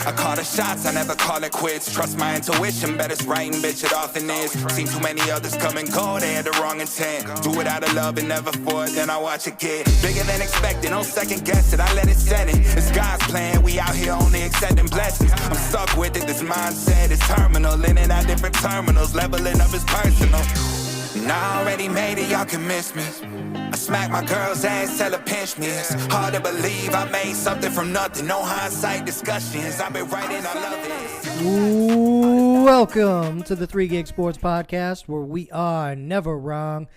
I call the shots, I never call it quits. Trust my intuition, bet it's right and bitch, it often is. Seen too many others come and go, they had the wrong intent. Do it out of love and never for it, then I watch it get bigger than expected. No second guess it, I let it set it. It's God's plan, we out here only accepting blessings. I'm stuck with it, this mindset is terminal. In and out different terminals, leveling up is personal. And I already made it, y'all can miss me. I smack my girl's ass, tell her pinch me. It's hard to believe I made something from nothing. No hindsight discussions, I've been writing, I love it. Welcome to the 3 Gig Sports Podcast, where we are never wrong,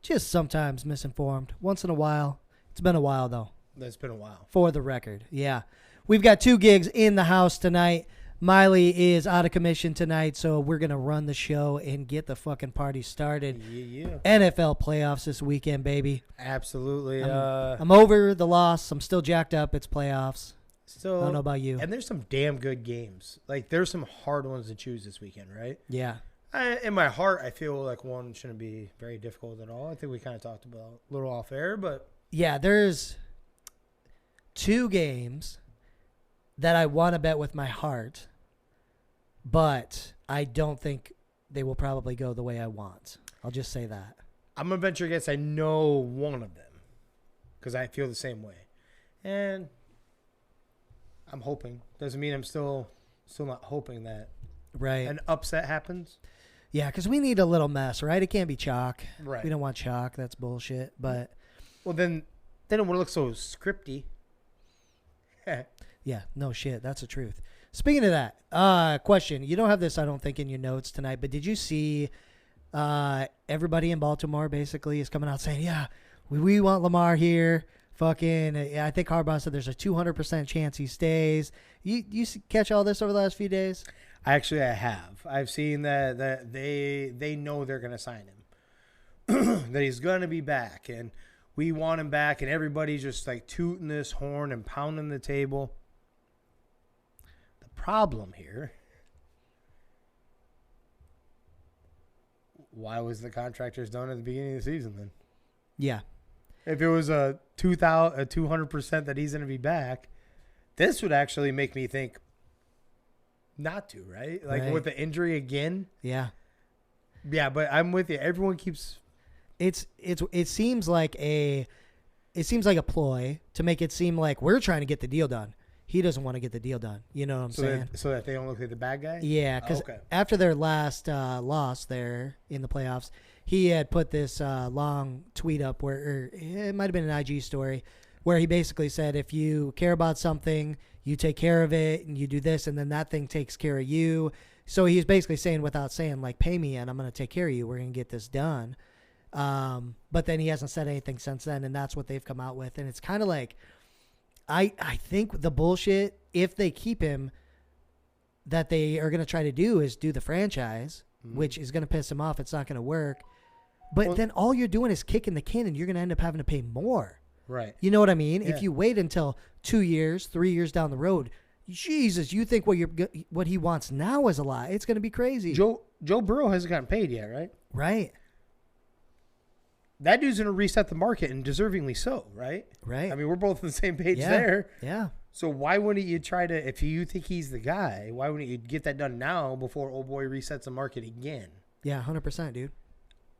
just sometimes misinformed. Once in a while. It's been a while, though. It's been a while. For the record, yeah. We've got 2 gigs in the house tonight. Miley is out of commission tonight, so we're going to run the show and get the fucking party started. Yeah. NFL playoffs this weekend, baby. Absolutely. I'm over the loss. I'm still jacked up. It's playoffs. Still, I don't know about you. And there's some damn good games. Like, there's some hard ones to choose this weekend, right? Yeah. In my heart, I feel like one shouldn't be very difficult at all. I think we kind of talked about a little off air, but... Yeah, there's 2 games that I want to bet with my heart, but I don't think they will probably go the way I want. I'll just say that. I'm going to venture a guess I know one of them because I feel the same way. And I'm hoping. Doesn't mean I'm still not hoping that an upset happens. Yeah, because we need a little mess, right? It can't be chalk. Right. We don't want chalk. That's bullshit. But well, then they don't want to look so scripty. Yeah, no shit. That's the truth. Speaking of that, question. You don't have this, I don't think, in your notes tonight, but did you see everybody in Baltimore basically is coming out saying, yeah, we want Lamar here. Fucking, I think Harbaugh said there's a 200% chance he stays. You catch all this over the last few days? I have. I've seen that they know they're going to sign him, that he's going to be back, and we want him back, and everybody's just like tooting this horn and pounding the table. The problem here, why was the contractors done at the beginning of the season then? Yeah. If it was a 200% that he's going to be back, this would actually make me think not to, right? Like with the injury again. Yeah. Yeah, but I'm with you. Everyone keeps. It seems like a ploy to make it seem like we're trying to get the deal done. He doesn't want to get the deal done. You know what I'm saying? So that they don't look like the bad guy? Yeah, because after their last loss there in the playoffs, he had put this long tweet up where it might have been an IG story where he basically said, if you care about something, you take care of it and you do this, and then that thing takes care of you. So he's basically saying, without saying, like, pay me and I'm going to take care of you. We're going to get this done. But then he hasn't said anything since then, and that's what they've come out with. And it's kind of like, I think the bullshit, if they keep him, that they are going to try to do is do the franchise, which is going to piss him off. It's not going to work. But then all you're doing is kicking the can, and you're going to end up having to pay more. Right. You know what I mean? Yeah. If you wait until 2 years, 3 years down the road, Jesus, you think what he wants now is a lie. It's going to be crazy. Joe Burrow hasn't gotten paid yet, right? Right. That dude's going to reset the market, and deservingly so, right? Right. I mean, we're both on the same page there. Yeah. So why wouldn't you try to, if you think he's the guy, why wouldn't you get that done now before old boy resets the market again? Yeah, 100%, dude.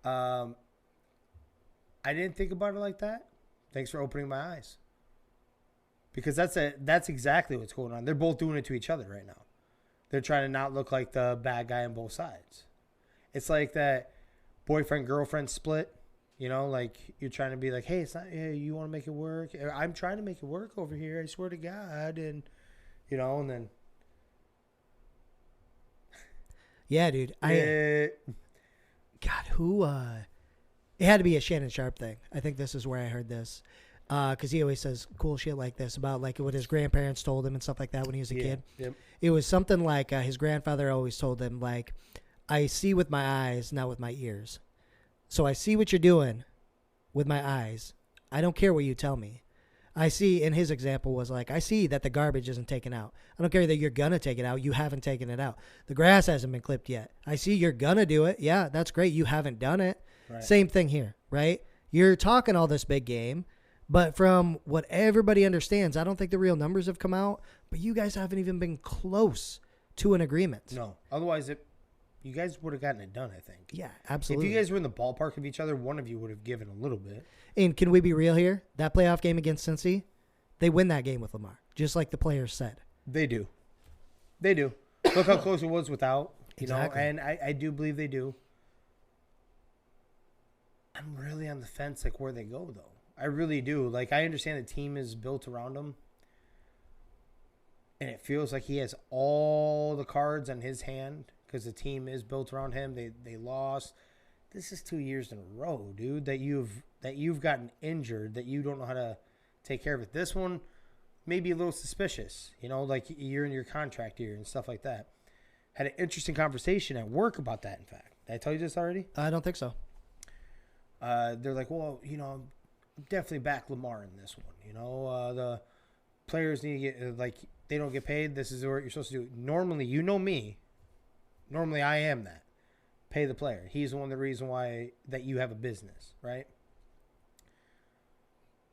I didn't think about it like that. Thanks for opening my eyes. Because that's exactly what's going on. They're both doing it to each other right now. They're trying to not look like the bad guy on both sides. It's like that boyfriend-girlfriend split. You know, like you're trying to be like, hey, it's not, hey, you want to make it work? I'm trying to make it work over here. I swear to God. And, you know, and then. Yeah, dude. God, who? It had to be a Shannon Sharp thing. I think this is where I heard this. Because he always says cool shit like this about like what his grandparents told him and stuff like that when he was a kid. Yep. It was something like his grandfather always told him, like, I see with my eyes, not with my ears. So I see what you're doing with my eyes. I don't care what you tell me. I see, and his example was like, I see that the garbage isn't taken out. I don't care that you're going to take it out. You haven't taken it out. The grass hasn't been clipped yet. I see you're going to do it. Yeah, that's great. You haven't done it. Right. Same thing here, right? You're talking all this big game, But from what everybody understands, I don't think the real numbers have come out, but you guys haven't even been close to an agreement. No. Otherwise, you guys would have gotten it done, I think. Yeah, absolutely. If you guys were in the ballpark of each other, one of you would have given a little bit. And can we be real here? That playoff game against Cincy, they win that game with Lamar, just like the players said. They do. They do. Look how close it was without. Exactly. And I do believe they do. I'm really on the fence, like, where they go, though. I really do. Like, I understand the team is built around him. And it feels like he has all the cards on his hand because the team is built around him. They lost. This is 2 years in a row, dude, that you've gotten injured, that you don't know how to take care of it. This one may be a little suspicious, like you're in your contract year and stuff like that. Had an interesting conversation at work about that, in fact. Did I tell you this already? I don't think so. They're like, well, I'm definitely back Lamar in this one. The players need to get, they don't get paid. This is what you're supposed to do. Normally, me. Normally, I am that. Pay the player. He's one of the reasons why that you have a business, right?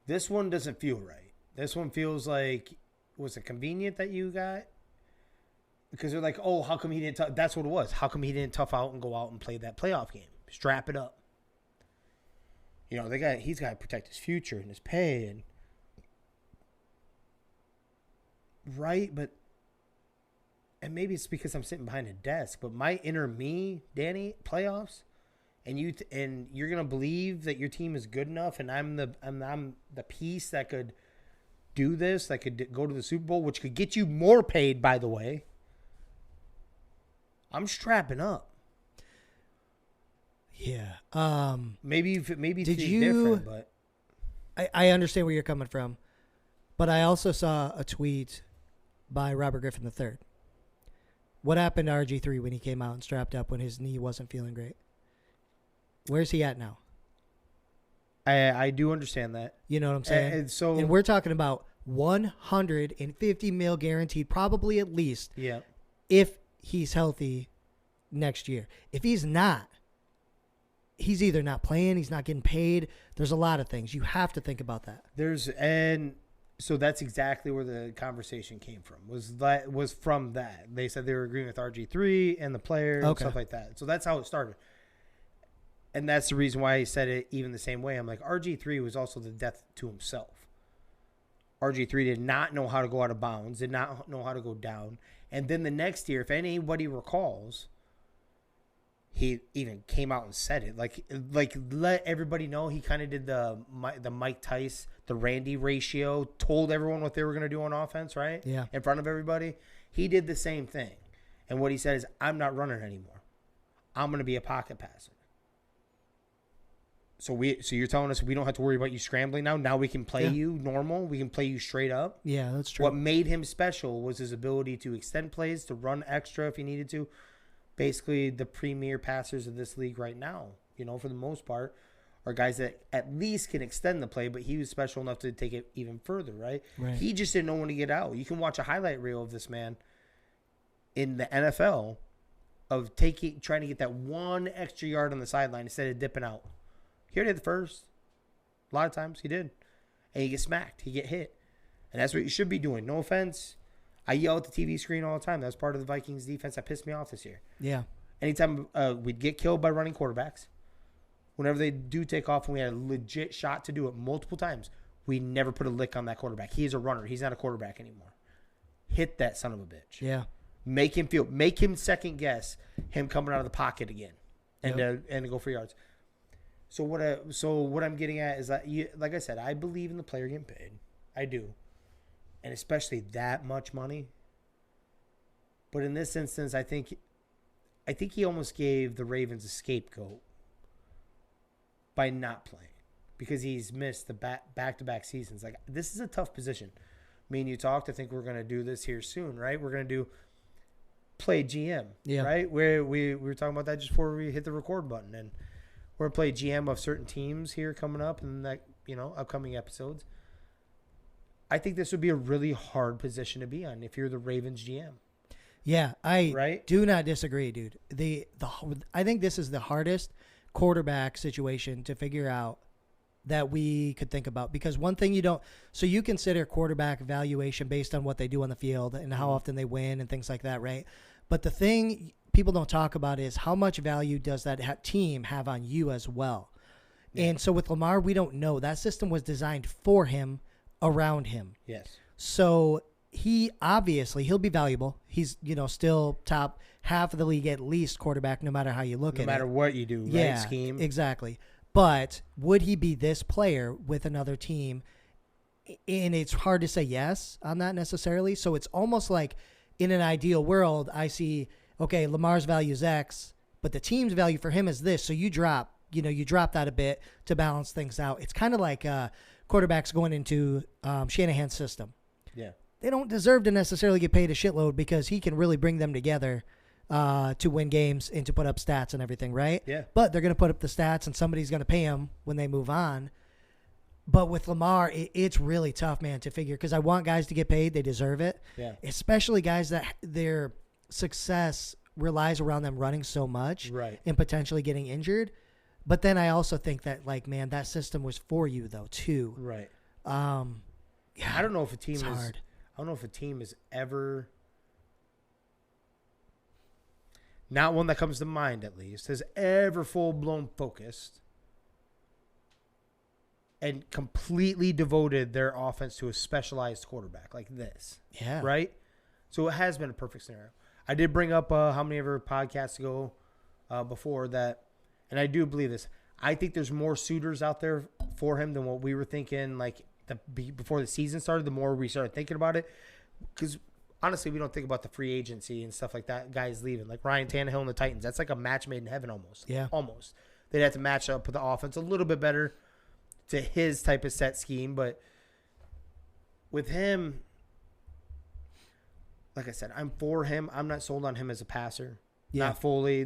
This one doesn't feel right. This one feels like, was it convenient that you got? Because they're like, oh, how come he didn't? That's what it was. How come he didn't tough out and go out and play that playoff game? Strap it up. He's got to protect his future and his pay and right, and maybe it's because I'm sitting behind a desk, but my inner me, Danny, playoffs, and you're gonna believe that your team is good enough, and I'm the piece that could do this, that could go to the Super Bowl, which could get you more paid, by the way. I'm strapping up. Yeah. Maybe it's did you? Different, but I understand where you're coming from, but I also saw a tweet by Robert Griffin III. What happened to RG3 when he came out and strapped up when his knee wasn't feeling great? Where's he at now? I do understand that. You know what I'm saying? And we're talking about $150 million guaranteed, probably at least. Yeah. If he's healthy next year. If he's not, he's either not playing, he's not getting paid. There's a lot of things. You have to think about that. So that's exactly where the conversation came from. Was from that. They said they were agreeing with RG3 and the player and stuff like that. So that's how it started. And that's the reason why he said it even the same way. I'm like, RG3 was also the death to himself. RG3 did not know how to go out of bounds, did not know how to go down. And then the next year, if anybody recalls, he even came out and said it. Like let everybody know. He kind of did the Mike Tice, the Randy ratio, told everyone what they were going to do on offense, right? Yeah. In front of everybody. He did the same thing. And what he said is, I'm not running anymore. I'm going to be a pocket passer. So you're telling us we don't have to worry about you scrambling now? Now we can play you normal? We can play you straight up? Yeah, that's true. What made him special was his ability to extend plays, to run extra if he needed to. Basically, the premier passers of this league right now, for the most part, are guys that at least can extend the play, but he was special enough to take it even further, right? He just didn't know when to get out. You can watch a highlight reel of this man in the NFL of trying to get that one extra yard on the sideline instead of dipping out. He already did the first. A lot of times he did. And he get smacked. He get hit. And that's what you should be doing. No offense. I yell at the TV screen all the time. That's part of the Vikings defense that pissed me off this year. Yeah. Anytime we'd get killed by running quarterbacks, whenever they do take off and we had a legit shot to do it multiple times, we never put a lick on that quarterback. He is a runner. He's not a quarterback anymore. Hit that son of a bitch. Yeah. Make him second guess him coming out of the pocket again and to go for yards. So what I'm getting at is that, like I said, I believe in the player getting paid. I do. And especially that much money. But in this instance, I think he almost gave the Ravens a scapegoat by not playing because he's missed the back-to-back seasons. Like, this is a tough position. Me and you talked. I think we're going to do this here soon, right? We're going to do play GM, right? Where we were talking about that just before we hit the record button, and we're going to play GM of certain teams here coming up in that upcoming episodes. I think this would be a really hard position to be on if you're the Ravens GM. Yeah, I do not disagree, dude. I think this is the hardest quarterback situation to figure out that we could think about? Because one thing so you consider quarterback evaluation based on what they do on the field and how often they win and things like that, right? But the thing people don't talk about is how much value does that team have on you as well? Yeah. And so with Lamar, we don't know. That system was designed for him, around him. Yes. So he'll be valuable. He's, still top half of the league at least quarterback, no matter how you look at it. No matter what you do, right? Scheme. Exactly. But would he be this player with another team? And it's hard to say yes on that necessarily. So it's almost like in an ideal world, I see, okay, Lamar's value is X, but the team's value for him is this. So you drop that a bit to balance things out. It's kind of like quarterbacks going into Shanahan's system. Yeah. They don't deserve to necessarily get paid a shitload because he can really bring them together to win games and to put up stats and everything, right? Yeah. But they're going to put up the stats and somebody's going to pay them when they move on. But with Lamar, it's really tough, man, to figure because I want guys to get paid. They deserve it. Yeah. Especially guys that their success relies around them running so much and potentially getting injured. But then I also think that, man, that system was for you, though, too. Right. Yeah, I don't know if a team is hard. I don't know if a team is ever, not one that comes to mind at least, has ever full-blown focused and completely devoted their offense to a specialized quarterback like this. Yeah. Right? So it has been a perfect scenario. I did bring up how many of our podcasts ago before that, and I do believe this. I think there's more suitors out there for him than what we were thinking before the season started, the more we started thinking about it. Because honestly, we don't think about the free agency and stuff like that, guys leaving. Like Ryan Tannehill and the Titans. That's like a match made in heaven almost. Yeah. Almost. They'd have to match up with the offense a little bit better to his type of set scheme. But with him, like I said, I'm for him. I'm not sold on him as a passer. Yeah. Not fully.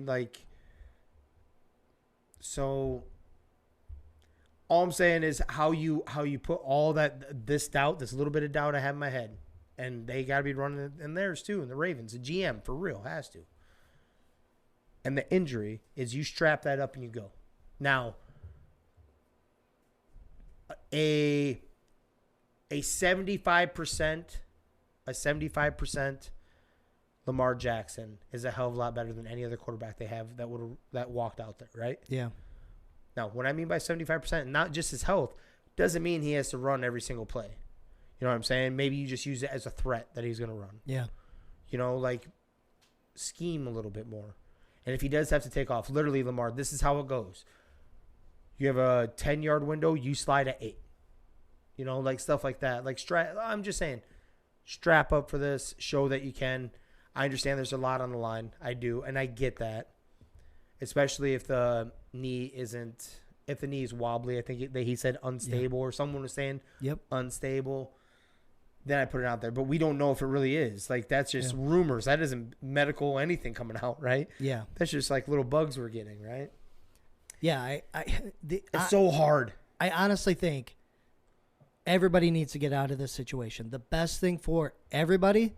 So all I'm saying is how you put all this little bit of doubt I have in my head, and they got to be running in theirs too, and the Ravens, the GM for real has to. And the injury is you strap that up and you go. Now, a 75% Lamar Jackson is a hell of a lot better than any other quarterback they have that walked out there, right? Yeah. Now, what I mean by 75%, not just his health, doesn't mean he has to run every single play. You know what I'm saying? Maybe you just use it as a threat that he's going to run. Yeah. Scheme a little bit more. And if he does have to take off, literally, Lamar, this is how it goes. You have a 10-yard window, you slide at 8. Stuff like that. I'm just saying, strap up for this, show that you can. I understand there's a lot on the line. I do, and I get that. Especially if the knee is wobbly. I think he said unstable, or someone was saying unstable. Then I put it out there. But we don't know if it really is. That's just rumors. That isn't medical anything coming out, right? Yeah. That's just little bugs we're getting, right? Yeah. It's so hard. I honestly think everybody needs to get out of this situation. The best thing for everybody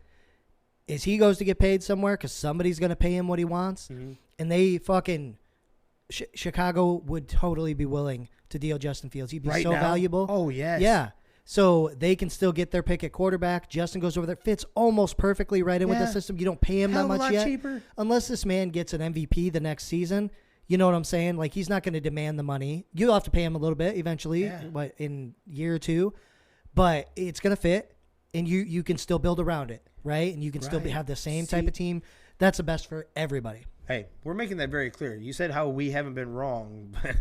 is he goes to get paid somewhere because somebody's going to pay him what he wants. Mm-hmm. And they fucking Chicago would totally be willing to deal Justin Fields. He'd be so valuable. Oh, yes. Yeah. So they can still get their pick at quarterback. Justin goes over there. Fits almost perfectly right in with the system. You don't pay him that much yet. Cheaper. Unless this man gets an MVP the next season. You know what I'm saying? He's not going to demand the money. You'll have to pay him a little bit eventually, in year or two. But it's going to fit, and you can still build around it, right? And you can still have the same type of team. That's the best for everybody. Hey, we're making that very clear. You said how we haven't been wrong, but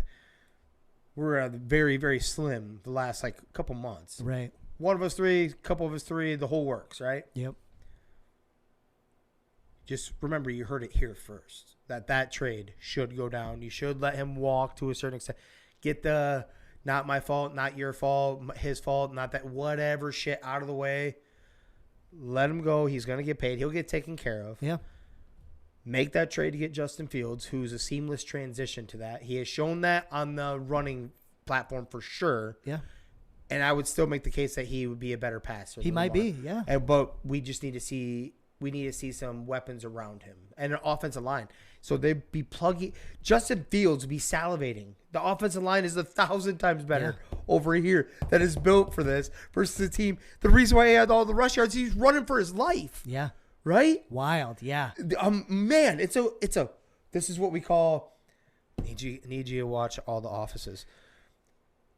we're very, very slim the last couple months. Right. One of us 3, couple of us 3, the whole works, right? Yep. Just remember, you heard it here first. That trade should go down. You should let him walk to a certain extent. Get the not my fault, not your fault, his fault, not that whatever shit out of the way. Let him go. He's going to get paid. He'll get taken care of. Yeah. Make that trade to get Justin Fields, who's a seamless transition to that. He has shown that on the running platform for sure. Yeah. And I would still make the case that he would be a better passer. He might be, yeah. But we just need to see we need to see some weapons around him and an offensive line. So they'd be plugging. Justin Fields would be salivating. The offensive line is 1,000 times better over here that is built for this versus the team. The reason why he had all the rush yards, he's running for his life. Yeah. Right? Wild. Yeah. Man, it's a. This is what we call. Need you to watch all the offices.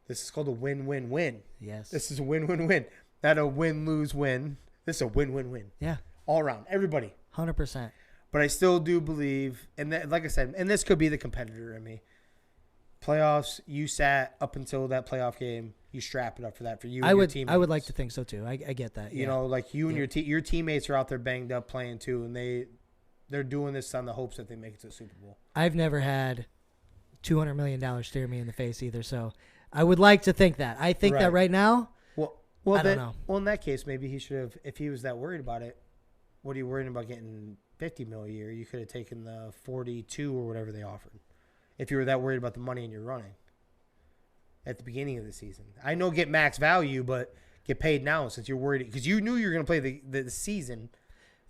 This is called a win-win-win. Yes. This is a win-win-win. Not a win-lose-win. This is a win-win-win. Yeah. All around. Everybody. 100%. But I still do believe, and that, like I said, and this could be the competitor in me. Playoffs, you sat up until that playoff game. You strap it up for that for you and your teammates. I would like to think so too. I get that. You know, like you and your teammates are out there banged up playing too, and they're doing this on the hopes that they make it to the Super Bowl. I've never had $200 million stare me in the face either, so I would like to think that. I think that right now. Well, I don't know. Well, in that case, maybe he should have. If he was that worried about it, what are you worried about getting $50 million a year? You could have taken the 42 or whatever they offered. If you were that worried about the money and you're running at the beginning of the season, I know get max value, but get paid now since you're worried because you knew you were going to play the season.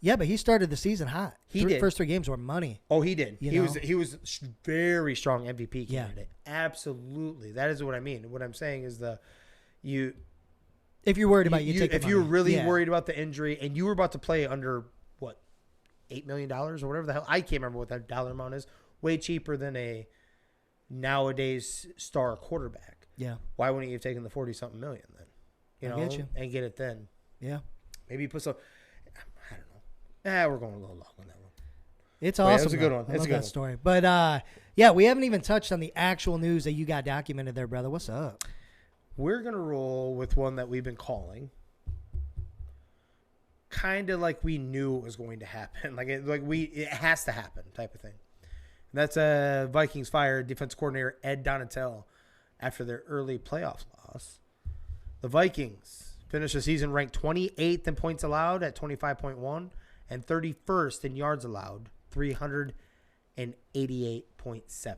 Yeah, but he started the season hot. He did. First 3 games were money. Oh, he did. He was very strong MVP candidate. Absolutely, that is what I mean. What I'm saying is if you're worried about if you were really worried about the injury and you were about to play under what $8 million or whatever the hell, I can't remember what that dollar amount is. Way cheaper than a nowadays star quarterback. Yeah. Why wouldn't you have taken the 40-something million then? And get it then. Yeah. Maybe you put some. I don't know. We're going a little long on that one. It's awesome. It's a good one. I love that story. But yeah, we haven't even touched on the actual news that you got documented there, brother. What's up? We're gonna roll with one that we've been calling, kind of like we knew it was going to happen, it has to happen type of thing. And that's Vikings fired defense coordinator Ed Donatell after their early playoff loss. The Vikings finished the season ranked 28th in points allowed at 25.1 and 31st in yards allowed, 388.7.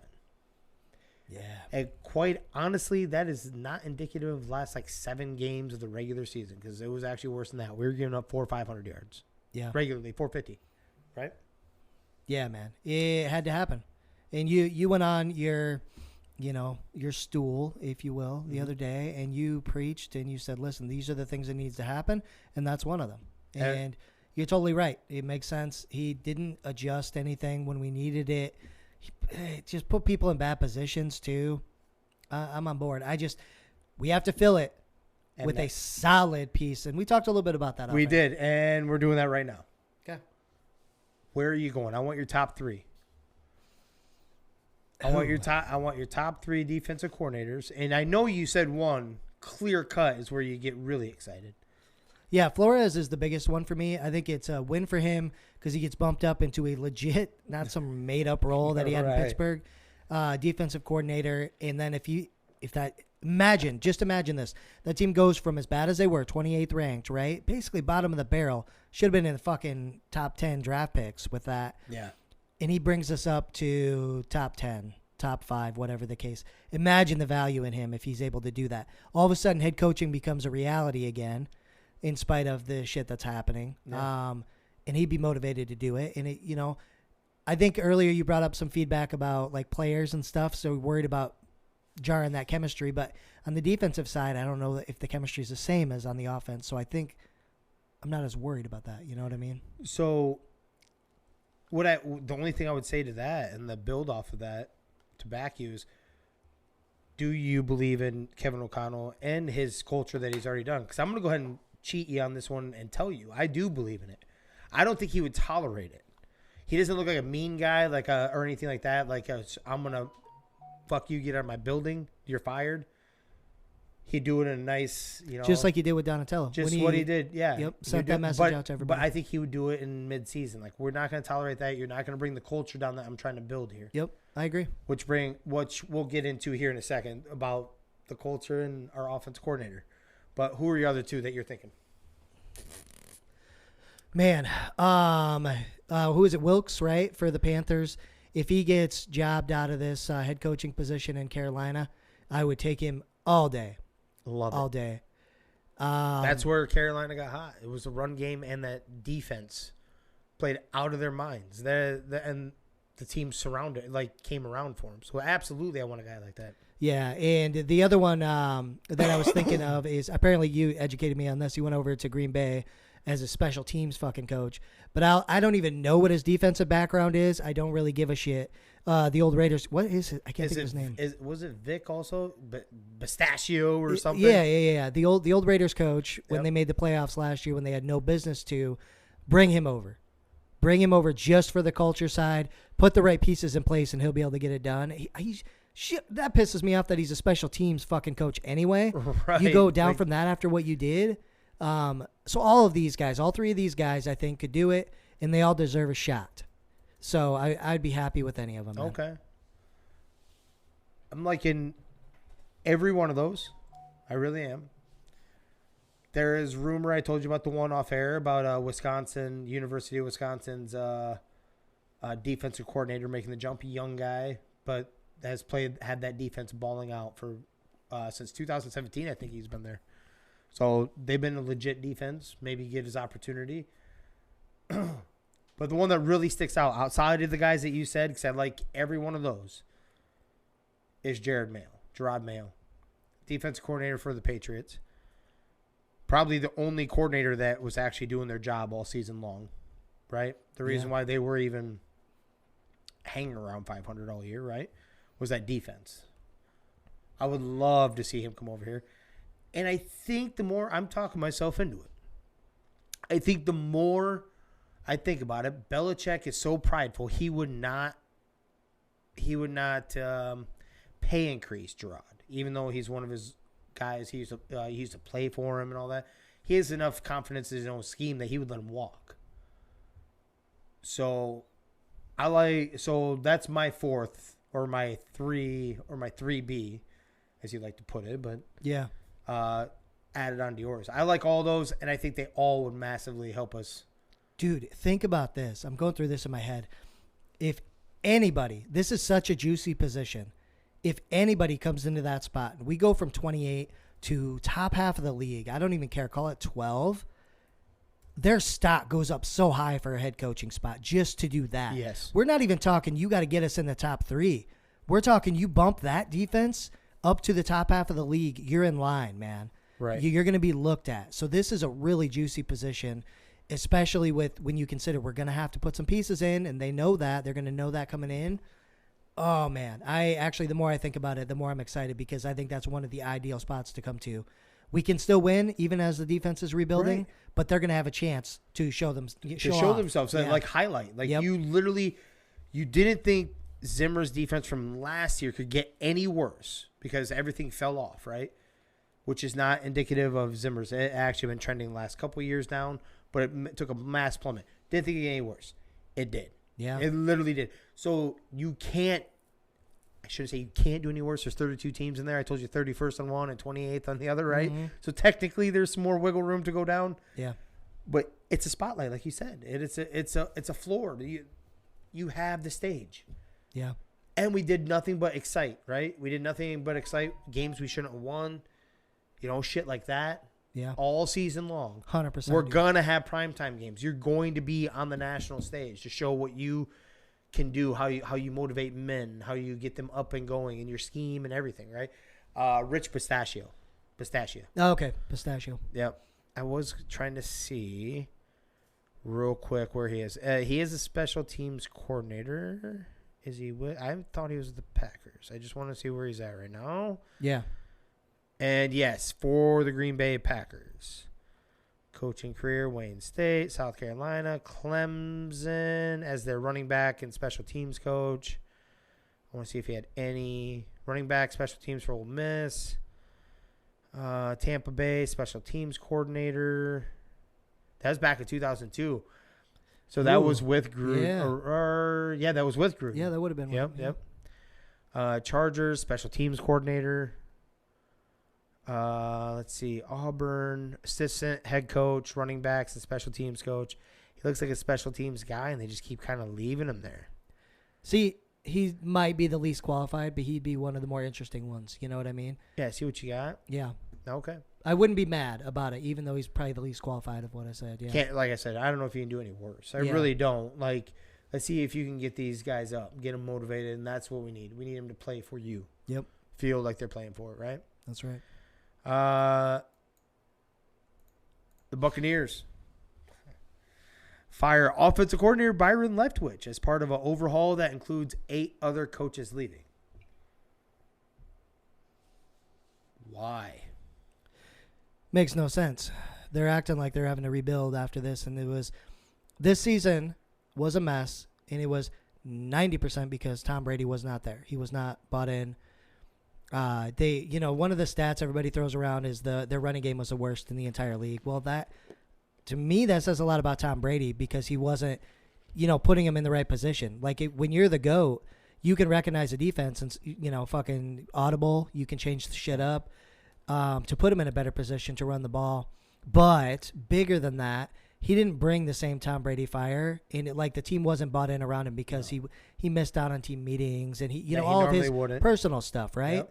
Yeah. And quite honestly, that is not indicative of the last 7 games of the regular season because it was actually worse than that. We were giving up 400 or 500 yards. Yeah. Regularly, 450. Right? Yeah, man. It had to happen. And you went on your stool, if you will, the other day, and you preached and you said, listen, these are the things that needs to happen, and that's one of them. And you're totally right. It makes sense. He didn't adjust anything when we needed it. He just put people in bad positions, too. I'm on board. We have to fill it with a solid piece. And we talked a little bit about that. We did, and we're doing that right now. Okay. Where are you going? I want your top 3. I want your top 3 defensive coordinators. And I know you said one clear cut is where you get really excited. Yeah, Flores is the biggest one for me. I think it's a win for him because he gets bumped up into a legit, not some made-up role that he had in Pittsburgh, defensive coordinator. And then imagine this. That team goes from as bad as they were, 28th ranked, right? Basically bottom of the barrel. Should have been in the fucking top 10 draft picks with that. Yeah. And he brings us up to top 10, top 5, whatever the case. Imagine the value in him if he's able to do that. All of a sudden, head coaching becomes a reality again, in spite of the shit that's happening. Yeah. And he'd be motivated to do it. And I think earlier you brought up some feedback about players and stuff. So we're worried about jarring that chemistry. But on the defensive side, I don't know if the chemistry is the same as on the offense. So I think I'm not as worried about that. You know what I mean? So the only thing I would say to that and the build off of that to back you is, do you believe in Kevin O'Connell and his culture that he's already done? Because I'm going to go ahead and cheat you on this one and tell you, I do believe in it. I don't think he would tolerate it. He doesn't look like a mean guy or anything like that. I'm going to fuck you, get out of my building, you're fired. He'd do it in a nice, just like he did with Donatello. What he did, yeah. Yep, sent that message out to everybody. But I think he would do it in mid-season. We're not going to tolerate that. You're not going to bring the culture down that I'm trying to build here. Yep, I agree. Which we'll get into here in a second about the culture and our offense coordinator. But who are your other 2 that you're thinking? Man, who is it? Wilkes, right, for the Panthers. If he gets jobbed out of this head coaching position in Carolina, I would take him all day. Love it. All day. That's where Carolina got hot. It was the run game and that defense played out of their minds. And the team came around for him. So absolutely, I want a guy like that. Yeah, and the other one that I was thinking of is apparently you educated me on this. You went over to Green Bay as a special teams fucking coach, but I don't even know what his defensive background is. I don't really give a shit. The old Raiders, what is it? I can't think of his name. Was it Vic also? Pistachio or something? Yeah. The old Raiders coach, when they made the playoffs last year, when they had no business to, bring him over. Bring him over just for the culture side. Put the right pieces in place, and he'll be able to get it done. Shit, that pisses me off that he's a special teams fucking coach anyway. Right. You go down from that after what you did. So all 3 of these guys, I think, could do it, and they all deserve a shot. So I'd be happy with any of them. Man. Okay. I'm liking every one of those. I really am. There is rumor, I told you about the one off air, about University of Wisconsin's defensive coordinator making the jump, young guy, but had that defense balling out for since 2017. I think he's been there. So they've been a legit defense. Maybe get his opportunity. But the one that really sticks out outside of the guys that you said, because I like every one of those, is Gerard Mayo, defensive coordinator for the Patriots. Probably the only coordinator that was actually doing their job all season long, right? The reason why they were even hanging around 500 all year, right, was that defense. I would love to see him come over here. And I think the more I'm talking myself into it, I think the more I think about it, Belichick is so prideful, he would not pay increase Gerard, even though he's one of his guys. He used to play for him and all that. He has enough confidence in his own scheme that he would let him walk. So that's my 4th or my 3 or my 3B, as you like to put it. But yeah, added on to yours. I like all those, and I think they all would massively help us. Dude, think about this. I'm going through this in my head. If anybody, this is such a juicy position. If anybody comes into that spot, and we go from 28 to top half of the league, I don't even care, call it 12, their stock goes up so high for a head coaching spot just to do that. Yes. We're not even talking you got to get us in the top 3. We're talking you bump that defense up to the top half of the league, you're in line, man. Right. You're going to be looked at. So this is a really juicy position, especially with when you consider we're going to have to put some pieces in, and they know that. They're going to know that coming in. Oh, man. The more I think about it, the more I'm excited, because I think that's one of the ideal spots to come to. We can still win even as the defense is rebuilding, but they're going to have a chance to show themselves. Yeah. Like highlight. Like you didn't think Zimmer's defense from last year could get any worse because everything fell off, right? Which is not indicative of Zimmer's. It actually been trending the last couple of years down, but it took a mass plummet. Didn't think it get any worse. It did. Yeah. It literally did. So you can't, I shouldn't say you can't do any worse. There's 32 teams in there. I told you 31st on one and 28th on the other, right? Mm-hmm. So technically there's some more wiggle room to go down. Yeah. But it's a spotlight, like you said. It's a floor. You have the stage. Yeah. And we did nothing but excite, right? We did nothing but excite games we shouldn't have won. Shit like that. Yeah. All season long. 100%. We're going to have primetime games. You're going to be on the national stage to show what you can do, how you motivate men, how you get them up and going in your scheme and everything, right? Rich Pistachio. Oh, okay. Pistachio. Yep. I was trying to see real quick where he is. He is a special teams coordinator. Is he with? I thought he was with the Packers. I just want to see where he's at right now. Yeah. And yes, for the Green Bay Packers. Coaching career, Wayne State, South Carolina, Clemson as their running back and special teams coach. I want to see if he had any running back, special teams for Ole Miss. Tampa Bay, special teams coordinator. That was back in 2002. So that was with Gruden. Yeah. That was with Gruden. Yeah, that would have been. Yep. Chargers, special teams coordinator. Let's see. Auburn, assistant head coach, running backs, and special teams coach. He looks like a special teams guy, and they just keep kind of leaving him there. See, he might be the least qualified, but he'd be one of the more interesting ones. You know what I mean? Yeah, see what you got? Yeah. Okay. I wouldn't be mad about it, even though he's probably the least qualified of what I said. Yeah. Can't, like I said, I don't know if you can do any worse. I Yeah. really don't. Like, let's see if you can get these guys up, get them motivated, and that's what we need. We need them to play for you. Yep. Feel like they're playing for it, right? That's right. The Buccaneers fire offensive coordinator Byron Leftwich as part of an overhaul that includes 8 other coaches leaving. Why? Makes no sense. They're acting like they're having to rebuild after this, and this season was a mess, and it was 90% because Tom Brady was not there. He was not bought in. One of the stats everybody throws around is their running game was the worst in the entire league. Well, to me, that says a lot about Tom Brady because he wasn't, putting him in the right position. Like when you're the GOAT, you can recognize the defense and, fucking audible. You can change the shit up to put him in a better position to run the ball. But bigger than that, he didn't bring the same Tom Brady fire, and the team wasn't bought in around him because he missed out on team meetings and he all of his personal stuff, right?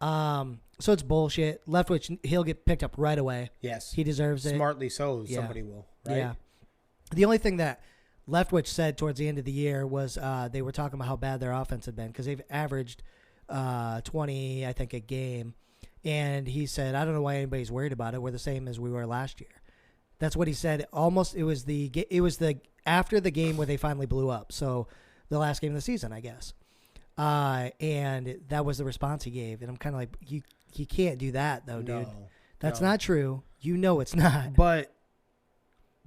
Yep. So it's bullshit. Leftwich, he'll get picked up right away. Yes, he deserves it. Smartly so. Yeah. Somebody will. Right? Yeah. The only thing that Leftwich said towards the end of the year was they were talking about how bad their offense had been because they've averaged 20, I think, a game, and he said, "I don't know why anybody's worried about it. We're the same as we were last year." That's what he said. Almost, it was the after the game where they finally blew up. So the last game of the season, I guess. And that was the response he gave. And I'm kind of like, you can't do that though, dude. That's not true. It's not. But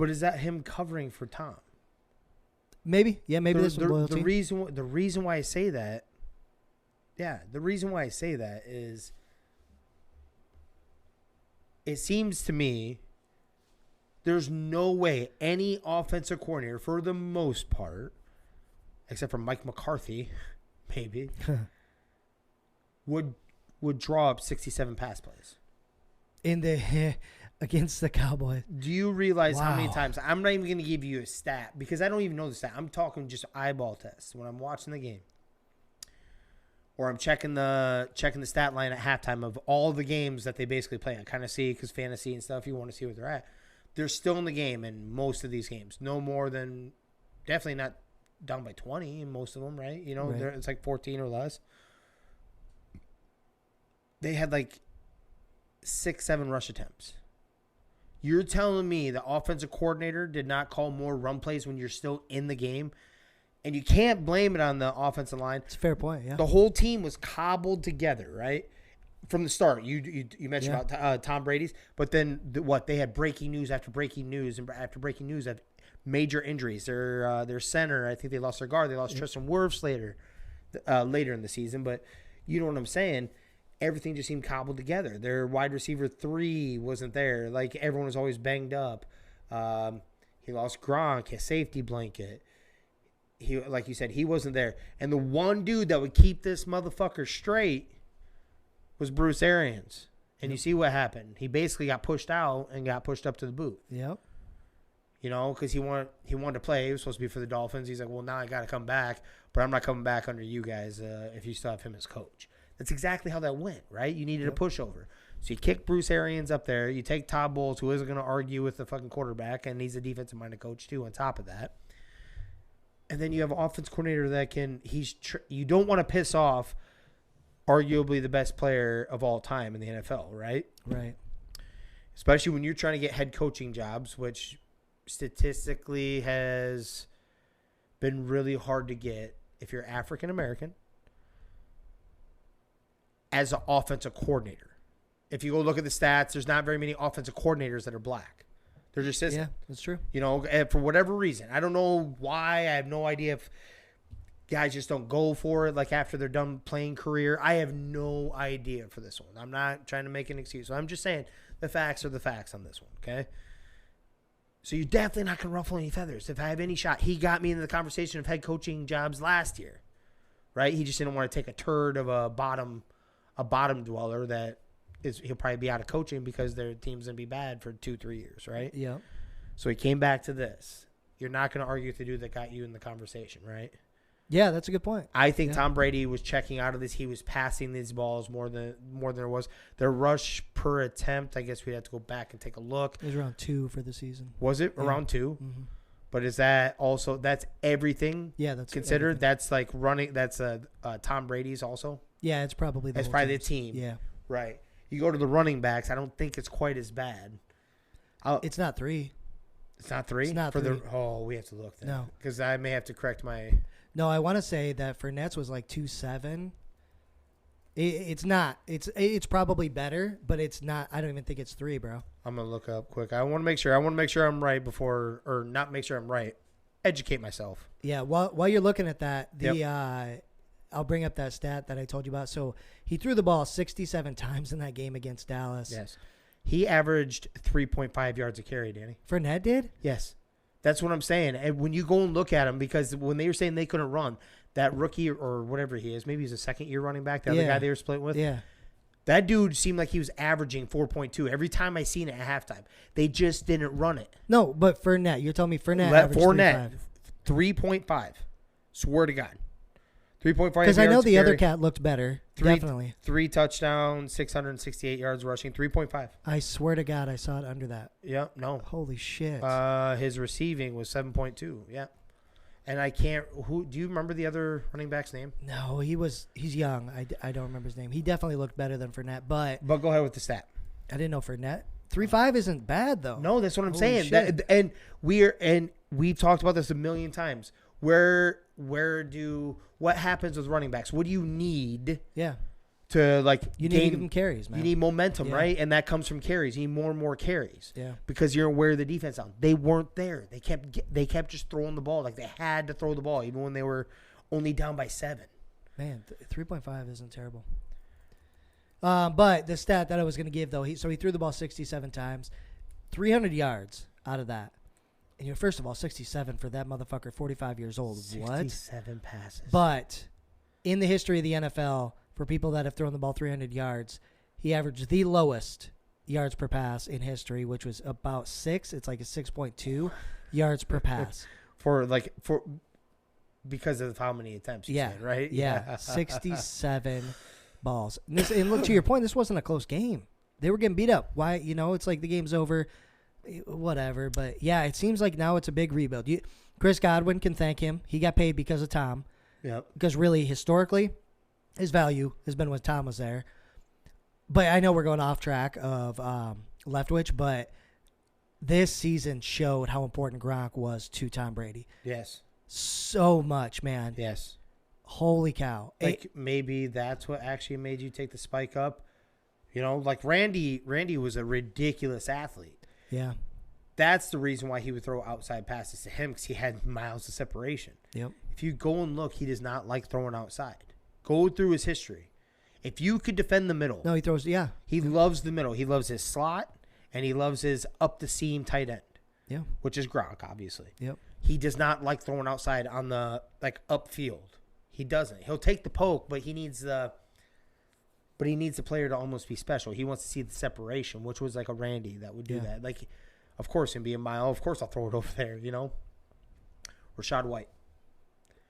is that him covering for Tom? Maybe. Yeah, maybe there's some loyalty. The reason why I say that, is it seems to me there's no way any offensive coordinator, for the most part, except for Mike McCarthy, maybe, would draw up 67 pass plays against the Cowboys. Do you realize how many times? I'm not even going to give you a stat because I don't even know the stat. I'm talking just eyeball tests when I'm watching the game, or I'm checking the stat line at halftime of all the games that they basically play. I kind of see because fantasy and stuff. You want to see where they're at. They're still in the game in most of these games. No more than, definitely not down by 20 in most of them, right? Right. It's like 14 or less. They had 6-7 rush attempts. You're telling me the offensive coordinator did not call more run plays when you're still in the game? And you can't blame it on the offensive line. It's a fair point, yeah. The whole team was cobbled together, right? From the start, you mentioned about Tom Brady's, but then they had breaking news after breaking news and after breaking news of major injuries. Their center, I think they lost their guard. They lost Tristan Wirfs later in the season, but you know what I'm saying. Everything just seemed cobbled together. Their wide receiver 3 wasn't there. Everyone was always banged up. He lost Gronk, his safety blanket. He, like you said, he wasn't there. And the one dude that would keep this motherfucker straight was Bruce Arians. And you see what happened. He basically got pushed out and got pushed up to the booth. Yep. Because he wanted to play. He was supposed to be for the Dolphins. He's like, well, now I got to come back, but I'm not coming back under you guys if you still have him as coach. That's exactly how that went, right? You needed a pushover. So you kick Bruce Arians up there. You take Todd Bowles, who isn't going to argue with the fucking quarterback, and he's a defensive-minded coach, too, on top of that. And then you have an offense coordinator that you don't want to piss off arguably the best player of all time in the NFL, right? Right. Especially when you're trying to get head coaching jobs, which statistically has been really hard to get if you're African American as an offensive coordinator. If you go look at the stats, there's not very many offensive coordinators that are black. They're just isn't. Yeah, that's true. For whatever reason. I don't know why. I have no idea if guys just don't go for it after they're done playing career. I have no idea for this one. I'm not trying to make an excuse. I'm just saying the facts are the facts on this one, okay? So you're definitely not going to ruffle any feathers. If I have any shot, he got me into the conversation of head coaching jobs last year, right? He just didn't want to take a turd of a bottom dweller that he'll probably be out of coaching because their team's going to be bad for 2-3 years, right? Yeah. So he came back to this. You're not going to argue with the dude that got you in the conversation, right? Yeah, that's a good point. I think Tom Brady was checking out of this. He was passing these balls more than it was. Their rush per attempt, I guess we'd have to go back and take a look. It was around 2 for the season. Was it around 2? Mm-hmm. But is that also, that's everything? Yeah, that's considered. everything. That's like running. That's Tom Brady's also. Yeah, it's probably the whole the team. Yeah, right. You go to the running backs. I don't think it's quite as bad. It's not 3. It's not 3. It's not for 3. We have to look then. No, because I may have to correct my. No, I want to say that Fournette's was like 2.7. It's not. It's probably better, but it's not. I don't even think it's 3, bro. I'm gonna look up quick. I want to make sure. I'm right before, or not make sure I'm right. Educate myself. Yeah. While you're looking at that, I'll bring up that stat that I told you about. So he threw the ball 67 times in that game against Dallas. Yes. He averaged 3.5 yards a carry, Danny. Fournette did? Yes. That's what I'm saying. And when you go and look at him, because when they were saying they couldn't run, that rookie or whatever he is, maybe he's a second-year running back, the other guy they were split with. Yeah. That dude seemed like he was averaging 4.2 every time I seen it at halftime. They just didn't run it. No, but Fournette, you're telling me Fournette averaged 3.5. Swear to God. 3.5 because I know the carry. other cat looked better. Definitely. 3 touchdowns, 668 yards rushing, 3.5. I swear to God, I saw it under that. Yeah, no. Holy shit. His receiving was 7.2. Yeah. And I can't. Do you remember the other running back's name? No, he's young. I don't remember his name. He definitely looked better than Fournette, but go ahead with the stat. I didn't know Fournette. 3.5 isn't bad though. No, that's what I'm saying. Shit. And we've talked about this a million times. What happens with running backs? What do you need? Yeah. To you need to give them carries, man. You need momentum, right? And that comes from carries. You need more and more carries. Yeah. Because you're aware of the defense down. They weren't there. They kept just throwing the ball. Like they had to throw the ball even when they were only down by 7. Man, 3.5 isn't terrible. But the stat that I was going to give though, he threw the ball 67 times, 300 yards out of that. And first of all, 67 for that motherfucker, 45 years old. 67 passes. But in the history of the NFL, for people that have thrown the ball 300 yards, he averaged the lowest yards per pass in history, which was about 6. It's like a 6.2 yards per pass. Because of how many attempts you said, right? Yeah, 67 balls. And look, to your point, this wasn't a close game. They were getting beat up. Why? It's like the game's over. Whatever, but yeah, it seems like now it's a big rebuild. Chris Godwin can thank him. He got paid because of Tom. Yep. Because really, historically, his value has been when Tom was there. But I know we're going off track of Leftwich, but this season showed how important Gronk was to Tom Brady. Yes. So much, man. Yes. Holy cow. Maybe that's what actually made you take the spike up. Like Randy was a ridiculous athlete. Yeah. That's the reason why he would throw outside passes to him, because he had miles of separation. Yep. If you go and look, he does not like throwing outside. Go through his history. If you could defend the middle. No, he throws, yeah. He loves the middle. He loves his slot, and he loves his up-the-seam tight end. Yeah. Which is Gronk, obviously. Yep. He does not like throwing outside on the, upfield. He doesn't. He'll take the poke, but he needs the player to almost be special. He wants to see the separation, which was like a Randy that would do that. Like, of course, him being Mile, of course I'll throw it over there, Rashad White.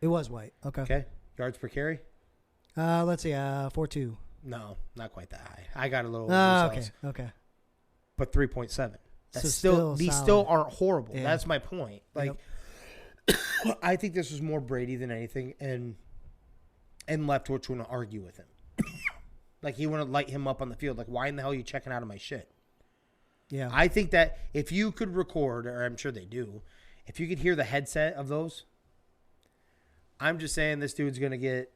It was White. Okay. Yards per carry? Let's see, 4.2. No, not quite that high. I got a little okay. But 3.7. That's so these solid. still aren't horrible. Yeah. That's my point. I think this was more Brady than anything, and Leftwich wouldn't argue with him. He wouldn't light him up on the field. Why in the hell are you checking out of my shit? Yeah. I think that if you could record, or I'm sure they do, if you could hear the headset of those, I'm just saying this dude's going to get,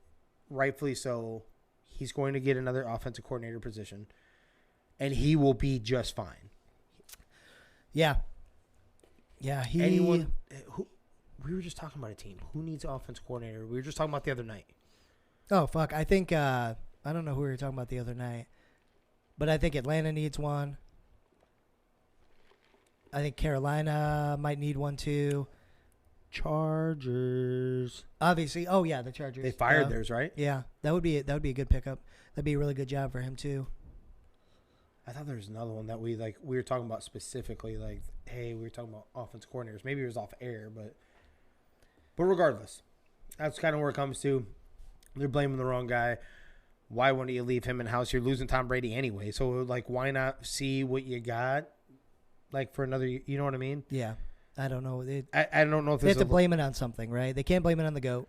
rightfully so, he's going to get another offensive coordinator position, and he will be just fine. Yeah. Yeah. We were just talking about a team. Who needs an offensive coordinator? We were just talking about the other night. Oh, fuck. I think, I don't know who we were talking about the other night, but I think Atlanta needs one. I think Carolina might need one too. Chargers. Obviously. Oh, yeah, the Chargers. They fired theirs, right? Yeah. That would be a good pickup. That'd be a really good job for him too. I thought there was another one that we were talking about specifically, hey, we were talking about offensive coordinators. Maybe it was off air, but regardless. That's kind of where it comes to. They're blaming the wrong guy. Why wouldn't you leave him in house? You're losing Tom Brady anyway. So, like, why not see what you got, like, for another, you know what I mean? Yeah. I don't know. I don't know if they have to blame it on something, right? They can't blame it on the GOAT.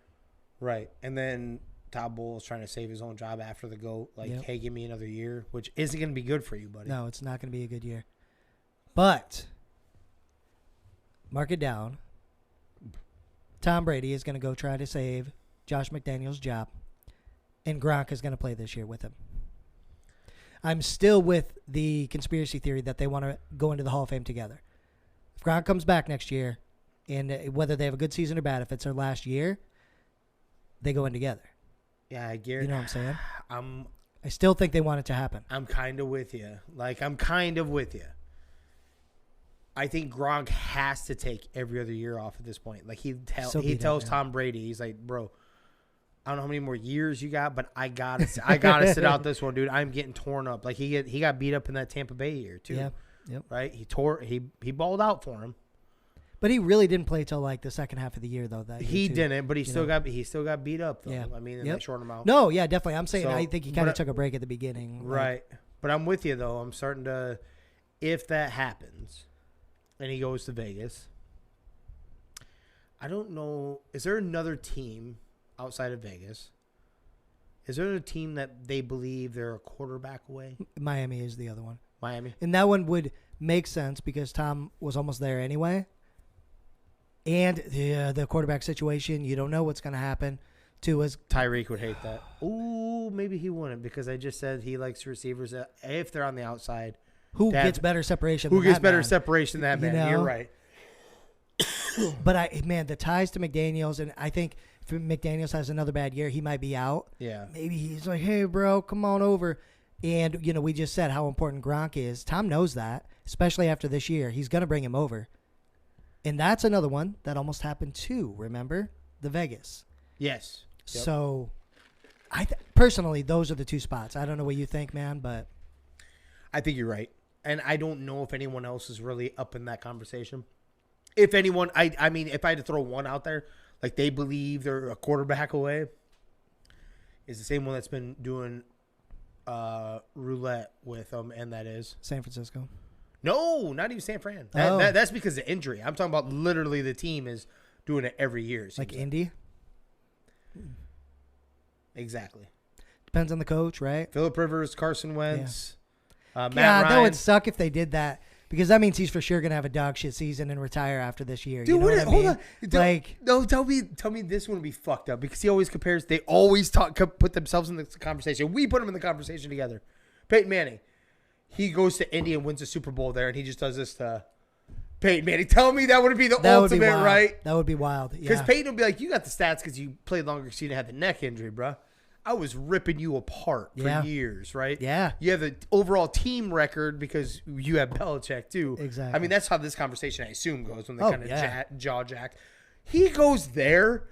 Right. And then Todd Bowles trying to save his own job after the GOAT. Like, hey, give me another year, which isn't going to be good for you, buddy. No, it's not going to be a good year. But, mark it down. Tom Brady is going to go try to save Josh McDaniels' job. And Gronk is going to play this year with him. I'm still with the conspiracy theory that they want to go into the Hall of Fame together. If Gronk comes back next year, and whether they have a good season or bad, if it's their last year, they go in together. Yeah, I get it. You know what I'm saying? I'm I still think they want it to happen. I'm kind of with you. Like, I'm kind of with you. I think Gronk has to take every other year off at this point. Like, he tells Tom Brady, he's like, bro, I don't know how many more years you got, but I gotta sit out this one, dude. I'm getting torn up. Like, he got beat up in that Tampa Bay year too. Yeah. Yep. Right? He balled out for him. But he really didn't play till like the second half of the year though. He didn't, but he still got beat up though. Yeah. I mean, they shorted him out. No, yeah, definitely. I'm saying I think he kind of took a break at the beginning. Right. But I'm with you though. I'm starting to, if that happens and he goes to Vegas, I don't know, is there another team outside of Vegas? Is there a team that they believe they're a quarterback away? Miami is the other one. Miami. And that one would make sense because Tom was almost there anyway. And the quarterback situation, you don't know what's going to happen. Tyreek would hate that. Ooh, maybe he wouldn't because I just said he likes receivers if they're on the outside. Who gets better separation than that man? You're right. But the ties to McDaniels, and I think if McDaniels has another bad year, he might be out. Yeah. Maybe he's like, hey, bro, come on over. And, we just said how important Gronk is. Tom knows that, especially after this year. He's going to bring him over. And that's another one that almost happened too, remember? The Vegas. Yes. Yep. So, personally, those are the two spots. I don't know what you think, man, but. I think you're right. And I don't know if anyone else is really up in that conversation. If anyone, I mean, if I had to throw one out there, like they believe they're a quarterback away, is the same one that's been doing roulette with them, and that is San Francisco. No, not even San Fran. That's because of injury. I'm talking about literally the team is doing it every year. Like Indy? Exactly. Depends on the coach, right? Phillip Rivers, Carson Wentz, Matt Ryan. That would suck if they did that. Because that means he's for sure going to have a dog shit season and retire after this year. Dude, you know what I mean? Hold on. Tell me this one would be fucked up because he always compares. They always put themselves in the conversation. We put them in the conversation together. Peyton Manning, he goes to Indy and wins the Super Bowl there, and he just does this to Peyton Manning. Tell me that would be the ultimate, right? That would be wild. Because Peyton would be like, you got the stats because you played longer because you didn't have the neck injury, bro. I was ripping you apart for years, right? Yeah. You have the overall team record because you have Belichick, too. Exactly. I mean, that's how this conversation, I assume, goes when they kind of jaw jack. He goes there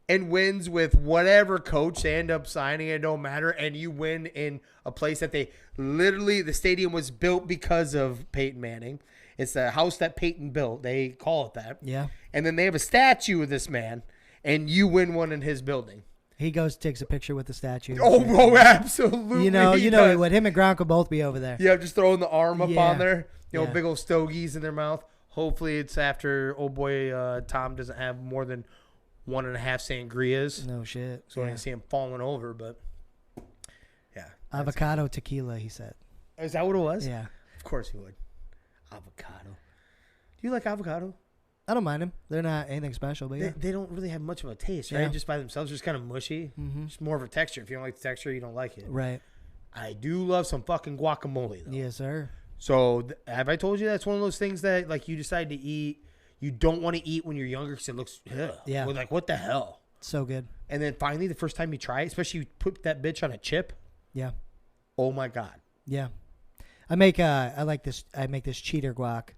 and wins with whatever coach they end up signing. It don't matter. And you win in a place that the stadium was built because of Peyton Manning. It's the house that Peyton built. They call it that. Yeah. And then they have a statue of this man, and you win one in his building. He goes, takes a picture with the statue. Oh, absolutely. You know what? Him and Gronk will both be over there. Yeah, just throwing the arm up on there. Big old stogies in their mouth. Hopefully it's after old boy Tom doesn't have more than 1.5 sangrias. No shit. So I didn't see him falling over, but yeah. Avocado tequila, he said. Is that what it was? Yeah. Of course he would. Avocado. Do you like avocado? I don't mind them. They're not anything special, but they don't really have much of a taste, right? Just by themselves, just kind of mushy. Mm-hmm. Just more of a texture. If you don't like the texture, you don't like it. Right. I do love some fucking guacamole, though. Yes, sir. So have I told you that's one of those things that like you decide to eat, you don't want to eat when you're younger because it looks, yeah. We're like, what the hell? So good. And then finally, the first time you try it, especially you put that bitch on a chip. Yeah. Oh, my God. Yeah. I make this cheater guac.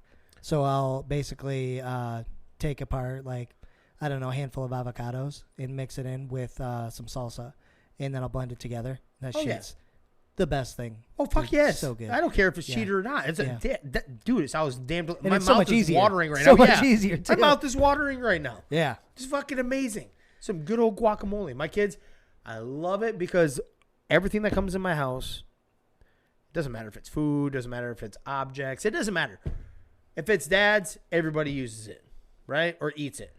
So I'll basically take apart a handful of avocados and mix it in with some salsa, and then I'll blend it together. That shit's the best thing. Oh fuck yes, so good. I don't care if it's cheater or not. It's dude. It's always damn. My mouth is watering right now. So much easier. Too. My mouth is watering right now. Yeah, it's fucking amazing. Some good old guacamole. My kids, I love it because everything that comes in my house, doesn't matter if it's food, doesn't matter if it's objects, it doesn't matter. If it's dad's, everybody uses it, right? Or eats it.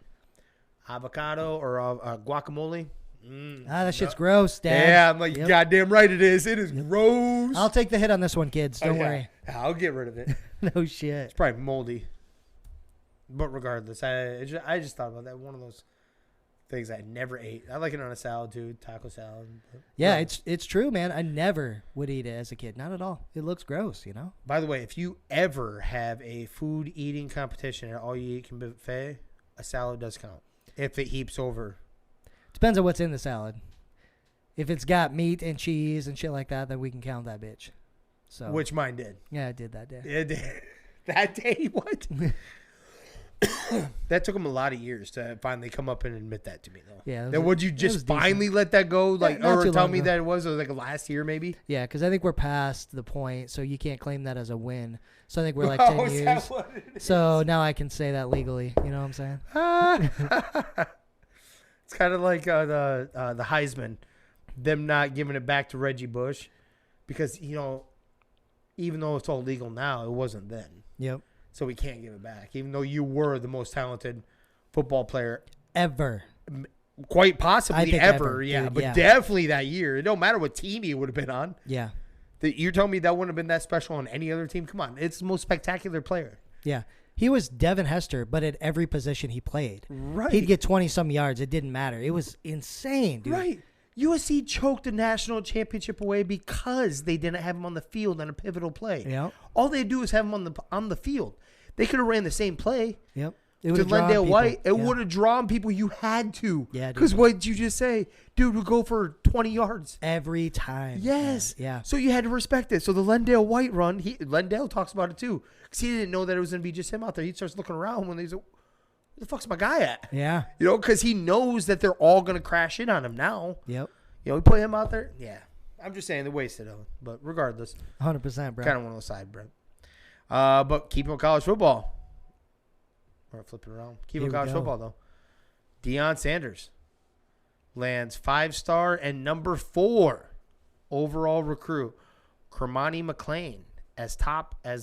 Avocado or guacamole. That shit's gross, Dad. Yeah, I'm like, goddamn right it is. It is gross. I'll take the hit on this one, kids. Don't worry. I'll get rid of it. No shit. It's probably moldy. But regardless, I just thought about that. One of those things I never ate. I like it on a salad too, taco salad. Yeah, it's true, man. I never would eat it as a kid. Not at all. It looks gross, you know? By the way, if you ever have a food eating competition at All You Eat Can Buffet, a salad does count. If it heaps over. Depends on what's in the salad. If it's got meat and cheese and shit like that, then we can count that bitch. So Which mine did. Yeah, I did that day. It did. That day? What? That took them a lot of years to finally come up and admit that to me, though. Yeah. Then would you just finally let that go? Like, not or too tell long me ago. that it was like last year, maybe? Yeah, because I think we're past the point, so you can't claim that as a win. So I think we're like 10 is years. that what it is? So now I can say that legally. You know what I'm saying? It's kind of like the Heisman, them not giving it back to Reggie Bush, because even though it's all legal now, it wasn't then. Yep. So we can't give it back, even though you were the most talented football player Ever. quite I possibly think ever. ever, Yeah, dude, but yeah. definitely that year. It don't matter what team he would have been on. Yeah. You're telling me that wouldn't have been that special on any other team? Come on, it's the most spectacular player. Yeah. He was Devin Hester, but at every position he played. Right. He'd get 20-some yards. It didn't matter. It was insane, dude. Right. USC choked the national championship away because they didn't have him on the field on a pivotal play. Yep. All they do is have him on the field. They could have ran the same play Yep. to It would've drawn Lendale people. White. It Yeah. would have drawn people. You had to. Yeah, dude. Because what did you just say? Dude would go for 20 yards. Every time. Yes. Yeah. So you had to respect it. So the Lendale White run, Lendale talks about it too. Because he didn't know that it was going to be just him out there. He starts looking around when he's like, where the fuck's my guy at? Yeah. Because he knows that they're all going to crash in on him now. Yep. We put him out there. Yeah. I'm just saying they wasted him. But regardless, 100%, bro. kind of one on the side, Brent. But keeping with college football. Or flipping around. Keeping with college football, though. Deion Sanders lands 5-star and number 4 overall recruit Kermani McClain as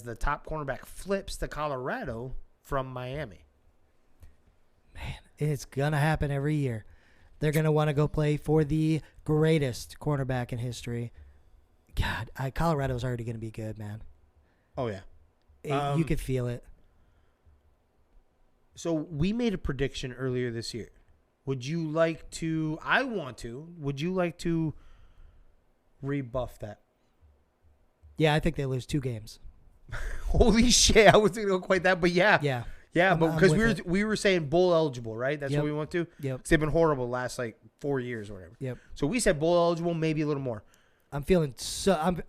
the top cornerback flips to Colorado from Miami. Man, it's going to happen every year. They're going to want to go play for the greatest cornerback in history. God, Colorado's already going to be good, man. Oh, yeah. You could feel it. So we made a prediction earlier this year. Would you like to would you like to rebuff that? Yeah, I think they lose 2 games. Holy shit. I wasn't going to go quite that, but yeah. Yeah. Yeah, I'm but because with it. we were saying bowl eligible, right? That's Yep. what we went to? Yep. 'Cause they've been horrible the last 4 years or whatever. Yep. So we said bowl eligible, maybe a little more. I'm feeling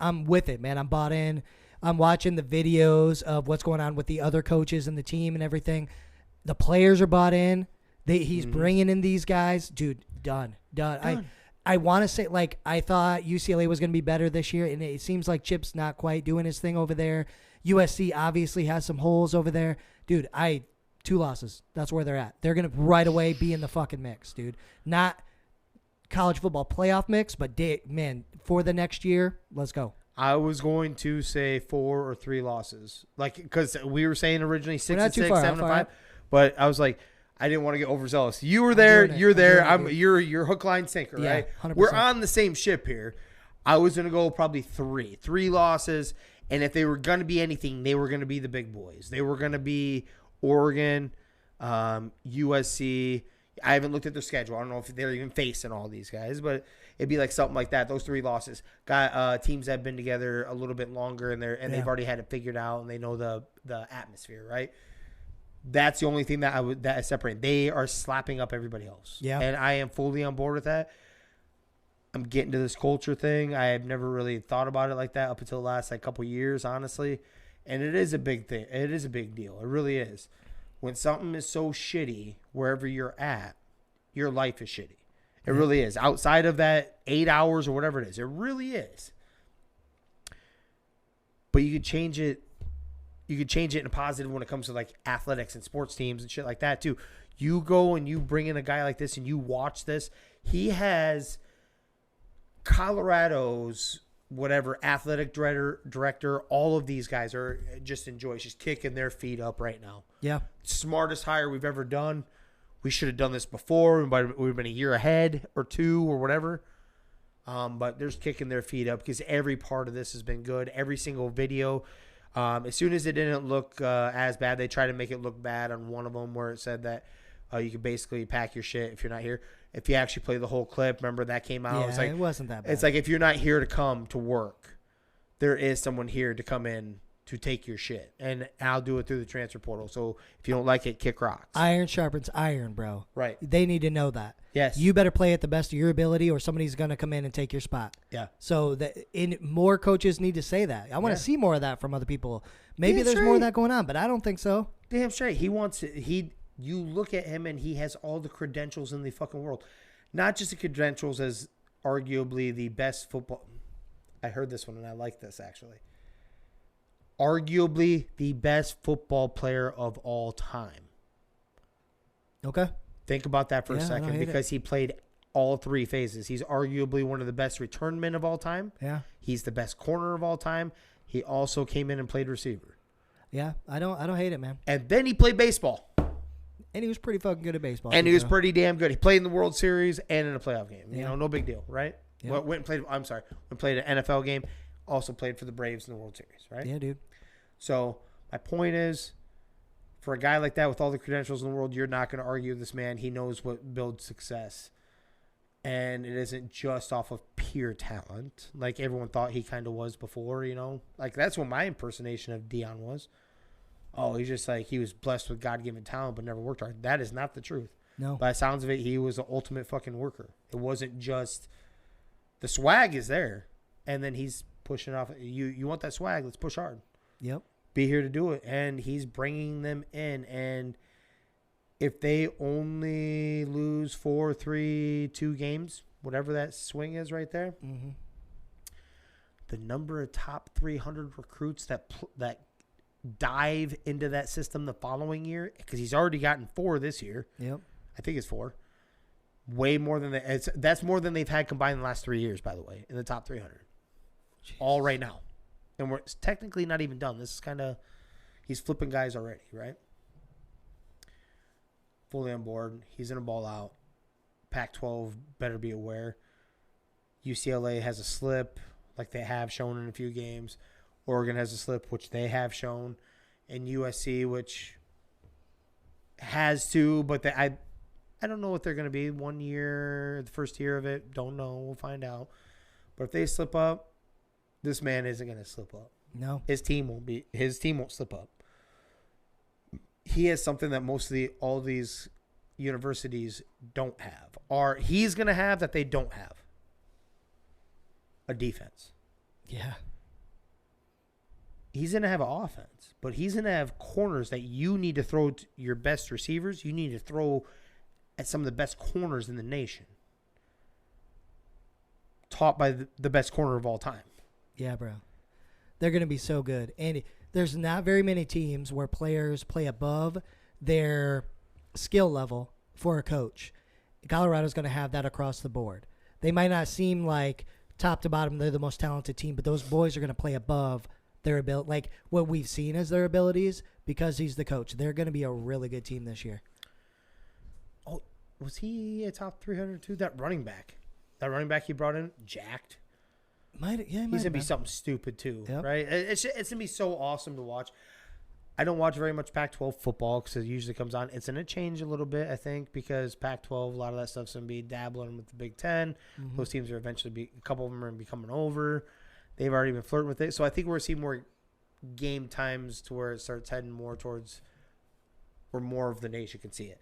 I'm with it, man. I'm bought in. I'm watching the videos of what's going on with the other coaches and the team and everything. The players are bought in. He's bringing in these guys. Dude, done. I want to say, I thought UCLA was going to be better this year, and it seems like Chip's not quite doing his thing over there. USC obviously has some holes over there. Dude, 2 losses. That's where they're at. They're going to right away be in the fucking mix, dude. Not college football playoff mix, but, man, for the next year, let's go. I was going to say 4 or 3 losses. Because we were saying originally 6 not and too 6, far 7 and off, 5. alright. But I was like, I didn't want to get overzealous. You were there. doing it. You're I'm there. doing it, dude. You're hook, line, sinker, Yeah, right? 100%. We're on the same ship here. I was going to go probably 3 losses. And if they were going to be anything, they were going to be the big boys. They were going to be Oregon, USC. I haven't looked at their schedule. I don't know if they're even facing all these guys, but it'd be like something like that. Those 3 losses. Got teams that have been together a little bit longer, and they've already had it figured out, and they know the atmosphere, right? That's the only thing that I separate. They are slapping up everybody else. Yeah. And I am fully on board with that. I'm getting to this culture thing. I have never really thought about it like that up until the last couple years, honestly. And it is a big thing. It is a big deal. It really is. When something is so shitty wherever you're at, your life is shitty. It really is. Outside of that 8 hours or whatever it is, it really is. But you could change it you could change it in a positive when it comes to like athletics and sports teams and shit like that too. You go and you bring in a guy like this and you watch this. He has Colorado's whatever athletic director. All of these guys are just enjoy. She's kicking their feet up right now. Yeah. Smartest hire we've ever done. We should have done this before. We would have been a year ahead or 2 or whatever. But they're kicking their feet up because every part of this has been good. Every single video. As soon as it didn't look as bad, they tried to make it look bad on one of them where it said that you could basically pack your shit if you're not here. If you actually play the whole clip, remember that came out? Yeah, It's like, it wasn't that bad. It's like if you're not here to come to work, there is someone here to come in to take your shit. And I'll do it through the transfer portal. So if you don't like it, kick rocks. Iron sharpens iron, bro. Right. They need to know that. Yes. You better play at the best of your ability or somebody's going to come in and take your spot. Yeah. So more coaches need to say that. I want to see more of that from other people. Maybe there's more of that going on, but I don't think so. Damn straight. He wants it. You look at him and he has all the credentials in the fucking world. Not just the credentials as arguably the best football. I heard this one and I like this actually. Arguably the best football player of all time. Okay. Think about that for a I don't second hate because he played all 3 phases. He's arguably one of the best return men of all time. Yeah. He's the best corner of all time. He also came in and played receiver. Yeah. I don't hate it, man. And then he played baseball. And he was pretty fucking good at baseball. And he was pretty damn good. He played in the World Series and in a playoff game. Yeah. You know, no big deal, right? Yeah. Went and played an NFL game. Also played for the Braves in the World Series, right? Yeah, dude. So my point is, for a guy like that with all the credentials in the world, you're not going to argue with this man. He knows what builds success. And it isn't just off of pure talent, like everyone thought he kind of was before, you know? Like, that's what my impersonation of Deion was. Oh, he's just like, he was blessed with God-given talent but never worked hard. That is not the truth. No. By the sounds of it, he was the ultimate fucking worker. It wasn't just the swag is there, and then he's pushing off. You want that swag? Let's push hard. Yep. Be here to do it, and he's bringing them in. And if they only lose 4-3-2 games, whatever that swing is right there, the number of top 300 recruits that dive into that system the following year, because he's already gotten 4 this year. Yep. I think it's 4. Way more than that. That's more than they've had combined in the last 3 years, by the way, in the top 300. Jeez. All right now. And we're technically not even done. This is kind of, he's flipping guys already, right? Fully on board. He's in a ball out. Pac-12 better be aware. UCLA has a slip, like they have shown in a few games. Oregon has a slip, which they have shown. And USC, which has to, but I don't know what they're going to be. 1 year, the first year of it, don't know. We'll find out. But if they slip up, this man isn't going to slip up. No. His team won't slip up. He has something that all these universities don't have. Or he's going to have that they don't have. A defense. Yeah. He's going to have an offense, but he's going to have corners that you need to throw to your best receivers. You need to throw at some of the best corners in the nation. Taught by the best corner of all time. Yeah, bro. They're going to be so good. And there's not very many teams where players play above their skill level for a coach. Colorado's going to have that across the board. They might not seem like top to bottom they're the most talented team, but those boys are going to play above their ability, like what we've seen as their abilities, because he's the coach. They're going to be a really good team this year. Oh, was he a top 300 too? That running back he brought in, jacked. He's going to be something stupid too, yep. Right? It's going to be so awesome to watch. I don't watch very much Pac-12 football because it usually comes on. It's going to change a little bit, I think, because Pac-12, a lot of that stuff's going to be dabbling with the Big Ten. Mm-hmm. Those teams are eventually a couple of them are going to be coming over. They've already been flirting with it. So I think we're going to see more game times to where it starts heading more towards where more of the nation can see it.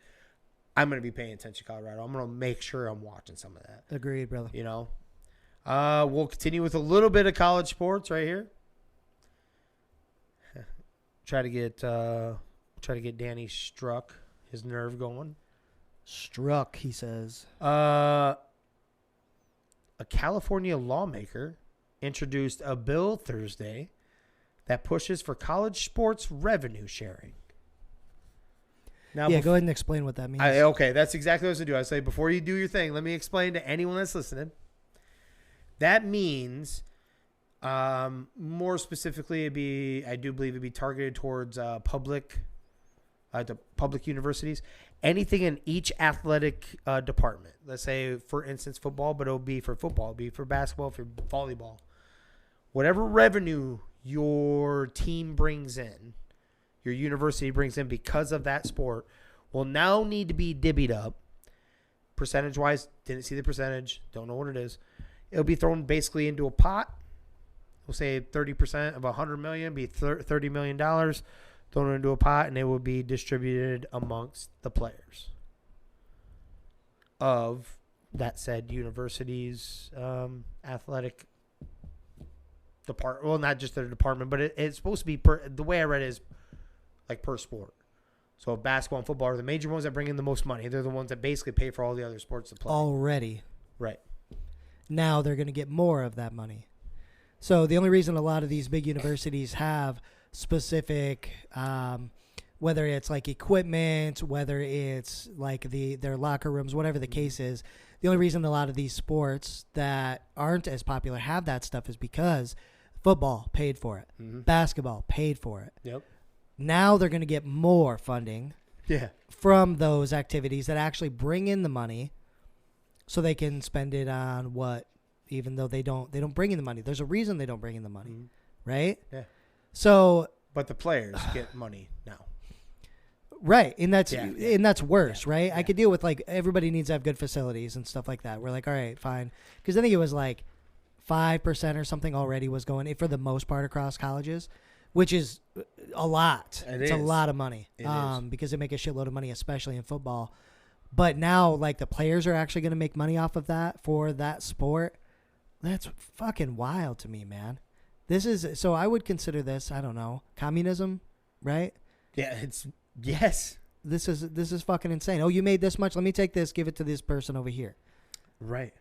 I'm going to be paying attention to Colorado. I'm going to make sure I'm watching some of that. Agreed, brother. You know? We'll continue with a little bit of college sports right here. Try to get Danny Struck, his nerve going. Struck, he says. A California lawmaker introduced a bill Thursday that pushes for college sports revenue sharing. Now, Yeah, go ahead and explain what that means. Okay, that's exactly what I was going to do. I say, before you do your thing, let me explain to anyone that's listening. That means, more specifically, I do believe it'd be targeted towards public universities. Anything in each athletic department. Let's say, for instance, football, but it'll be for football, it'll be for basketball, for volleyball. Whatever revenue your team brings in, your university brings in because of that sport, will now need to be divvied up. Percentage-wise, didn't see the percentage, don't know what it is. It'll be thrown basically into a pot. We'll say 30% of $100 million be $30 million thrown into a pot, and it will be distributed amongst the players of that said university's athletic department. Well, not just their department, but it's supposed to be the way I read it is like per sport. So basketball and football are the major ones that bring in the most money. They're the ones that basically pay for all the other sports to play. Already. Right. Now they're going to get more of that money. So the only reason a lot of these big universities have specific, whether it's like equipment, whether it's like their locker rooms, whatever the case is, the only reason a lot of these sports that aren't as popular have that stuff is because football paid for it. Mm-hmm. Basketball paid for it. Yep. Now they're going to get more funding from those activities that actually bring in the money so they can spend it on what, even though they don't bring in the money. There's a reason they don't bring in the money, right? Yeah. So, but the players get money now. Right, and that's worse, right? Yeah. I could deal with like everybody needs to have good facilities and stuff like that. We're like, all right, fine, because I think it was like 5% or something already was going for the most part across colleges, which is a lot. It's a lot of money because they make a shitload of money, especially in football. But now, like, the players are actually going to make money off of that for that sport. That's fucking wild to me, man. So I would consider this, I don't know, communism, right? Yeah, yes. This is fucking insane. Oh, you made this much? Let me take this, give it to this person over here. Right.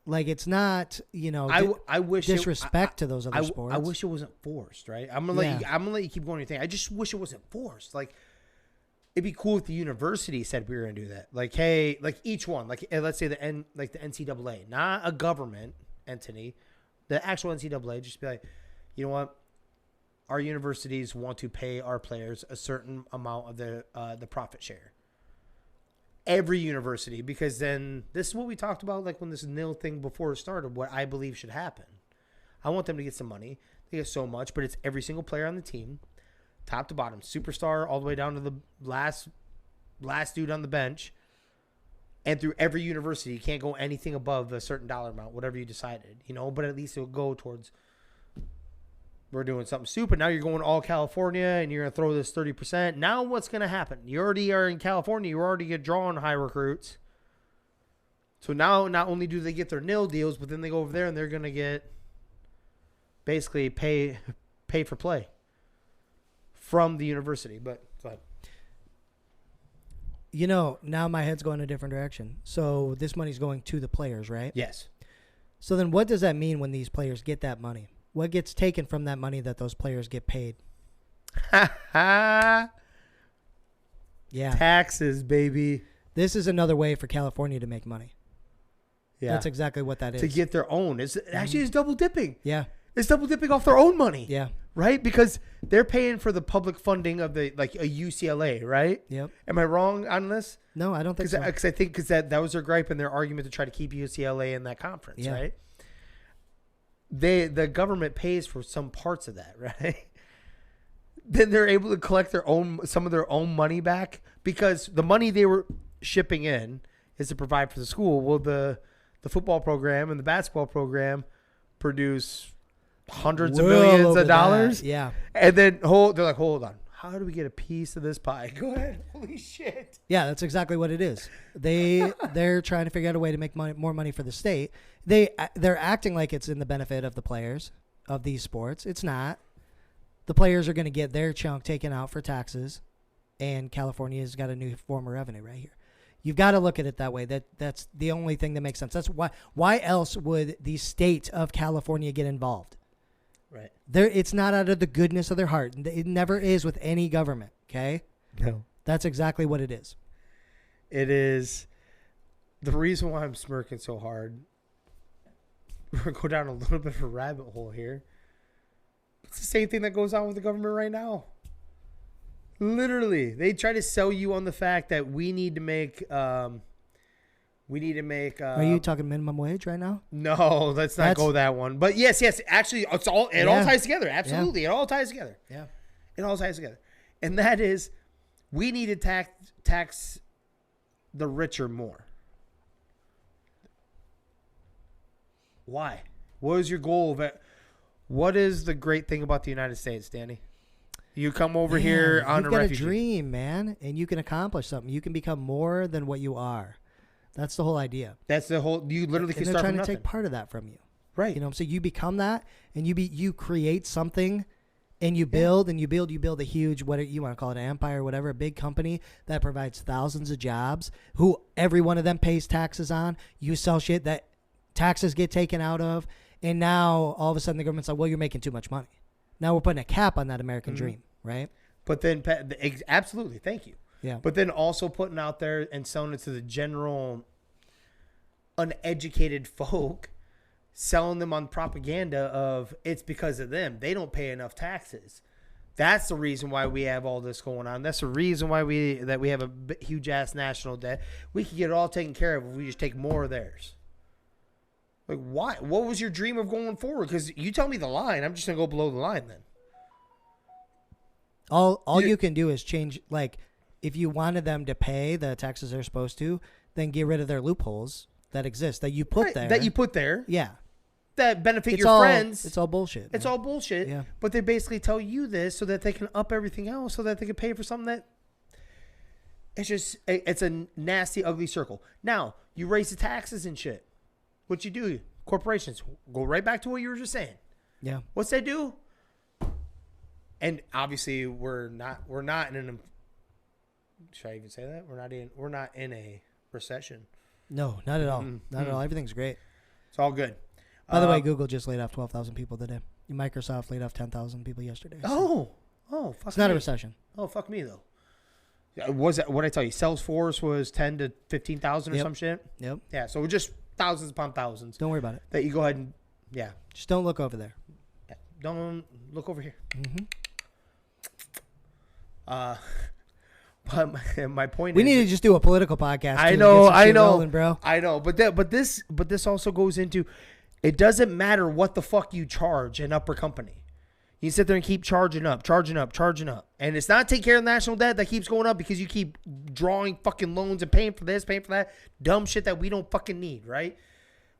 Like, it's not, I wish disrespect to those other sports. I wish it wasn't forced, right? I'm gonna let you keep going your thing. I just wish it wasn't forced. Like, it'd be cool if the university said we were gonna do that. Like, hey, like each one, like let's say the NCAA, not a government entity, the actual NCAA, just be like, you know what? Our universities want to pay our players a certain amount of the profit share. Every university, because then this is what we talked about, like when this nil thing before it started, what I believe should happen. I want them to get some money. They get so much, but it's every single player on the team, top to bottom, superstar, all the way down to the last dude on the bench. And through every university, you can't go anything above a certain dollar amount, whatever you decided, but at least it'll go towards, we're doing something stupid. Now you're going all California and you're going to throw this 30%. Now what's going to happen? You already are in California. You already get drawing high recruits. So now not only do they get their nil deals, but then they go over there and they're going to get basically pay for play from the university. But go ahead. Now my head's going a different direction. So this money's going to the players, right? Yes. So then what does that mean when these players get that money? What gets taken from that money that those players get paid? Yeah. Taxes, baby. This is another way for California to make money. Yeah. Like exactly what that is. To get their own. It's double dipping. Yeah. It's double dipping off their own money. Yeah. Right? Because they're paying for the public funding of a UCLA, right? Yep. Am I wrong on this? No, I don't think so. Because I think that was their gripe and their argument to try to keep UCLA in that conference, right? The government pays for some parts of that, right? Then they're able to collect some of their own money back because the money they were shipping in is to provide for the school. Well, the football program and the basketball program produce hundreds of millions of dollars. That. Yeah. And then they're like, hold on. How do we get a piece of this pie? Go ahead. Holy shit. Yeah, that's exactly what it is. They're trying to figure out a way to make more money for the state. They're acting like it's in the benefit of the players of these sports. It's not. The players are going to get their chunk taken out for taxes, and California's got a new form of revenue right here. You've got to look at it that way. That's the only thing that makes sense. That's why else would the state of California get involved? Right. It's not out of the goodness of their heart. It never is with any government, okay? No. That's exactly what it is. It is. The reason why I'm smirking so hard, we're going to go down a little bit of a rabbit hole here. It's the same thing that goes on with the government right now. Literally. They try to sell you on the fact that we need to make... Are you talking minimum wage right now? No, let's not go that one. But yes. Actually, it all ties together. Absolutely. Yeah. It all ties together. Yeah. It all ties together. And that is, we need to tax the richer more. Why? What is your goal of it? What is the great thing about the United States, Danny? You come over here on a refugee. You've got a dream, man, and you can accomplish something. You can become more than what you are. That's the whole idea. That's the whole. You literally can and start they're from trying nothing. to take part of that from you, Right? You know, so you become that, and you create something, and you build and you build a huge, what you want to call it, an empire, or whatever, a big company that provides thousands of jobs. Who every one of them pays taxes on. You sell shit that taxes get taken out of, and now all of a sudden the government's like, well, you're making too much money. Now we're putting a cap on that American dream, right? But then, absolutely, thank you. Yeah. But then also putting out there and selling it to the general uneducated folk, selling them on propaganda of it's because of them. They don't pay enough taxes. That's the reason why we have all this going on. That's the reason why we have a huge ass national debt. We could get it all taken care of if we just take more of theirs. Like, why? What was your dream of going forward? Because you tell me the line, I'm just gonna go below the line then. All you can do is change, like, if you wanted them to pay the taxes they're supposed to, then get rid of their loopholes that exist, that you put there. That you put there. Yeah. That benefit your friends. It's all bullshit. It's all bullshit. Yeah. But they basically tell you this so that they can up everything else so that they can pay for something that it's a nasty, ugly circle. Now, you raise the taxes and shit. What you do, corporations, go right back to what you were just saying. Yeah. What's they do? And obviously we're not in an, should I even say that? We're not in a recession. No, not at all. Not at all. Everything's great. It's all good. By the way, Google just laid off 12,000 people today. Microsoft laid off 10,000 people yesterday. So. Fuck It's not me. a recession. Oh, fuck me though. Was that what I tell you? Salesforce was 10 to 15,000 or some shit. Yep. Yeah, so just thousands upon thousands. Don't worry about it. That you go ahead and Just don't look over there. don't look over here. Mm-hmm. But my point We is, need to just do a political podcast. I too, know, get some shit rolling, bro. I know, but this also goes into, it doesn't matter what the fuck you charge an upper company. You sit there and keep charging up. And it's not take care of the national debt that keeps going up because you keep drawing fucking loans and paying for this, paying for that. Dumb shit that we don't fucking need, right?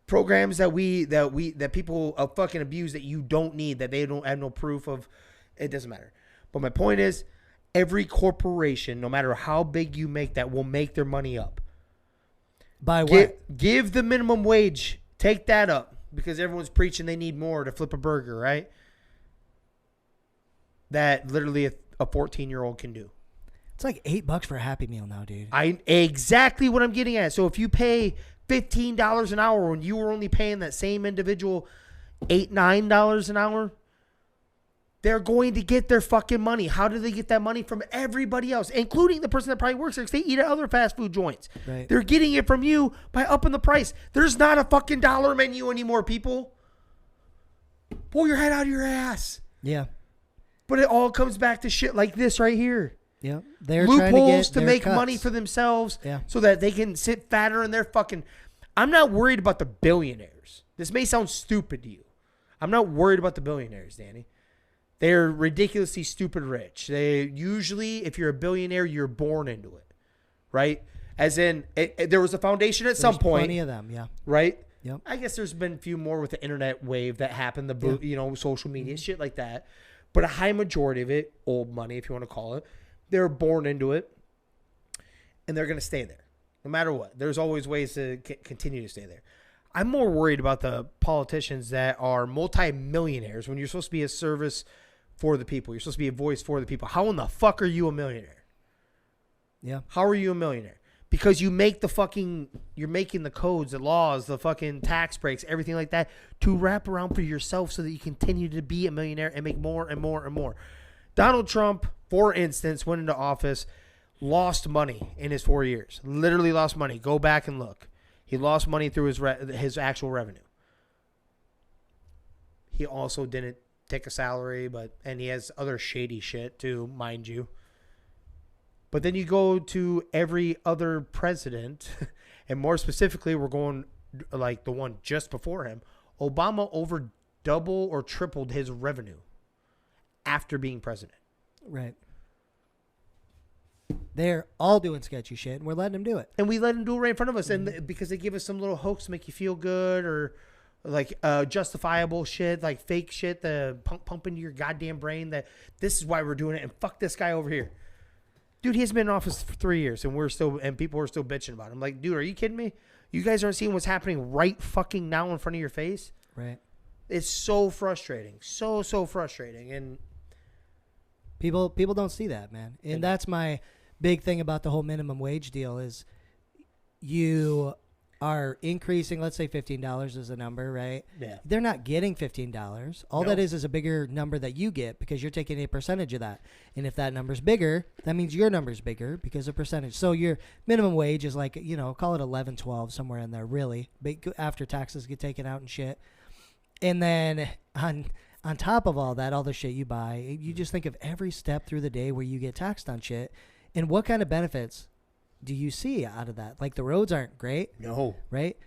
Programs that people fucking abuse that you don't need, that they don't have no proof of. It doesn't matter. But my point is, every corporation, no matter how big you make that, will make their money up. By what? Give the minimum wage. Take that up because everyone's preaching they need more to flip a burger, right? That literally a 14-year-old can do. It's like $8 for a Happy Meal now, dude. Exactly what I'm getting at. So if you pay $15 an hour when you were only paying that same individual $8-9 an hour, they're going to get their fucking money. How do they get that money? From everybody else, including the person that probably works there because they eat at other fast food joints. Right. They're getting it from you by upping the price. There's not a fucking dollar menu anymore, people. Pull your head out of your ass. Yeah. But it all comes back to shit like this right here. Yeah. They're Loopholes trying to make cuts. money for themselves Yeah. so that they can sit fatter in their fucking... I'm not worried about the billionaires. This may sound stupid to you. I'm not worried about the billionaires, Danny. They're ridiculously stupid rich. They usually, if you're a billionaire, you're born into it, right? As in, there was a foundation at some point. Plenty of them, yeah. Right? Yep. I guess there's been a few more with the internet wave that happened, social media, shit like that. But a high majority of it, old money, if you want to call it, they're born into it, and they're going to stay there, no matter what. There's always ways to continue to stay there. I'm more worried about the politicians that are multi-millionaires when you're supposed to be a service for the people. You're supposed to be a voice for the people. How in the fuck are you a millionaire? Yeah. How are you a millionaire? Because you're making the codes, the laws, the fucking tax breaks, everything like that to wrap around for yourself so that you continue to be a millionaire and make more and more and more. Donald Trump, for instance, went into office, lost money in his 4 years. Literally lost money. Go back and look. He lost money through his actual revenue. He also didn't take a salary, and he has other shady shit too, mind you. But then you go to every other president, and more specifically, we're going like the one just before him. Obama over double or tripled his revenue after being president. Right. They're all doing sketchy shit, and we're letting them do it. And we let them do it right in front of us, and because they give us some little hoax to make you feel good, or like justifiable shit, like fake shit, to pump into your goddamn brain that this is why we're doing it, and fuck this guy over here. Dude, he has been in office for 3 years, and people are still bitching about him. Like, dude, are you kidding me? You guys aren't seeing what's happening right fucking now in front of your face? Right. It's so frustrating. So frustrating. And people don't see that, man. And that's my big thing about the whole minimum wage deal is you are increasing, let's say $15 is a number, right? Yeah. They're not getting $15. All that is a bigger number that you get because you're taking a percentage of that. And if that number's bigger, that means your number's bigger because of percentage. So your minimum wage is like, call it 11, 12, somewhere in there, really, after taxes get taken out and shit. And then on top of all that, all the shit you buy, you just think of every step through the day where you get taxed on shit. And what kind of benefits do you see out of that? Like, the roads aren't great. No. Right?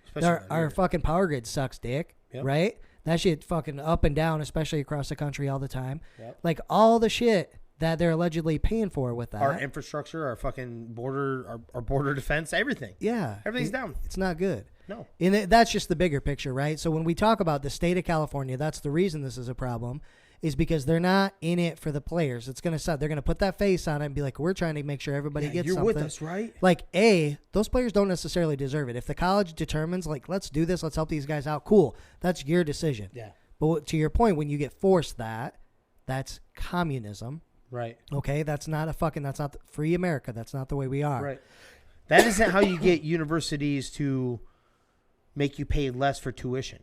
Our fucking power grid sucks dick. Yep. Right? That shit fucking up and down, especially across the country all the time. Yep. Like, all the shit that they're allegedly paying for with that. Our infrastructure, our fucking border, our border defense, everything. Yeah. Everything's down. It's not good. No. And that's just the bigger picture, right? So when we talk about the state of California, that's the reason this is a problem, is because they're not in it for the players. It's going to suck. They're going to put that face on it and be like, we're trying to make sure everybody gets you're something. With us, right? Like, those players don't necessarily deserve it. If the college determines, like, let's do this, let's help these guys out, cool. That's your decision. Yeah. But to your point, when you get forced that's communism. Right. Okay? That's not free America. That's not the way we are. Right. That isn't how you get universities to make you pay less for tuition.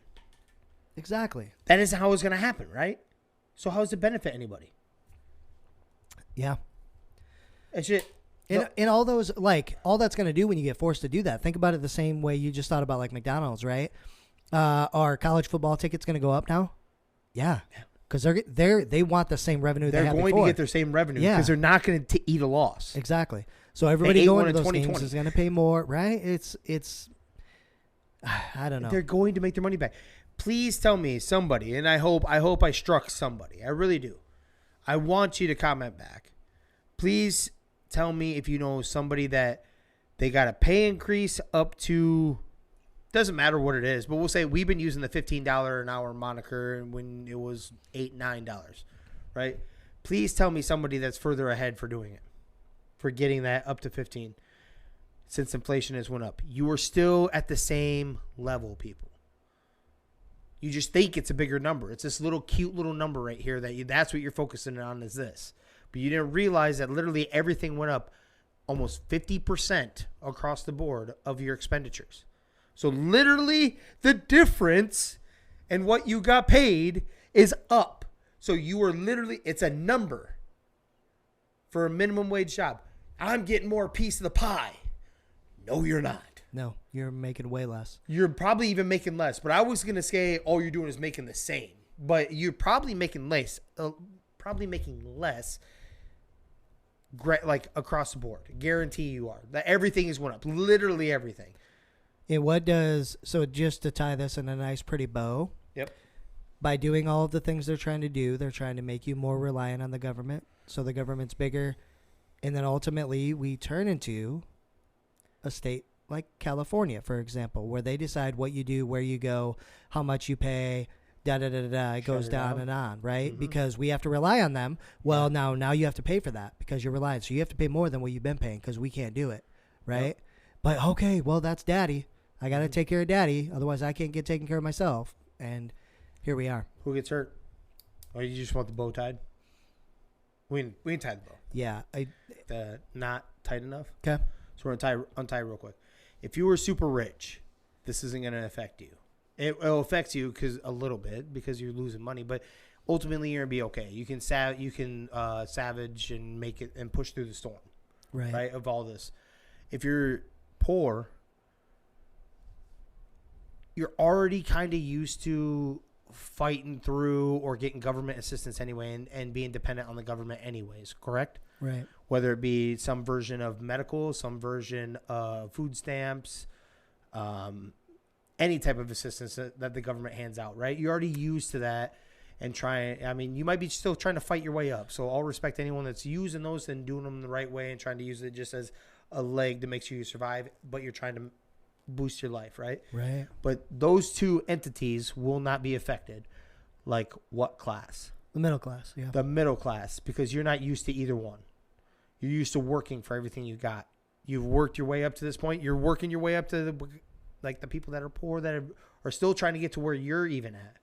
Exactly. That isn't how it's going to happen, right? So how does it benefit anybody? Yeah. It's just, and all those, like, all that's going to do when you get forced to do that, think about it the same way you just thought about, like, McDonald's, right? Are college football tickets going to go up now? Yeah. Because they want the same revenue they had before. They're going to get their same revenue because they're not going to eat a loss. Exactly. So everybody going to those games is going to pay more, right? It's I don't know. They're going to make their money back. Please tell me somebody, and I hope I struck somebody. I really do. I want you to comment back. Please tell me if you know somebody that they got a pay increase up to, doesn't matter what it is, but we'll say we've been using the $15 an hour moniker when it was $8, $9, right? Please tell me somebody that's further ahead for doing it, for getting that up to 15, since inflation has went up. You are still at the same level, people. You just think it's a bigger number. It's this little cute little number right here that's what you're focusing on is this. But you didn't realize that literally everything went up almost 50% across the board of your expenditures. So literally the difference in what you got paid is up. So you are literally, it's a number for a minimum wage job. I'm getting more piece of the pie. No, you're not. No, you're making way less. You're probably even making less. But I was going to say all you're doing is making the same. But you're probably making less. Like across the board. Guarantee you are. That everything is went up. Literally everything. So just to tie this in a nice pretty bow. Yep. By doing all of the things they're trying to do, they're trying to make you more reliant on the government. So the government's bigger. And then ultimately we turn into a state like California, for example, where they decide what you do, where you go, how much you pay, da-da-da-da-da. It goes down and on, right? Mm-hmm. Because we have to rely on them. Well, now you have to pay for that because you're reliant. So you have to pay more than what you've been paying because we can't do it, right? Yep. But, okay, well, that's daddy. I got to take care of daddy. Otherwise, I can't get taken care of myself. And here we are. Who gets hurt? Or you just want the bow tied? We can tie the bow. Yeah. Not tight enough? Okay. So we're going to untie real quick. If you were super rich, this isn't going to affect you. It'll affect you a little bit because you're losing money, but ultimately you're going to be okay. You can savage and make it and push through the storm, right? Of all this. If you're poor, you're already kind of used to fighting through or getting government assistance anyway and being dependent on the government anyways, correct? Right. Whether it be some version of medical, some version of food stamps, any type of assistance that the government hands out, right? You're already used to that and you might be still trying to fight your way up. So I'll respect anyone that's using those and doing them the right way and trying to use it just as a leg to make sure you survive, but you're trying to boost your life, right? Right. But those two entities will not be affected. Like what class? The middle class, yeah. The middle class, because you're not used to either one. You're used to working for everything you got. You've worked your way up to this point. You're working your way up to the people that are poor that are still trying to get to where you're even at.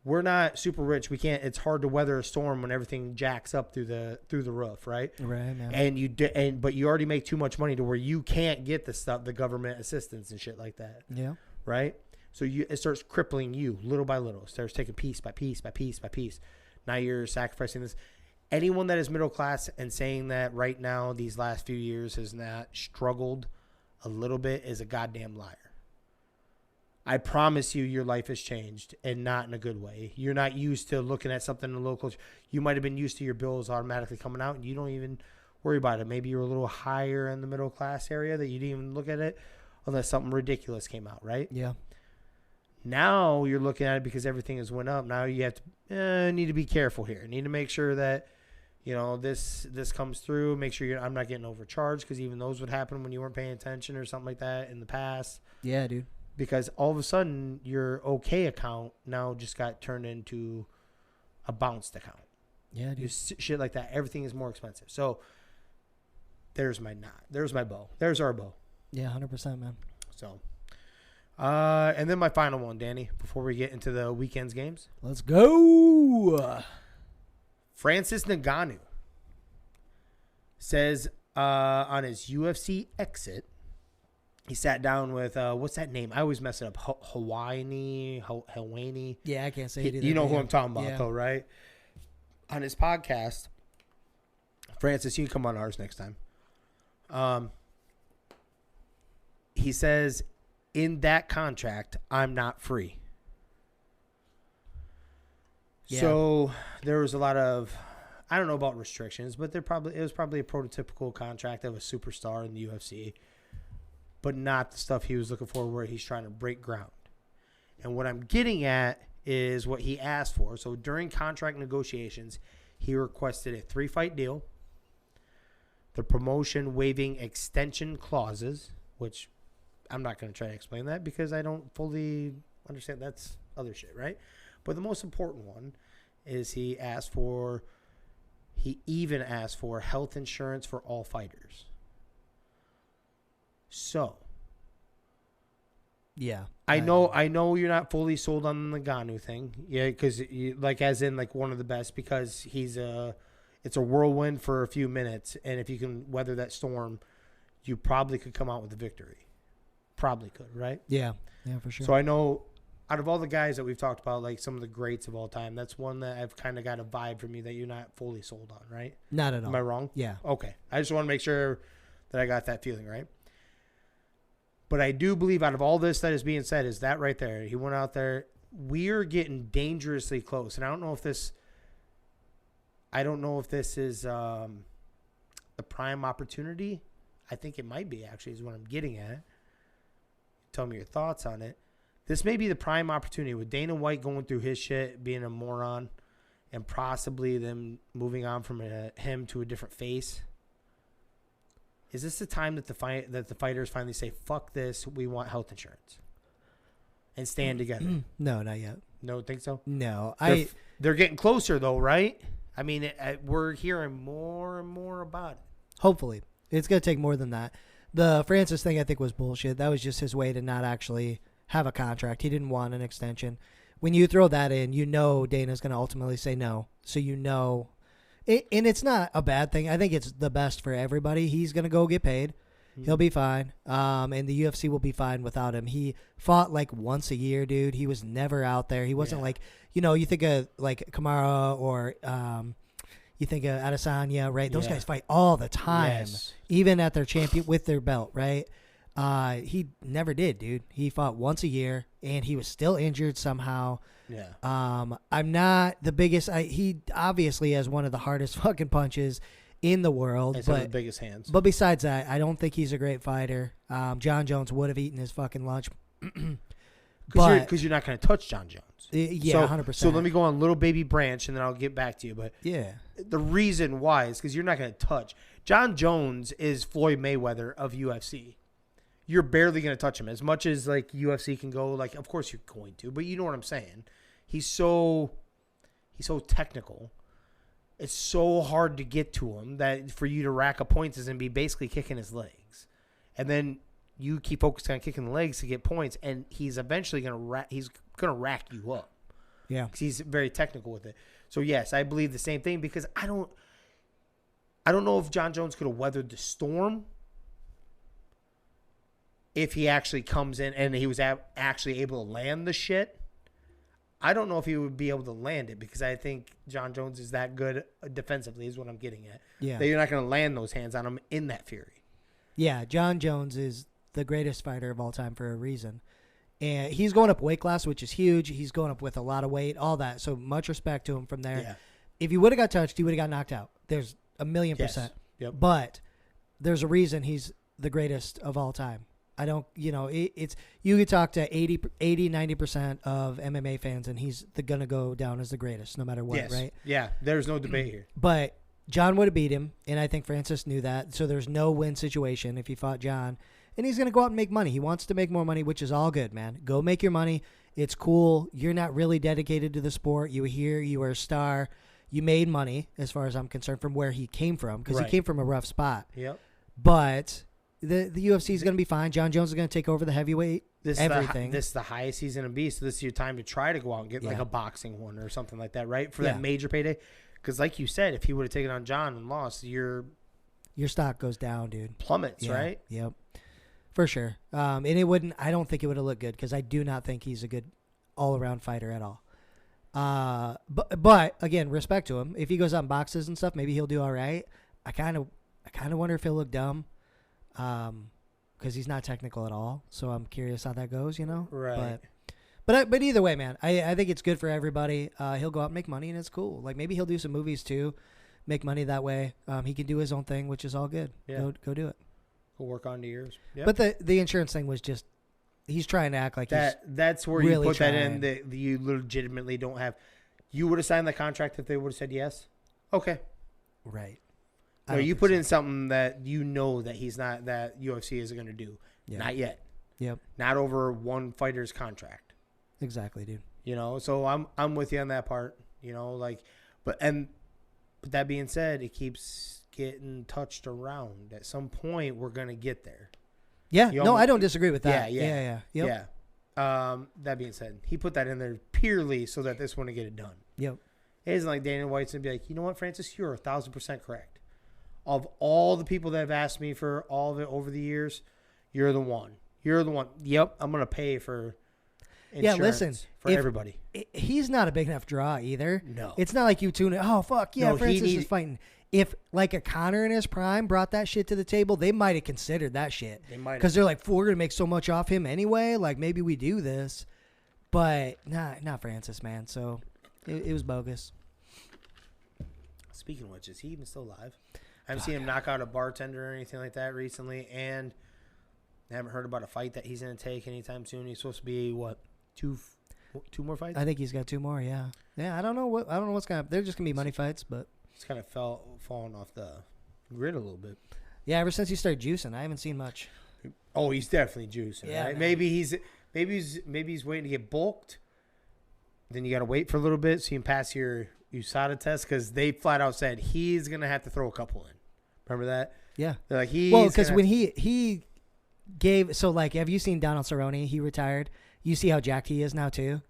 We're not super rich. We can't. It's hard to weather a storm when everything jacks up through the roof, right? Right, man. But you already make too much money to where you can't get the government assistance and shit like that. Yeah. Right. So it starts crippling you little by little. It starts taking piece by piece by piece by piece. Now you're sacrificing this. Anyone that is middle class and saying that right now these last few years has not struggled a little bit is a goddamn liar. I promise you your life has changed and not in a good way. You're not used to looking at something in the local. You might have been used to your bills automatically coming out and you don't even worry about it. Maybe you're a little higher in the middle class area that you didn't even look at it unless something ridiculous came out, right? Yeah. Now you're looking at it because everything has went up. Now you have to need to be careful here. Need to make sure that this comes through. Make sure I'm not getting overcharged because even those would happen when you weren't paying attention or something like that in the past. Yeah, dude. Because all of a sudden, your okay account now just got turned into a bounced account. Yeah, dude. Just shit like that. Everything is more expensive. So, there's my knot. There's my bow. There's our bow. Yeah, 100%, man. So, and then my final one, Danny, before we get into the weekend's games. Let's go. Francis Ngannou says on his UFC exit, he sat down with, what's that name? I always mess it up. Hawaii. Yeah, I can't say it either. You know who I'm talking about, though, right? On his podcast, Francis, you can come on ours next time. He says, in that contract, I'm not free. Yeah. So there was a lot of, I don't know about restrictions, but it was probably a prototypical contract of a superstar in the UFC. But not the stuff he was looking for where he's trying to break ground. And what I'm getting at is what he asked for. So during contract negotiations, he requested a 3-fight deal, the promotion waiving extension clauses, which I'm not going to try to explain that because I don't fully understand. That's other shit, right? But the most important one is he even asked for health insurance for all fighters. So, yeah, I know you're not fully sold on the Ngannou thing, yeah, because as in one of the best because it's a whirlwind for a few minutes, and if you can weather that storm, you probably could come out with a victory, probably could, right? Yeah, for sure. So I know out of all the guys that we've talked about, like some of the greats of all time, that's one that I've kind of got a vibe from you that you're not fully sold on, right? Not at all. Am I wrong? Yeah. Okay, I just want to make sure that I got that feeling right. But I do believe out of all this that is being said is that right there. He went out there. We're getting dangerously close. And I don't know if this is the prime opportunity. I think it might be, actually, is what I'm getting at. Tell me your thoughts on it. This may be the prime opportunity with Dana White going through his shit, being a moron, and possibly them moving on from him to a different face. Is this the time that the fighters finally say, fuck this, we want health insurance? And stand together? No, not yet. No, think so? No. They're getting closer, though, right? I mean, we're hearing more and more about it. Hopefully. It's going to take more than that. The Francis thing, I think, was bullshit. That was just his way to not actually have a contract. He didn't want an extension. When you throw that in, you know Dana's going to ultimately say no. So you know And it's not a bad thing. I think it's the best for everybody. He's going to go get paid. He'll be fine. And the UFC will be fine without him. He fought like once a year, dude. He was never out there. He wasn't like, you think of like Kamara or you think of Adesanya, right? Those guys fight all the time, even at their champion with their belt, right? He never did, dude. He fought once a year, and he was still injured somehow. Yeah. I'm not the biggest. He obviously has one of the hardest fucking punches in the world, It's one of the biggest hands. But besides that, I don't think he's a great fighter. John Jones would have eaten his fucking lunch. Because you're not going to touch John Jones. Yeah, 100%. So let me go on little baby branch, and then I'll get back to you. But yeah, the reason why is because you're not going to touch. John Jones is Floyd Mayweather of UFC. You're barely going to touch him. As much as like UFC can go, like of course you're going to, but you know what I'm saying. He's so technical. It's so hard to get to him that for you to rack up points is going to be basically kicking his legs. And then you keep focusing on kicking the legs to get points, and he's eventually going to rack you up. Yeah. Because he's very technical with it. So, yes, I believe the same thing because I don't know if John Jones could have weathered the storm if he actually comes in and he was actually able to land the shit. I don't know if he would be able to land it because I think John Jones is that good defensively is what I'm getting at. Yeah. That you're not going to land those hands on him in that fury. Yeah, John Jones is the greatest fighter of all time for a reason. And he's going up weight class, which is huge. He's going up with a lot of weight, all that. So much respect to him from there. Yeah. If he would have got touched, he would have got knocked out. There's 1,000,000%. Yes. Yep. But there's a reason he's the greatest of all time. I don't, it's you could talk to 80, 90% of MMA fans, and he's going to go down as the greatest no matter what, Yes. right? Yeah, there's no debate here. But John would have beat him, and I think Francis knew that. So there's no win situation if he fought John. And he's going to go out and make money. He wants to make more money, which is all good, man. Go make your money. It's cool. You're not really dedicated to the sport. You were here. You were a star. You made money, as far as I'm concerned, from where he came from, because he came from a rough spot. Yep. But the UFC is going to be fine. John Jones is going to take over the heavyweight, everything. This is the highest he's going to be, so this is your time to try to go out and get like a boxing one or something like that, right? For that major payday. Because like you said, if he would have taken on John and lost, your stock goes down, dude. Plummets, right? Yep. For sure. And it wouldn't, I don't think it would have looked good because I do not think he's a good all-around fighter at all. But again, respect to him. If he goes out and boxes and stuff, maybe he'll do all right. I kind of wonder if he'll look dumb because he's not technical at all. So I'm curious how that goes, Right. But either way, man, I think it's good for everybody. He'll go out and make money, and it's cool. Like maybe he'll do some movies too, make money that way. He can do his own thing, which is all good. Yeah. Go do it. We'll work on the years. Yep. But the insurance thing was just he's trying to act like that's where really you put trying. that in that you legitimately don't have. You would have signed the contract if they would have said yes. Okay. Right. No, you put in something that you know that he's not that UFC isn't going to do. Yeah. Not yet. Yep. Not over one fighter's contract. Exactly, dude. So I'm with you on that part. But that being said, it keeps getting touched around. At some point, we're gonna get there. Yeah. I don't disagree with that. Yeah. Yep. Yeah. That being said, he put that in there purely so that this one to get it done. Yep. It isn't like Dana White's gonna be like, you know what, Francis, you're 1,000% correct. Of all the people that have asked me for all of it over the years, you're the one. You're the one. Yep, I'm gonna pay for insurance for everybody. He's not a big enough draw either. No. It's not like you tune in. Oh, fuck. Yeah, No, Francis is fighting. If like a Conor in his prime brought that shit to the table, they might have considered that shit. They might have. Because they're like, we're going to make so much off him anyway. Like, maybe we do this. But not Francis, man. So it was bogus. Speaking of which, is he even still alive? I haven't seen him knock out a bartender or anything like that recently. And I haven't heard about a fight that he's going to take anytime soon. He's supposed to be, what, two more fights? I think he's got 2 more, yeah. Yeah, I don't know what's going to happen. They're just going to be money fights, but. He's kind of falling off the grid a little bit. Yeah, ever since he started juicing, I haven't seen much. Oh, he's definitely juicing. Yeah, right? man. Maybe he's waiting to get bulked. Then you got to wait for a little bit so you can pass your USADA test because they flat out said he's gonna have to throw a couple in. Remember that? Yeah. They're like because when he gave have you seen Donald Cerrone? He retired. You see how jacked he is now too.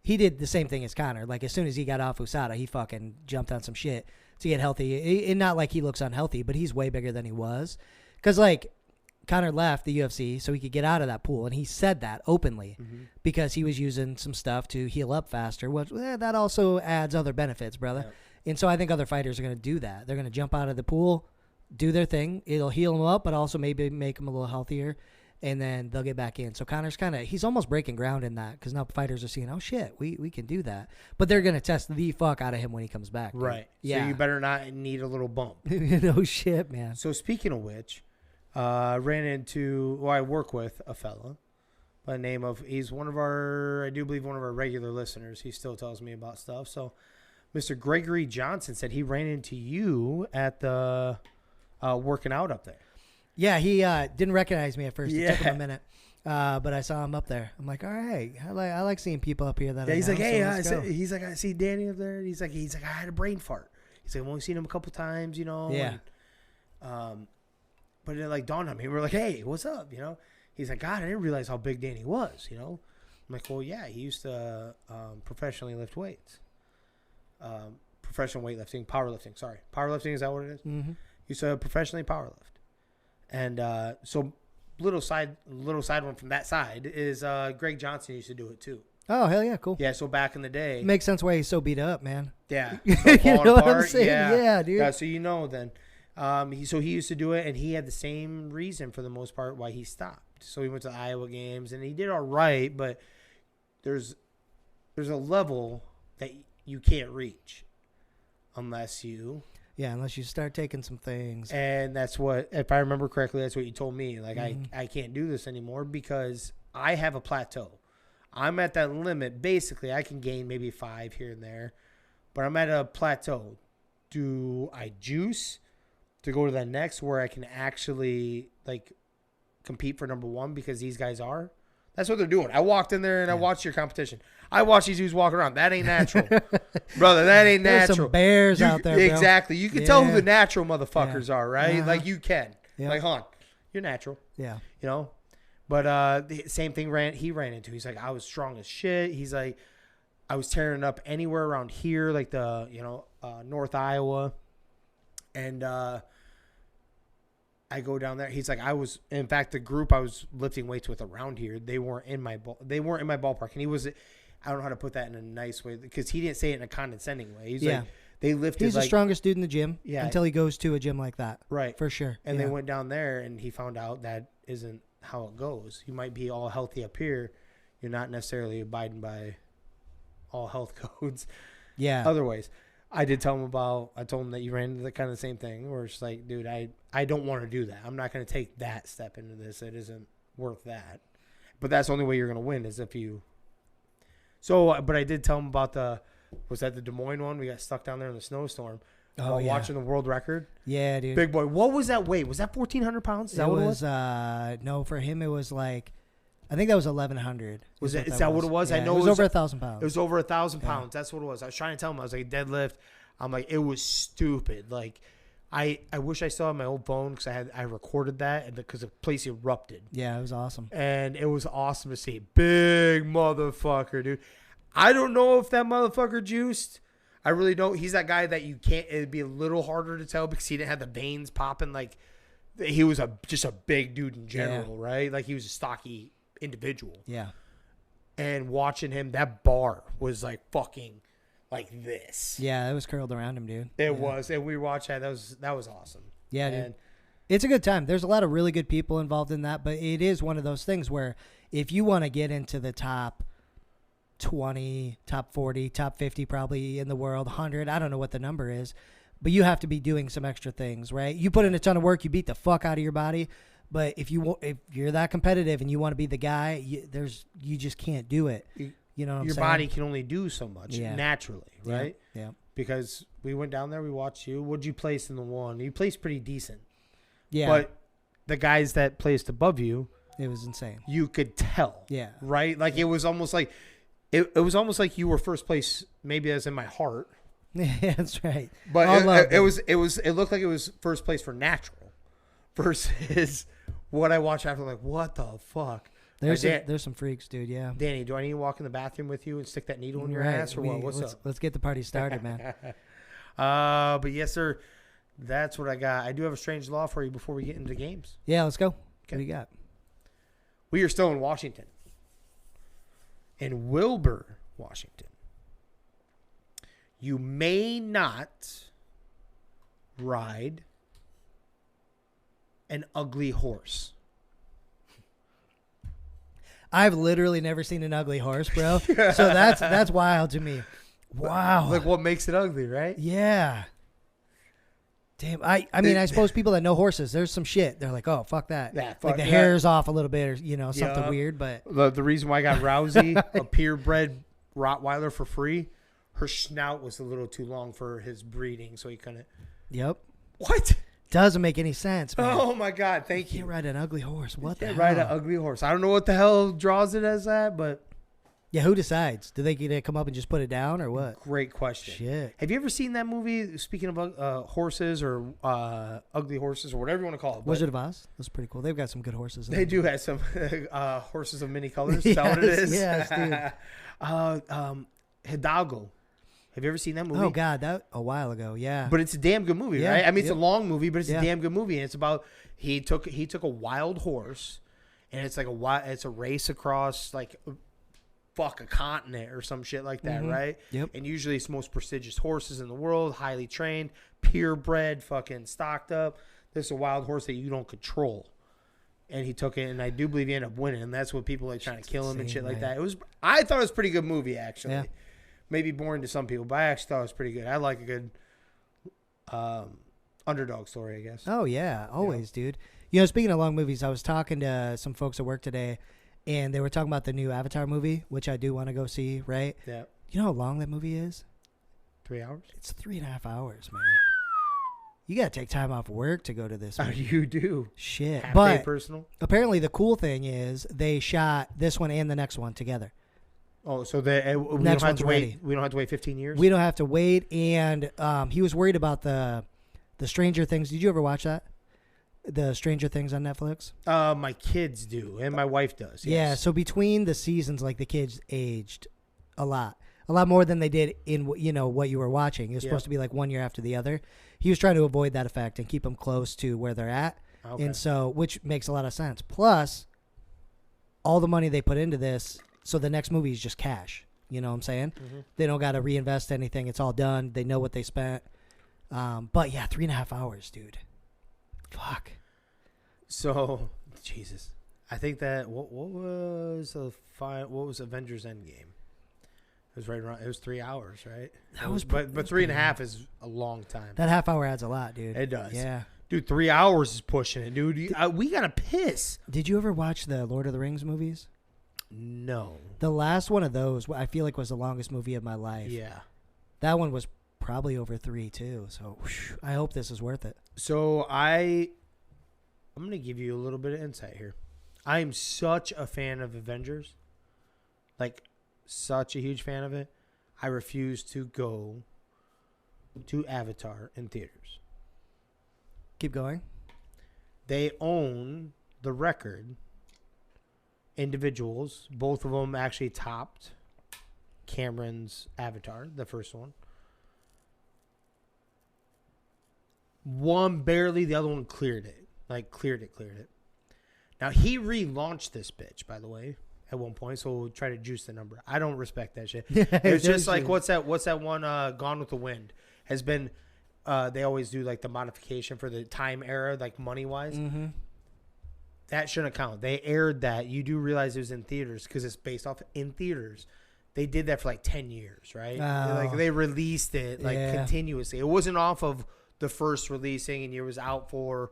He did the same thing as Conor. Like as soon as he got off USADA, he fucking jumped on some shit. to get healthy. And not like he looks unhealthy, but he's way bigger than he was. Because, like, Conor left the UFC so he could get out of that pool, and he said that openly because he was using some stuff to heal up faster, which that also adds other benefits, brother. Yep. And so I think other fighters are going to do that. They're going to jump out of the pool, do their thing. It'll heal them up, but also maybe make them a little healthier, and then they'll get back in. So Conor's he's almost breaking ground in that because now fighters are seeing, oh, shit, we can do that. But they're going to test the fuck out of him when he comes back. Dude. Right. Yeah. So you better not need a little bump. No shit, man. So speaking of which, I work with a fella by the name of, he's one of our, I do believe one of our regular listeners. He still tells me about stuff. So Mr. Gregory Johnson said he ran into you at the working out up there. Yeah, he didn't recognize me at first. It took him a minute. But I saw him up there. I'm like, all right. I like seeing people up here that I know. He's like, hey, so he's like, I see Danny up there. He's like, I had a brain fart. He's like, I've only seen him a couple times, you know. Yeah. And, but it like dawned on me. We're like, hey, what's up? You know. He's like, God, I didn't realize how big Danny was. You know. I'm like, well, yeah, he used to professionally lift weights. Professional weightlifting, powerlifting. Sorry, powerlifting, is that what it is? Mm-hmm. Used to professionally powerlift. And so little side one from that side is Greg Johnson used to do it too. Oh, hell yeah, cool. Yeah, so back in the day. Makes sense why he's so beat up, man. Yeah. You know what I'm saying? Yeah, dude. Yeah, so you know then. He used to do it, and he had the same reason for the most part why he stopped. So he went to the Iowa games, and he did all right, but there's a level that you can't reach unless you... Yeah, unless you start taking some things. And that's what, if I remember correctly, that's what you told me. Like, I can't do this anymore because I have a plateau. I'm at that limit. Basically, I can gain maybe 5 here and there, but I'm at a plateau. Do I juice to go to the next where I can actually, like, compete for number 1 because these guys are? That's what they're doing. I walked in there and I watched your competition. I watched these dudes walk around. That ain't natural. Brother, that ain't natural. There's some bears out there, bro. Exactly. You can tell who the natural motherfuckers are, right? Uh-huh. Like, you can. Yeah. Like, hold on. You're natural. Yeah. You know? But the same thing he ran into. He's like, I was strong as shit. He's like, I was tearing up anywhere around here, like the, North Iowa. And I go down there. He's like, in fact, the group I was lifting weights with around here, they weren't in my ballpark. And he was, I don't know how to put that in a nice way because he didn't say it in a condescending way. He's like, they lifted. He's the strongest dude in the gym until he goes to a gym like that. Right. For sure. And they went down there and he found out that isn't how it goes. You might be all healthy up here. You're not necessarily abiding by all health codes. Yeah. Other ways. I told him that you ran into the kind of the same thing where it's like, dude, I don't want to do that. I'm not going to take that step into this. It isn't worth that. But that's the only way you're going to win is if you. So, but I did tell him about was that the Des Moines one? We got stuck down there in the snowstorm. Oh, yeah. Watching the world record. Yeah, dude. Big boy. What was that weight? Was that 1,400 pounds? Is that what it was? No, for him it was like, I think that was 1,100. Is that what it was? Yeah, I know it was over 1,000 pounds. It was over 1,000 pounds. That's what it was. I was trying to tell him. I was like, deadlift. I'm like, it was stupid. Like, I wish I still had my old phone because I recorded that because the place erupted. Yeah, it was awesome. And it was awesome to see. Big motherfucker, dude. I don't know if that motherfucker juiced. I really don't. He's that guy that you can't. It'd be a little harder to tell because he didn't have the veins popping. Like, he was just a big dude in general, right? Like, he was a stocky individual. Yeah. And watching him, that bar was like fucking like this. Yeah, it was curled around him, dude. It was. And we watched that. That was awesome. Yeah, dude. It's a good time. There's a lot of really good people involved in that, but it is one of those things where if you want to get into the top 20, top 40, top 50 probably in the world, 100, I don't know what the number is, but you have to be doing some extra things, right? You put in a ton of work, you beat the fuck out of your body, but if you're that competitive and you want to be the guy, you just can't do it. You know what I'm saying? Your body can only do so much naturally, right? Yeah. Because we went down there, we watched you. What'd you place in the one? You placed pretty decent. Yeah. But the guys that placed above you, it was insane. You could tell. Yeah. Right? Like, it was almost like it was almost like you were first place, maybe as in my heart. Yeah, that's right. But it looked like it was first place for natural versus what I watched after, like, what the fuck? There's some freaks, dude, yeah. Danny, do I need to walk in the bathroom with you and stick that needle in your ass or what? What's up? Let's get the party started, man. But yes, sir. That's what I got. I do have a strange law for you before we get into games. Yeah, let's go. Okay. What do you got? We are still in Washington. In Wilbur, Washington. You may not ride an ugly horse. I've literally never seen an ugly horse, bro. So that's wild to me. Wow. Like what makes it ugly, right? Yeah. Damn. I mean, I suppose people that know horses, there's some shit. They're like, oh, fuck that. Yeah, fuck like the that. hair's off a little bit, or something Yeah. weird. But The reason why I got Rousey, a purebred Rottweiler, for free, her snout was a little too long for his breeding, so he couldn't. yep, What? doesn't make any sense, man. Oh my God! You Thank can't you. ride an ugly horse. What the hell? Ride an ugly horse. I don't know what the hell draws it as that, but Yeah, who decides? Do they get to come up and just put it down, or what? great question. Shit. Have you ever seen that movie? Speaking of horses or ugly horses or whatever you want to call it. but Wizard of Oz? That's pretty cool. They've got some good horses. In They there. do have some horses of many colors. Is that what it is? Yes, dude. Hidalgo. Have you ever seen that movie? Oh God, that a while ago. Yeah. But it's a damn good movie, Yeah, right? I mean, it's a yep. long movie, but it's Yeah. a damn good movie, and it's about he took a wild horse, and it's like it's a race across like a continent or some shit like that, right? Yep. And usually it's the most prestigious horses in the world, highly trained, purebred, fucking stocked up. This is a wild horse that you don't control. And he took it, and I do believe he ended up winning, and that's what people like trying to kill him and insane, shit like man. that. I thought it was a pretty good movie, actually. Yeah. Maybe boring to some people, but I actually thought it was pretty good. I like a good underdog story, I guess. Oh yeah, always, dude. Speaking of long movies, I was talking to some folks at work today, and they were talking about the new Avatar movie, which I do want to go see. Right? Yeah. You know how long that movie is? 3 hours? It's 3.5 hours, man. You gotta take time off work to go to this. How movie. you do? Shit. Half day But personal? apparently, the cool thing is they shot this one and the next one together. Oh, so we don't Next have one's to wait. ready. We don't have to wait 15 years. We don't have to wait, and he was worried about the Stranger Things. Did you ever watch that? The Stranger Things on Netflix? My kids do, and my wife does. Yeah, Yes. so between the seasons, like the kids aged a lot more than they did in what you were watching. It was supposed to be like 1 year after the other. He was trying to avoid that effect and keep them close to where they're at, Okay. and so which makes a lot of sense. Plus, all the money they put into this, so the next movie is just cash. You know what I'm saying? Mm-hmm. They don't got to reinvest anything. It's all done. They know what they spent. But yeah, 3.5 hours, dude. Fuck. So, Jesus, I think that what was Avengers Endgame? It was right around. It was 3 hours, right? That was but that's 3.5 is a long time. That half hour adds a lot, dude. It does. Yeah. Dude, 3 hours is pushing it, dude. We gotta piss. Did you ever watch the Lord of the Rings movies? No. The last one of those, I feel like, was the longest movie of my life. Yeah. That one was probably over 3 too. So I hope this is worth it. So I'm gonna give you a little bit of insight here. I am such a fan of Avengers, like such a huge fan of it. I refuse to go to Avatar in theaters. Keep going. They own the record. Individuals, both of them actually topped Cameron's Avatar, the first one. One barely, the other one cleared it. Like, cleared it. Now, he relaunched this bitch, by the way, at one point, so we'll try to juice the number. I don't respect that shit. It's just like, what's that one, Gone with the Wind, has been, they always do, like, the modification for the time era, like, money-wise. Mm-hmm. That shouldn't count. They aired that. You do realize it was in theaters because it's based off in theaters. They did that for like 10 years, right? Oh. Like they released it like Yeah. continuously. It wasn't off of the first releasing and it was out for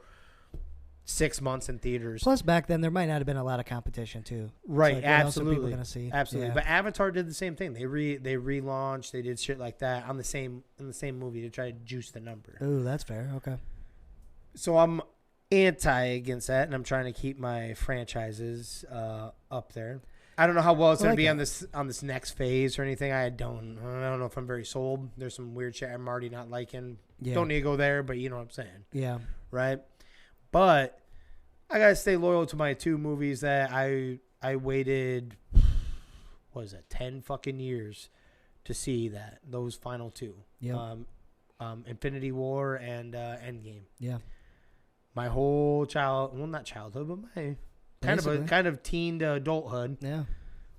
6 months in theaters. Plus, back then there might not have been a lot of competition too. Right, So, like, what else are people absolutely. gonna see? Absolutely. Yeah. But Avatar did the same thing. They relaunched, they did shit like that on the same movie to try to juice the number. Ooh, that's fair. Okay. So I'm anti against that, and I'm trying to keep my franchises up there. I don't know how well it's going to be on this next phase or anything. I don't know if I'm very sold. There's some weird shit I'm already not liking. Yeah. Don't need to go there, but you know what I'm saying, Yeah. right? But I gotta stay loyal to my 2 movies that I waited, what is it, 10 fucking years to see those final 2. Yep. Infinity War and Endgame. Yeah. My whole not childhood, but my kind of teen to adulthood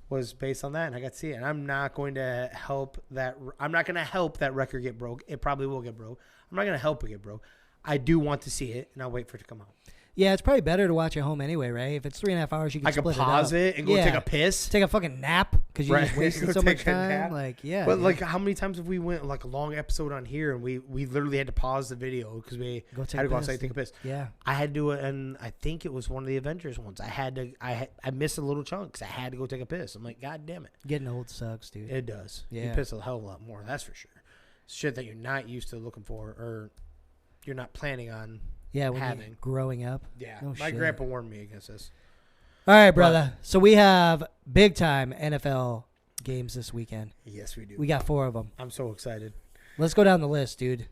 was based on that, and I got to see it. And I'm not going to help that. I'm not going to help that record get broke. It probably will get broke. I'm not going to help it get broke. I do want to see it, and I'll wait for it to come out. Yeah, it's probably better to watch at home anyway, right? If it's 3.5 hours, you can split it up. I can pause it and go take a piss. Take a fucking nap because you just wasted so much time. Like, yeah. But like, how many times have we went like a long episode on here and we literally had to pause the video because we had to go outside and take a piss. Yeah. I had to do it, and I think it was one of the Avengers ones. I missed a little chunk because I had to go take a piss. I'm like, God damn it. Getting old sucks, dude. It does. Yeah. You piss a hell of a lot more. That's for sure. Shit that you're not used to looking for or you're not planning on. Yeah, when you're growing up. Yeah, my grandpa warned me against this. All right, brother. So we have big-time NFL games this weekend. Yes, we do. We got 4 of them. I'm so excited. Let's go down the list, dude.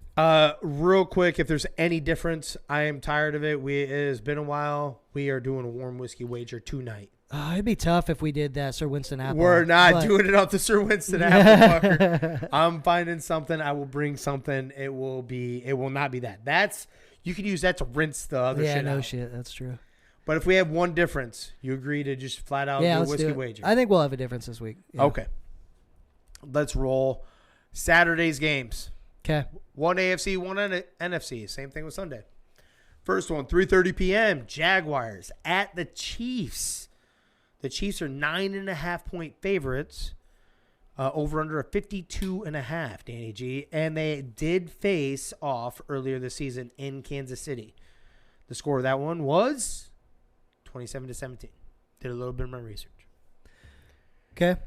Real quick, if there's any difference, I am tired of it. It has been a while. We are doing a warm whiskey wager tonight. It'd be tough if we did that Sir Winston Apple. We're not doing it off the Sir Winston Apple, fucker. I'm finding something. I will bring something. It will not be that. You can use that to rinse the other shit out. Yeah, no shit. That's true. But if we have one difference, you agree to just flat out do a whiskey wager? I think we'll have a difference this week. Yeah. Okay. Let's roll. Saturday's games. Okay. One AFC, one NFC. Same thing with Sunday. First one, 3:30 p.m. Jaguars at the Chiefs. The Chiefs are 9.5-point favorites. Over under a 52.5, Danny G. And they did face off earlier this season in Kansas City. The score of that one was 27-17. Did a little bit of my research. Okay.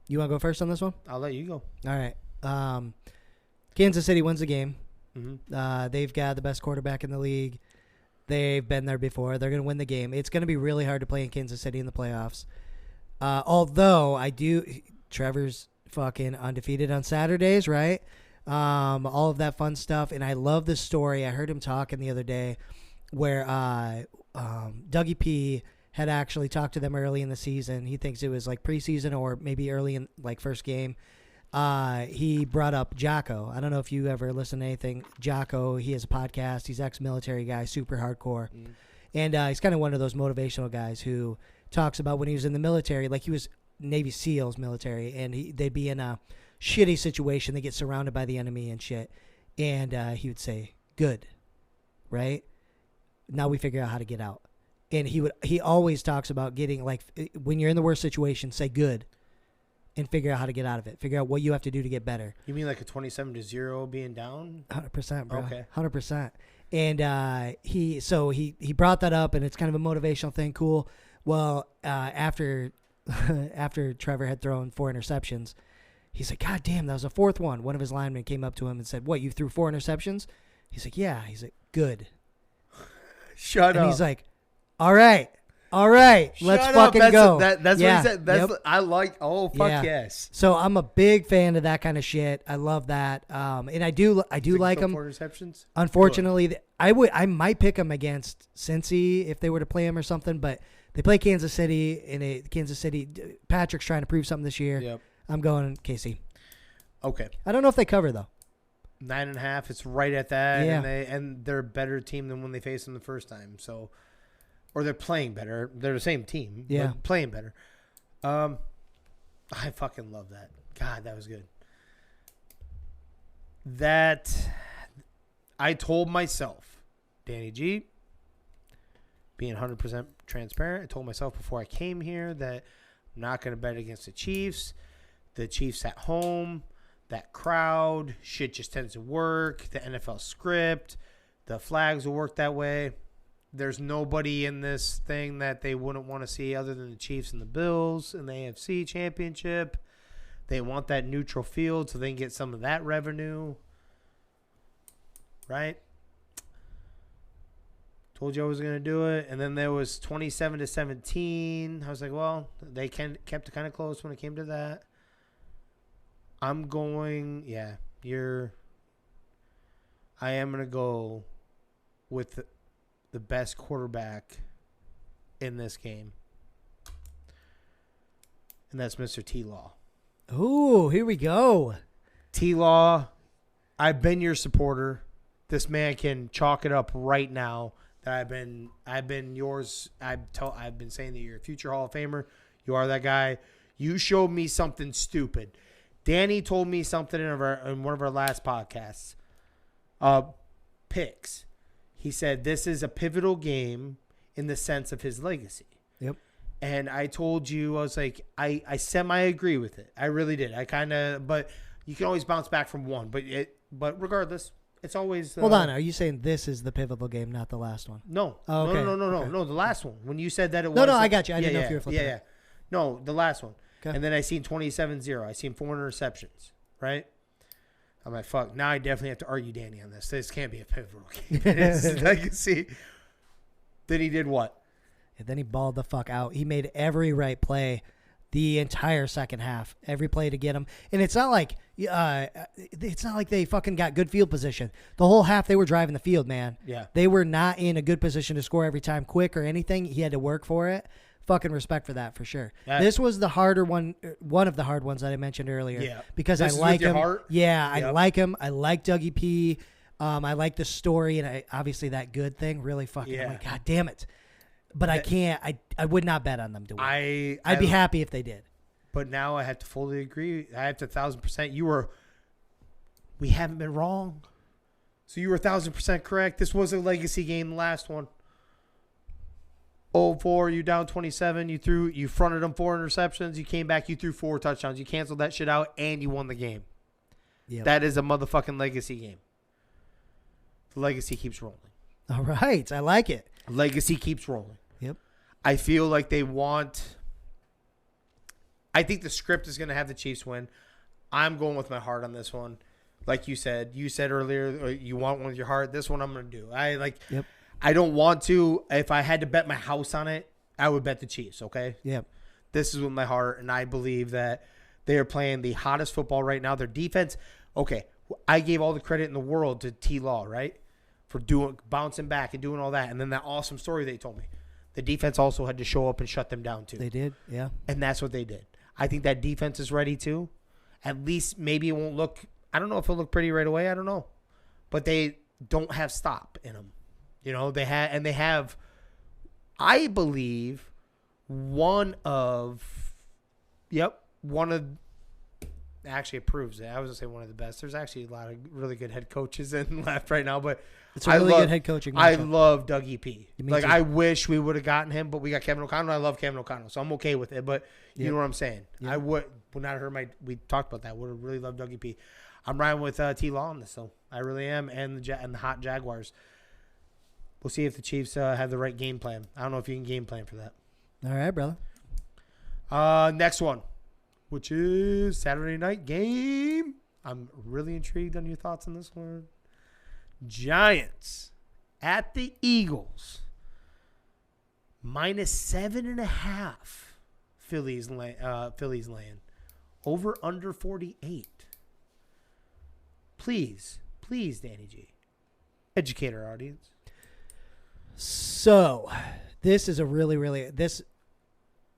You want to go first on this one? I'll let you go. All right. Kansas City wins the game. Mm-hmm. They've got the best quarterback in the league. They've been there before. They're going to win the game. It's going to be really hard to play in Kansas City in the playoffs. Although Trevor's fucking undefeated on Saturdays, right? All of that fun stuff. And I love this story. I heard him talking the other day where Dougie P had actually talked to them early in the season. He thinks it was like preseason or maybe early in like first game. He brought up Jocko. I don't know if you ever listen to anything. Jocko, he has a podcast. He's ex-military guy, super hardcore. And he's kind of one of those motivational guys who talks about when he was in the military, like he was Navy SEALs military, and they'd be in a shitty situation. They get surrounded by the enemy and shit. And he would say, good, right? Now we figure out how to get out. And he always talks about getting, like, when you're in the worst situation, say good and figure out how to get out of it. Figure out what you have to do to get better. You mean like a 27-0 being down? 100%, bro. Okay. 100%. And he brought that up, and it's kind of a motivational thing. Cool. Well, after Trevor had thrown 4 interceptions, he's like, God damn, that was a 4th one. One of his linemen came up to him and said, what, you threw 4 interceptions? He's like, yeah. He's like, good. Shut up. And he's like, all right, let's fucking go. That's what he said. I like, yes. So I'm a big fan of that kind of shit. I love that. And I do like him. 4 interceptions? Unfortunately, I might pick him against Cincy if they were to play him or something, but they play Kansas City Patrick's trying to prove something this year. Yep. I'm going KC. Okay. I don't know if they cover though. 9.5. It's right at that. Yeah. And they're a better team than when they faced them the first time. So, or they're playing better. They're the same team. Yeah. But playing better. I fucking love that. God, that was good. I told myself, Danny G, being 100% transparent, I told myself before I came here that I'm not going to bet against the Chiefs. The Chiefs at home, that crowd, shit just tends to work. The NFL script, the flags will work that way. There's nobody in this thing that they wouldn't want to see other than the Chiefs and the Bills in the AFC Championship. They want that neutral field so they can get some of that revenue. Right? Told you I was going to do it. And then there was 27-17. I was like, well, they kept it kind of close when it came to that. I'm going, I am going to go with the best quarterback in this game. And that's Mr. T-Law. Ooh, here we go. T-Law, I've been your supporter. This man can chalk it up right now that I've been yours. I've been saying that you're a future Hall of Famer. You are that guy. You showed me something stupid. Danny told me something in one of our last podcasts. Picks. He said this is a pivotal game in the sense of his legacy. Yep. And I told you, I was like, I semi-agree with it. I really did. But you can always bounce back from one. But regardless, it's always... Hold on. Are you saying this is the pivotal game, not the last one? No. Oh, okay. No, the last one. When you said that it was... No, I got you. I didn't know if you were flipping. Yeah. No, the last one. Okay. And then I seen 27-0. I seen 4 interceptions, right? I'm like, fuck. Now I definitely have to argue Danny on this. This can't be a pivotal game. It's legacy. Then he did what? And then he balled the fuck out. He made every right play the entire second half. Every play to get him. And it's not like they fucking got good field position. The whole half they were driving the field, man. Yeah. They were not in a good position to score every time quick or anything. He had to work for it. Fucking respect for that for sure. This was the harder one of the hard ones that I mentioned earlier. Yeah. Because This I is like with your him. heart? Yeah, Yep. I like him. I like Dougie P. I like the story and obviously that good thing really fucking. Yeah. I'm like, God damn it. But I can't. I would not bet on them to win. I'd be happy if they did. But now I have to fully agree. I have to 1,000%. We haven't been wrong. So you were 1,000% correct. This was a legacy game, the last one. 0-4, you down 27. You fronted them 4 interceptions. You came back, you threw 4 touchdowns. You canceled that shit out, and you won the game. Yep. That is a motherfucking legacy game. The legacy keeps rolling. All right. I like it. Legacy keeps rolling. Yep. I feel like they want... I think the script is going to have the Chiefs win. I'm going with my heart on this one. Like you said earlier, you want one with your heart. This one I'm going to do. Yep. I don't want to. If I had to bet my house on it, I would bet the Chiefs, okay? Yep. This is with my heart, and I believe that they are playing the hottest football right now. Their defense, okay, I gave all the credit in the world to T-Law, right? For bouncing back and doing all that. And then that awesome story they told me. The defense also had to show up and shut them down too. They did, yeah. And that's what they did. I think that defense is ready too. At least maybe it won't look, I don't know if it'll look pretty right away. I don't know. But they don't have stop in them. You know, they have, I believe, actually it proves it. I was going to say one of the best. There's actually a lot of really good head coaches in left right now, but it's a really good head coaching matchup. I love Dougie P. Me too. I wish we would have gotten him, but we got Kevin O'Connell. I love Kevin O'Connell, so I'm okay with it. But you know what I'm saying. Yep. I would not hurt we talked about that. Would have really loved Dougie P. I'm riding with T-Law on this, so I really am, and the hot Jaguars. We'll see if the Chiefs have the right game plan. I don't know if you can game plan for that. All right, brother. Next one, which is Saturday night game. I'm really intrigued on your thoughts on this one. Giants at the Eagles. -7.5. Phillies land. Over under 48. Please, Danny G. Educate our audience. So, this is this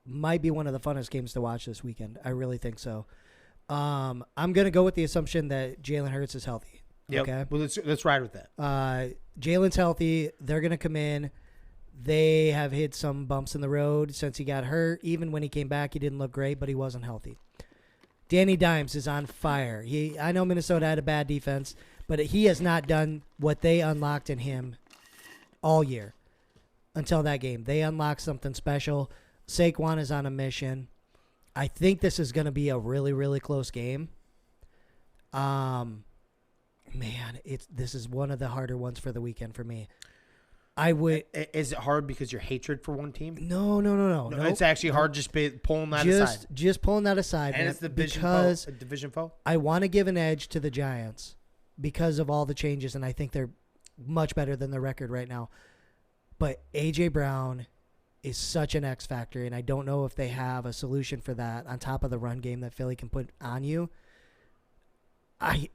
might be one of the funnest games to watch this weekend. I really think so. I'm going to go with the assumption that Jalen Hurts is healthy. Yep. Okay. Well, let's ride with that. Jalen's healthy. They're going to come in. They have hit some bumps in the road since he got hurt. Even when he came back, he didn't look great, but he wasn't healthy. Danny Dimes is on fire. I know Minnesota had a bad defense, but he has not done what they unlocked in him all year until that game. They unlocked something special. Saquon is on a mission. I think this is going to be a really, really close game. This is one of the harder ones for the weekend for me. Is it hard because your hatred for one team? No. It's actually hard just pulling that aside. Just pulling that aside. And man, it's the division foe? I want to give an edge to the Giants because of all the changes, and I think they're much better than their record right now. But A.J. Brown is such an X factor, and I don't know if they have a solution for that on top of the run game that Philly can put on you.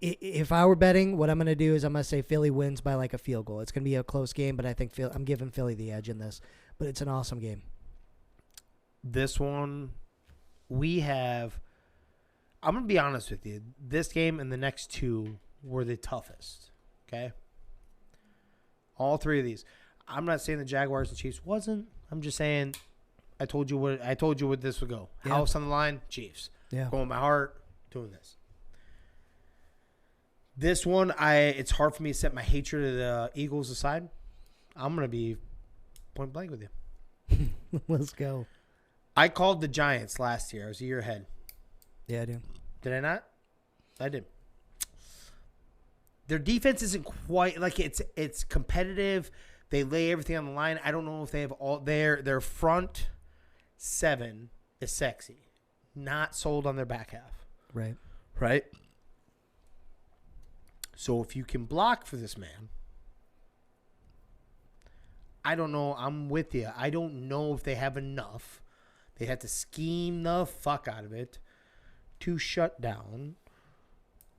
If I were betting, what I'm going to do is I'm going to say Philly wins by like a field goal. It's going to be a close game, but I think I'm giving Philly the edge in this. But it's an awesome game. This one, I'm going to be honest with you. This game and the next two were the toughest. Okay? All three of these. I'm not saying the Jaguars and Chiefs wasn't. I'm just saying I told you what this would go. Yeah. House on the line, Chiefs. Yeah. Going with my heart, doing this. This one, it's hard for me to set my hatred of the Eagles aside. I'm going to be point blank with you. Let's go. I called the Giants last year. I was a year ahead. Yeah, I do. Did I not? I did. Their defense isn't quite like it's competitive. They lay everything on the line. I don't know if they have all their front seven is sexy. Not sold on their back half. Right. Right? So if you can block for this man, I don't know. I'm with you. I don't know if they have enough. They have to scheme the fuck out of it to shut down.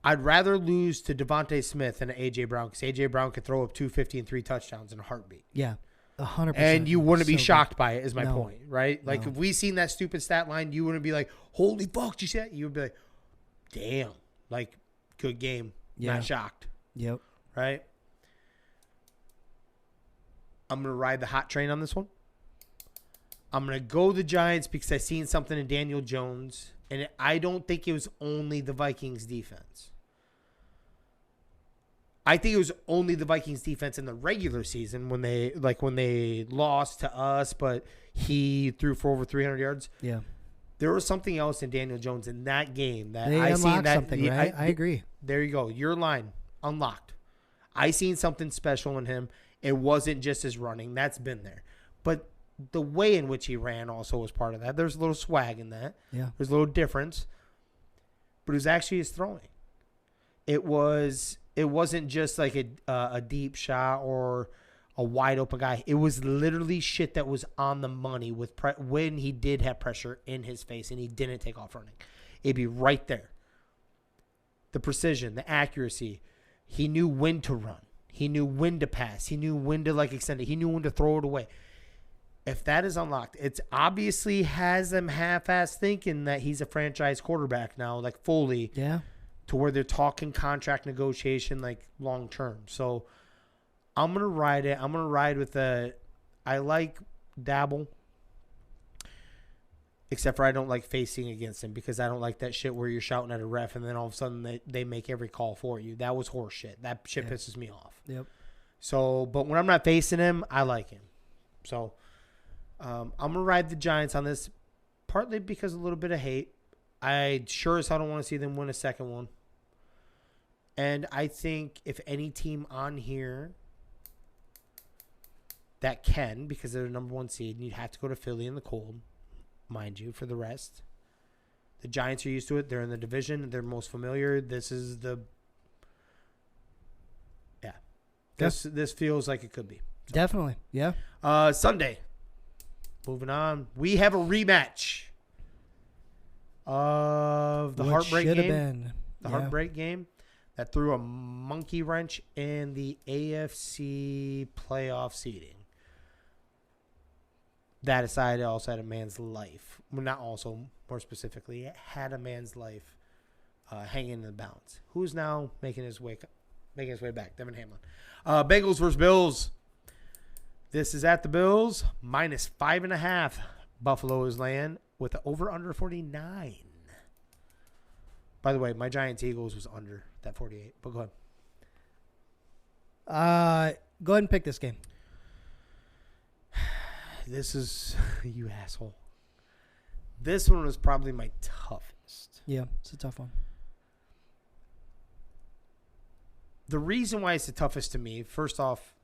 I'd rather lose to Devontae Smith than A.J. Brown because A.J. Brown could throw up 250 and 3 touchdowns in a heartbeat. Yeah, 100%. And you wouldn't be So shocked by it is my No. point, right? Like No. if we seen that stupid stat line, you wouldn't be like, holy fuck, did you see that? You would be like, damn, like good game. Yeah. Not shocked, Yep. right? I'm going to ride the hot train on this one. I'm going to go the Giants because I seen something in Daniel Jones, and I don't think it was only the Vikings defense. I think it was only the Vikings defense in the regular season when they lost to us, but he threw for over 300 yards. Yeah. There was something else in Daniel Jones in that game that They I seen unlocked that something, right? I agree. There you go. Your line unlocked. I seen something special in him. It wasn't just his running. That's been there. But the way in which he ran also was part of that. There's a little swag in that. Yeah. There's a little difference. But it was actually his throwing. It wasn't just like a deep shot or a wide open guy. It was literally shit that was on the money with when he did have pressure in his face and he didn't take off running. It'd be right there. The precision, the accuracy. He knew when to run. He knew when to pass. He knew when to extend it. He knew when to throw it away. If that is unlocked, it's obviously has them half-ass thinking that he's a franchise quarterback now, fully. Yeah. To where they're talking contract negotiation long term. So I'm going to ride it. I'm going to ride with I like Dabble. Except for I don't like facing against him because I don't like that shit where you're shouting at a ref and then all of a sudden they make every call for you. That was horse shit. That shit pisses me off. Yep. So, but when I'm not facing him, I like him. So I'm going to ride the Giants on this partly because of a little bit of hate. I sure as hell don't want to see them win a second one. And I think if any team on here that can, because they're the number 1 seed, and you'd have to go to Philly in the cold, mind you, for the rest. The Giants are used to it. They're in the division. They're most familiar. This is the... Yeah. This feels like it could be. So. Definitely. Yeah. Sunday. Moving on. We have a rematch of the heartbreak game. Been. The heartbreak game that threw a monkey wrench in the AFC playoff seeding. That aside, it also had a man's life. Well, not also, more specifically, it had a man's life hanging in the balance. Who's now making his way back? Devin Hamlin. Bengals versus Bills. This is at the Bills. -5.5. Buffalo is laying with the over-under 49. By the way, my Giants-Eagles was under that 48. But go ahead. Go ahead and pick this game. This is... You asshole. This one was probably my toughest. Yeah, it's a tough one. The reason why it's the toughest to me, first off,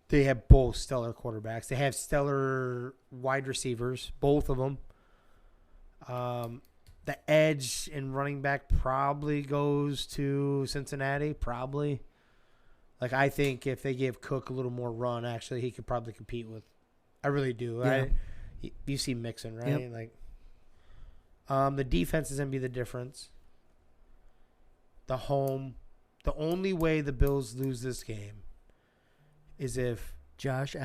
they have both stellar quarterbacks. They have stellar wide receivers, both of them. The edge and running back probably goes to Cincinnati, probably. I think if they give Cook a little more run, actually, he could probably compete with. I really do. Yeah. You see Mixon, right? Yep. The defense is going to be the difference. The home. The only way the Bills lose this game is if Josh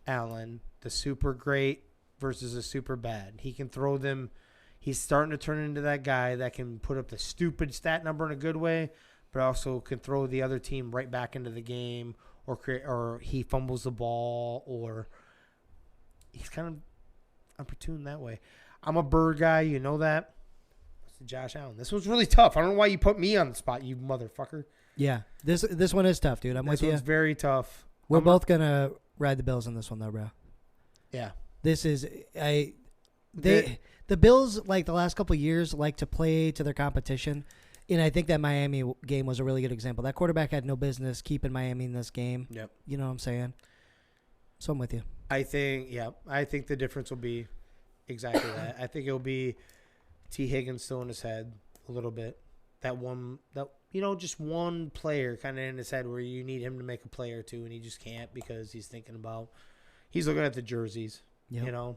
Allen, the super great versus a super bad. He can throw them. He's starting to turn into that guy that can put up the stupid stat number in a good way, but also can throw the other team right back into the game, or he fumbles the ball, or he's kind of opportune that way. I'm a bird guy, you know that. Josh Allen. This was really tough. I don't know why you put me on the spot, you motherfucker. Yeah, this one is tough, dude. I'm with you. This one's very tough. We're both gonna ride the Bills on this one, though, bro. Yeah. This is the Bills, like the last couple of years, like to play to their competition, and I think that Miami game was a really good example. That quarterback had no business keeping Miami in this game. Yep. You know what I'm saying? So I'm with you. I think the difference will be exactly that. I think it'll be T. Higgins still in his head a little bit. Just one player kind of in his head where you need him to make a play or two, and he just can't because he's looking at the jerseys. Yep. You know,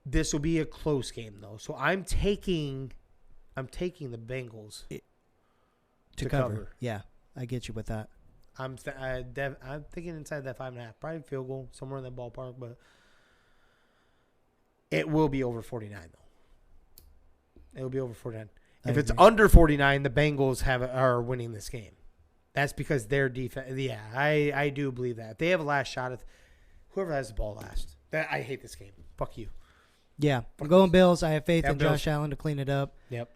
this will be a close game though, so I'm taking the Bengals to cover. Yeah, I get you with that. I'm thinking inside that 5.5, probably field goal somewhere in that ballpark, but it will be over 49 though. It will be over 49. If it's under 49, the Bengals are winning this game. That's because their defense. Yeah, I do believe that. If they have a last shot, whoever has the ball last. I hate this game. Fuck you. Yeah, I'm going Bills. I have faith in Bills. Josh Allen to clean it up. Yep.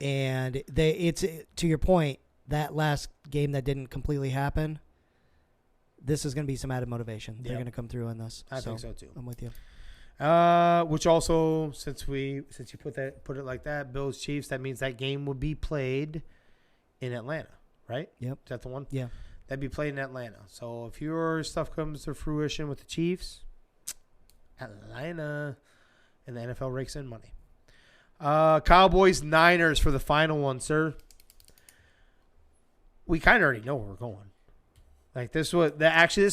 And it's to your point, that last game that didn't completely happen, this is going to be some added motivation. They're going to come through on this. I think so too. I'm with you. Which also, since you put it like that, Bills Chiefs, that means that game would be played in Atlanta, right? Yep. Is that the one? Yeah. That'd be played in Atlanta. So if your stuff comes to fruition with the Chiefs, Atlanta, and the NFL rakes in money. Cowboys Niners for the final one, sir. We kind of already know where we're going. Like this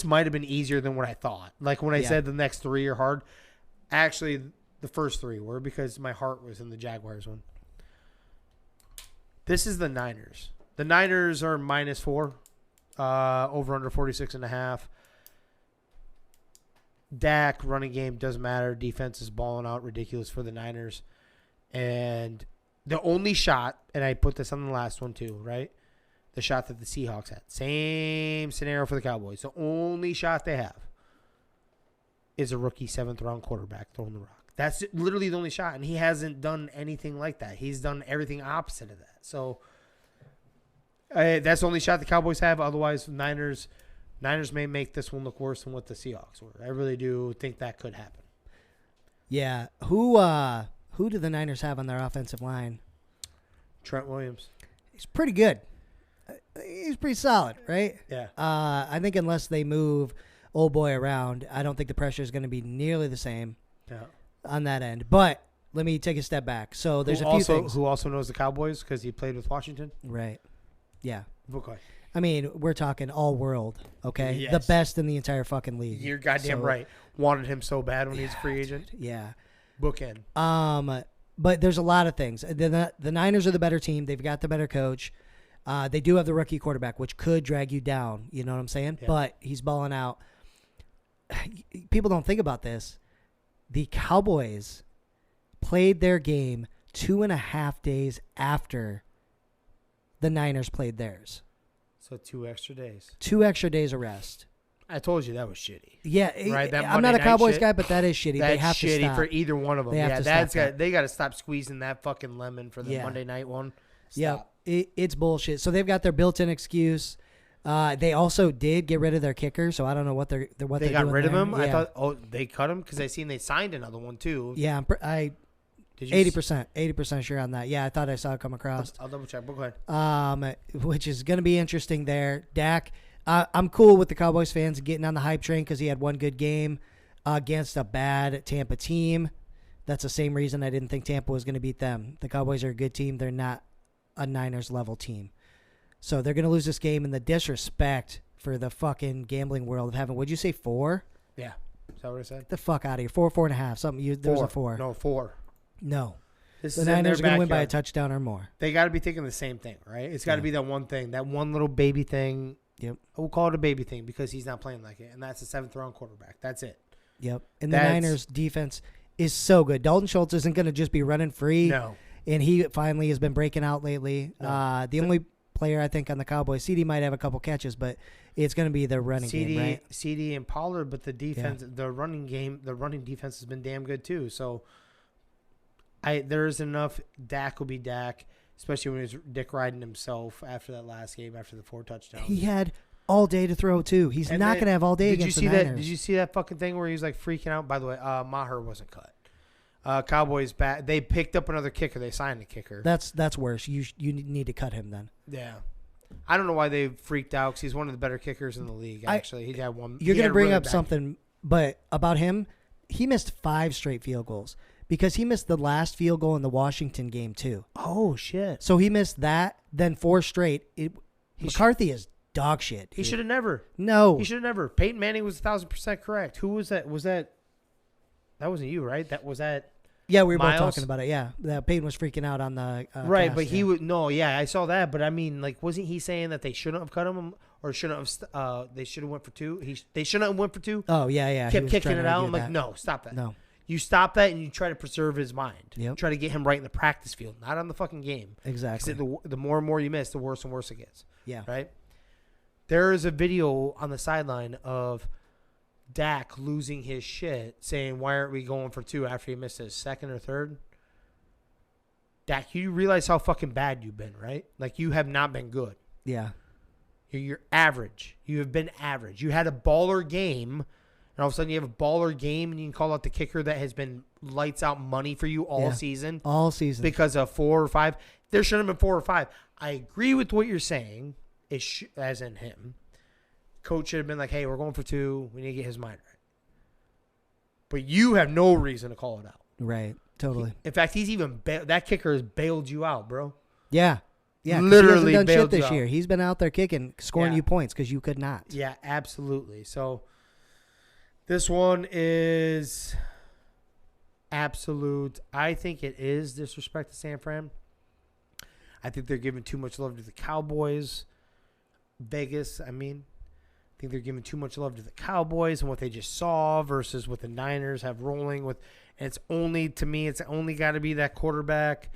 might have been easier than what I thought. Like when I said the next three are hard. Actually, the first three were because my heart was in the Jaguars one. This is the Niners. The Niners are -4, over under 46.5. Dak running game doesn't matter. Defense is balling out ridiculous for the Niners. And the only shot, and I put this on the last one too, right? The shot that the Seahawks had. Same scenario for the Cowboys. The only shot they have is a rookie 7th-round quarterback throwing the rock. That's literally the only shot, and he hasn't done anything like that. He's done everything opposite of that. So that's the only shot the Cowboys have. Otherwise, Niners may make this one look worse than what the Seahawks were. I really do think that could happen. Yeah. Who do the Niners have on their offensive line? Trent Williams. He's pretty good. He's pretty solid, right? Yeah. I think unless they move old boy around, I don't think the pressure is going to be nearly the same on that end. But let me take a step back. So there's a few things. Who also knows the Cowboys because he played with Washington? Right. Yeah. Okay. I mean, we're talking all world, okay? Yes. The best in the entire fucking league. You're goddamn right. Wanted him so bad when he's a free agent. Yeah. Bookend. But there's a lot of things. The Niners are the better team. They've got the better coach. They do have the rookie quarterback, which could drag you down. You know what I'm saying? Yeah. But he's balling out. People don't think about this. The Cowboys played their game 2.5 days after the Niners played theirs. So 2 extra days. 2 extra days of rest. I told you that was shitty. Yeah, right. I'm not a Cowboys guy, but that is shitty. That's they have shitty to stop. for either one of them. They got to stop squeezing that fucking lemon for the Monday night one. Stop. Yeah, it's bullshit. So they've got their built-in excuse. They also did get rid of their kicker, so I don't know what they're doing. They got rid of him. Yeah. I thought they cut him because I seen they signed another one too. Yeah, I 80% sure on that. Yeah, I thought I saw it come across. I'll double check. Go ahead. Which is going to be interesting there. Dak, I'm cool with the Cowboys fans getting on the hype train because he had one good game against a bad Tampa team. That's the same reason I didn't think Tampa was going to beat them. The Cowboys are a good team. They're not a Niners level team. So they're going to lose this game, and the disrespect for the fucking gambling world of having, would you say 4? Yeah. Is that what I said? Get the fuck out of here. 4.5. Something. There was a 4. No, 4. No. The Niners are going to win by a touchdown or more. They got to be thinking the same thing, right? It's got to be that one thing, that one little baby thing. Yep. We'll call it a baby thing because he's not playing like it, and that's a 7th-round quarterback. That's it. Yep. And the Niners defense is so good. Dalton Schultz isn't going to just be running free. No. and he finally has been breaking out lately. Yeah. The only player I think on the Cowboys, CD might have a couple catches, but it's going to be the running game, right? CD and Pollard, but the defense, the running defense has been damn good too. So there is enough. Dak will be Dak, especially when he's dick riding himself after that last game, after the 4 touchdowns. He had all day to throw too. He's not going to have all day against the Niners. Did you see that fucking thing where he was like freaking out? By the way, Maher wasn't cut. Cowboys back. They picked up another kicker. They signed a kicker. That's worse. You need to cut him then. Yeah. I don't know why they freaked out, because he's one of the better kickers in the league, actually. He had one. You're going to bring up something, but about him, he missed 5 straight field goals because he missed the last field goal in the Washington game too. Oh, shit. So he missed that, then 4 straight. McCarthy is dog shit. Dude. He should have never. No. He should have never. Peyton Manning was 1,000% correct. Who was that? That wasn't you, right? Was that? Yeah, we were Miles? both talking about it. Yeah, that Peyton was freaking out on the right, cast, but he would no. Yeah, I saw that, but I mean, like, wasn't he saying that they shouldn't have cut him, or shouldn't have? They should have went for 2. They shouldn't have went for 2. Oh yeah. Kept kicking it out. I'm like, no, stop that. No, you stop that and you try to preserve his mind. Yep. Try to get him right in the practice field, not on the fucking game. exactly. The more and more you miss, the worse and worse it gets. Yeah. Right. There is a video on the sideline of Dak losing his shit, saying, "Why aren't we going for 2 after he missed his 2nd or 3rd?" Dak, you realize how fucking bad you've been, right? Like, you have not been good. Yeah. You're average. You have been average. You had a baller game, and all of a sudden you have a baller game, and you can call out the kicker that has been lights out money for you all season. All season. Because of 4 or 5. There shouldn't have been 4 or 5. I agree with what you're saying, as in him. Coach should have been like, hey, we're going for 2. We need to get his mind right. But you have no reason to call it out. Right. Totally. In fact, he's even that kicker has bailed you out, bro. Yeah. Yeah. Literally he hasn't done shit bailed this you year. out. He's been out there kicking, scoring you points because you could not. Yeah, absolutely. So this one is absolute. I think it is disrespect to San Fran. I think they're giving too much love to the Cowboys. Vegas, I think they're giving too much love to the Cowboys and what they just saw versus what the Niners have rolling with. And it's only got to be that quarterback.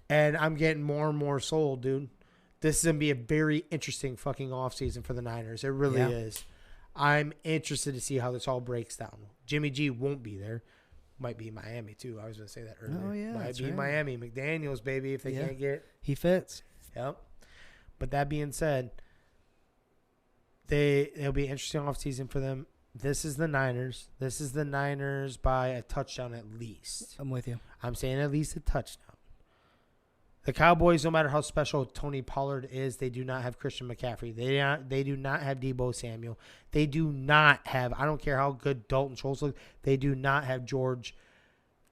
And I'm getting more and more sold, dude. This is going to be a very interesting fucking offseason for the Niners. It really is. I'm interested to see how this all breaks down. Jimmy G won't be there. Might be Miami, too. I was going to say that earlier. Oh, yeah. Might be Miami. McDaniels, baby, if they can't get. He fits. Yep. But that being said, it'll be an interesting offseason for them. This is the Niners. This is the Niners by a touchdown at least. I'm with you. I'm saying at least a touchdown. The Cowboys, no matter how special Tony Pollard is, they do not have Christian McCaffrey. They do not have Deebo Samuel. They do not have, I don't care how good Dalton Schultz looks, they do not have George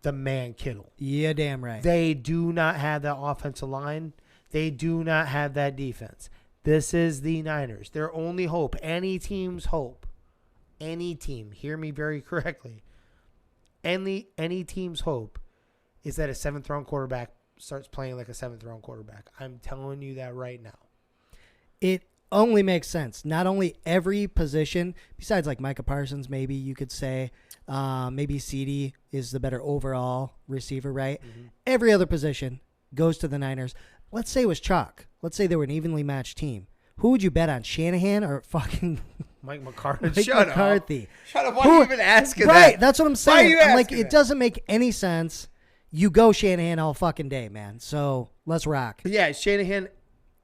the Man Kittle. Yeah, damn right. They do not have that offensive line. They do not have that defense. This is the Niners. Their only hope, any team's hope, any team, hear me very correctly, any team's hope is that a 7th-round quarterback starts playing like a 7th-round quarterback. I'm telling you that right now. It only makes sense. Not only every position, besides like Micah Parsons, maybe you could say, maybe CD is the better overall receiver, right? Mm-hmm. Every other position goes to the Niners. Let's say it was chalk. Let's say they were an evenly matched team. Who would you bet on, Shanahan or fucking Mike McCarthy? Mike McCarthy. Shut up. Why are you even asking that? Right, that's what I'm saying. Why are you I'm like, asking it that? doesn't make any sense. You go Shanahan all fucking day, man. So let's rock. Yeah, Shanahan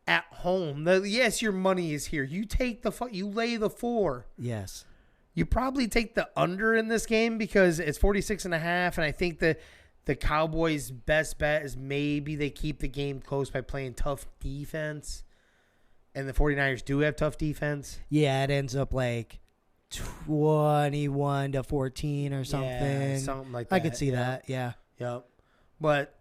at home. Yes, your money is here. You take you lay the 4. Yes. You probably take the under in this game because it's 46.5, and I think the Cowboys' best bet is maybe they keep the game close by playing tough defense. And the 49ers do have tough defense. Yeah, it ends up like 21-14 or something. Yeah, something like that. I could see that, yeah. Yep. But,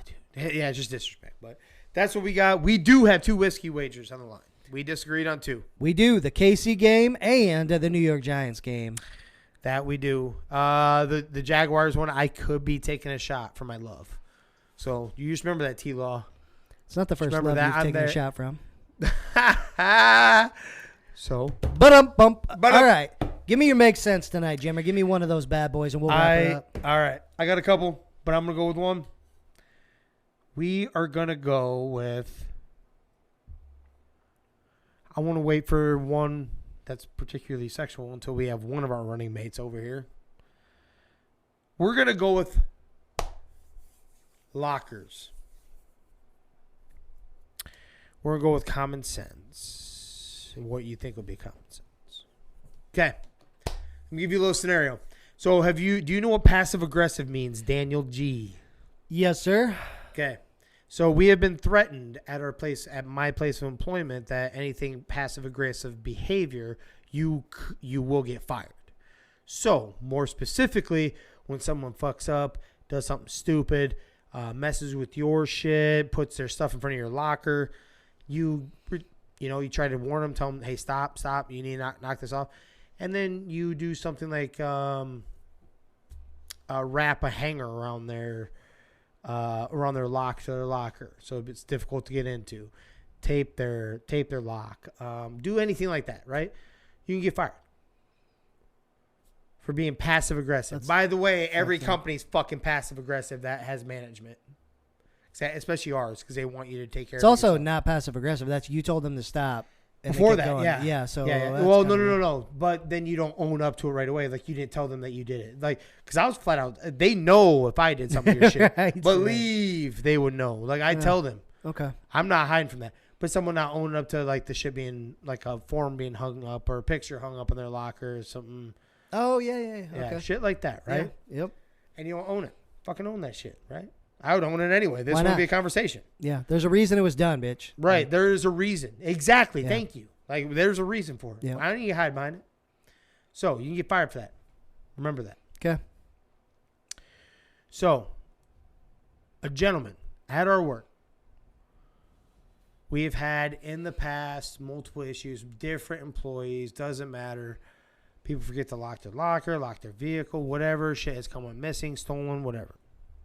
dude, yeah, it's just disrespect. But that's what we got. We do have 2 whiskey wagers on the line. We disagreed on 2. We do. The KC game and the New York Giants game. That we do. The Jaguars one, I could be taking a shot for my love. So you just remember that, T-Law. It's not the first remember love that? you've I'm taken there. a shot from. So. All right. Give me your make sense tonight, Jim, or give me one of those bad boys, and we'll wrap it up. All right. I got a couple, but I'm going to go with one. We are going to go with... I want to wait for one that's particularly sexual until we have one of our running mates over here. We're going to go with lockers. We're going to go with common sense. And what you think would be common sense. Okay. I'm going to give you a little scenario. So do you know what passive aggressive means, Daniel G? Yes, sir. Okay. So we have been threatened at my place of employment that anything passive aggressive behavior, you will get fired. So more specifically, when someone fucks up, does something stupid, messes with your shit, puts their stuff in front of your locker, you try to warn them, tell them, hey, stop, you need to knock this off. And then you do something like wrap a hanger around their locker, so it's difficult to get into. Tape their lock. Do anything like that, right? You can get fired for being passive aggressive. By the way, every company's fucking passive aggressive that has management, especially ours, because they want you to take care. It's of also yourself. Not passive aggressive. That's you told them to stop. And Before they kept that, going. yeah. So Well, no. But then you don't own up to it right away. Like, you didn't tell them that you did it. Like, because I was flat out. They know if I did some of your shit. Right, Believe they would know. Like, I tell them. Okay. I'm not hiding from that. But someone not owning up to, like, the shit being, like, a form being hung up or a picture hung up in their locker or something. Oh, yeah. Okay. Shit like that, right? Yeah. Yep. And you don't own it. Fucking own that shit, right? I would own it anyway. This Why would not? be a conversation. Yeah. There's a reason it was done, bitch. Right. There is a reason. Exactly. Yeah. Thank you. Like, there's a reason for it. Yeah. I don't need to hide behind it. So, you can get fired for that. Remember that. Okay. So, a gentleman at our work. We have had in the past multiple issues, different employees, doesn't matter. People forget to lock their locker, lock their vehicle, whatever. Shit has come up missing, stolen, whatever.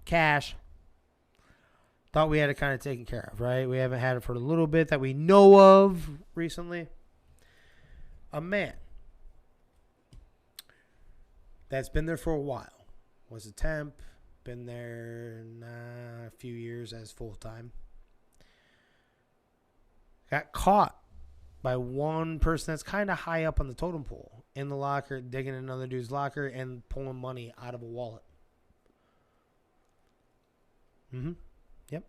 Cash. Thought we had it kind of taken care of, right? We haven't had it for a little bit that we know of recently. A man that's been there for a while. Was a temp. Been there a few years as full-time. Got caught by one person that's kind of high up on the totem pole in the locker, digging in another dude's locker and pulling money out of a wallet. Yep.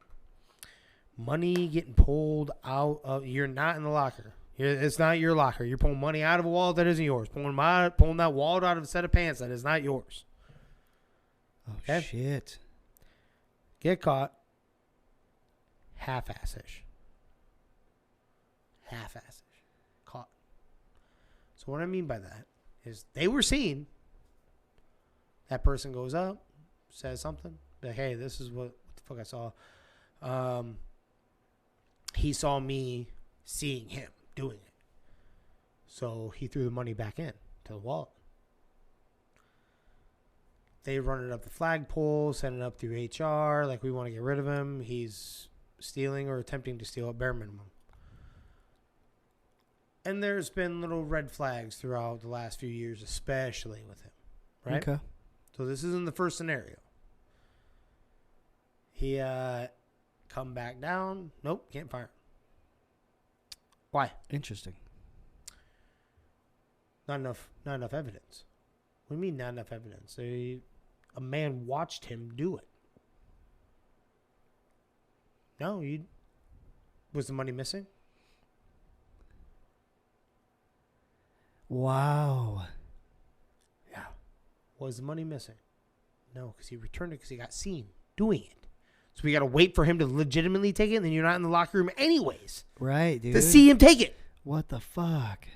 Money getting pulled out of... You're not in the locker. It's not your locker. You're pulling money out of a wallet that isn't yours. Pulling that wallet out of a set of pants that is not yours. Oh, Okay? shit. Get caught. Half-assish. Caught. So what I mean by that is they were seen. That person goes up, says something. Like, hey, this is what the fuck I saw. He saw me seeing him doing it. So he threw the money back in to the wallet. They run it up the flagpole, send it up through HR. Like, we want to get rid of him. He's stealing or attempting to steal at bare minimum. And there's been little red flags throughout the last few years, especially with him. Right? Okay. So this isn't the first scenario. He come back down. Nope, can't fire him. Why? Interesting. Not enough evidence. What do you mean not enough evidence? A man watched him do it. No, was the money missing? Wow. Yeah. Was the money missing? No, because he returned it because he got seen doing it. So we got to wait for him to legitimately take it, and then you're not in the locker room anyways. Right, dude. To see him take it. What the fuck?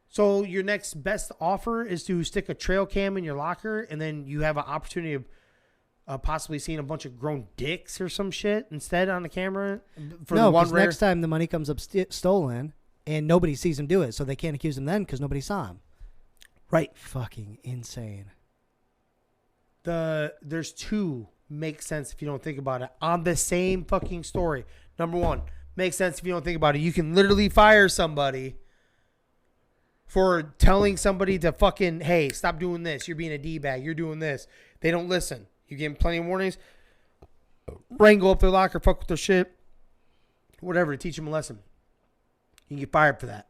So your next best offer is to stick a trail cam in your locker, and then you have an opportunity of possibly seeing a bunch of grown dicks or some shit instead on the camera? No, because next time the money comes up stolen, and nobody sees him do it, so they can't accuse him then because nobody saw him. Right. Fucking insane. There's two makes sense if you don't think about it on the same fucking story. Number one, makes sense if you don't think about it. You can literally fire somebody for telling somebody to fucking, hey, stop doing this. You're being a D-bag. You're doing this. They don't listen. You give them plenty of warnings. wrangle up their locker, fuck with their shit, whatever, to teach them a lesson. You can get fired for that.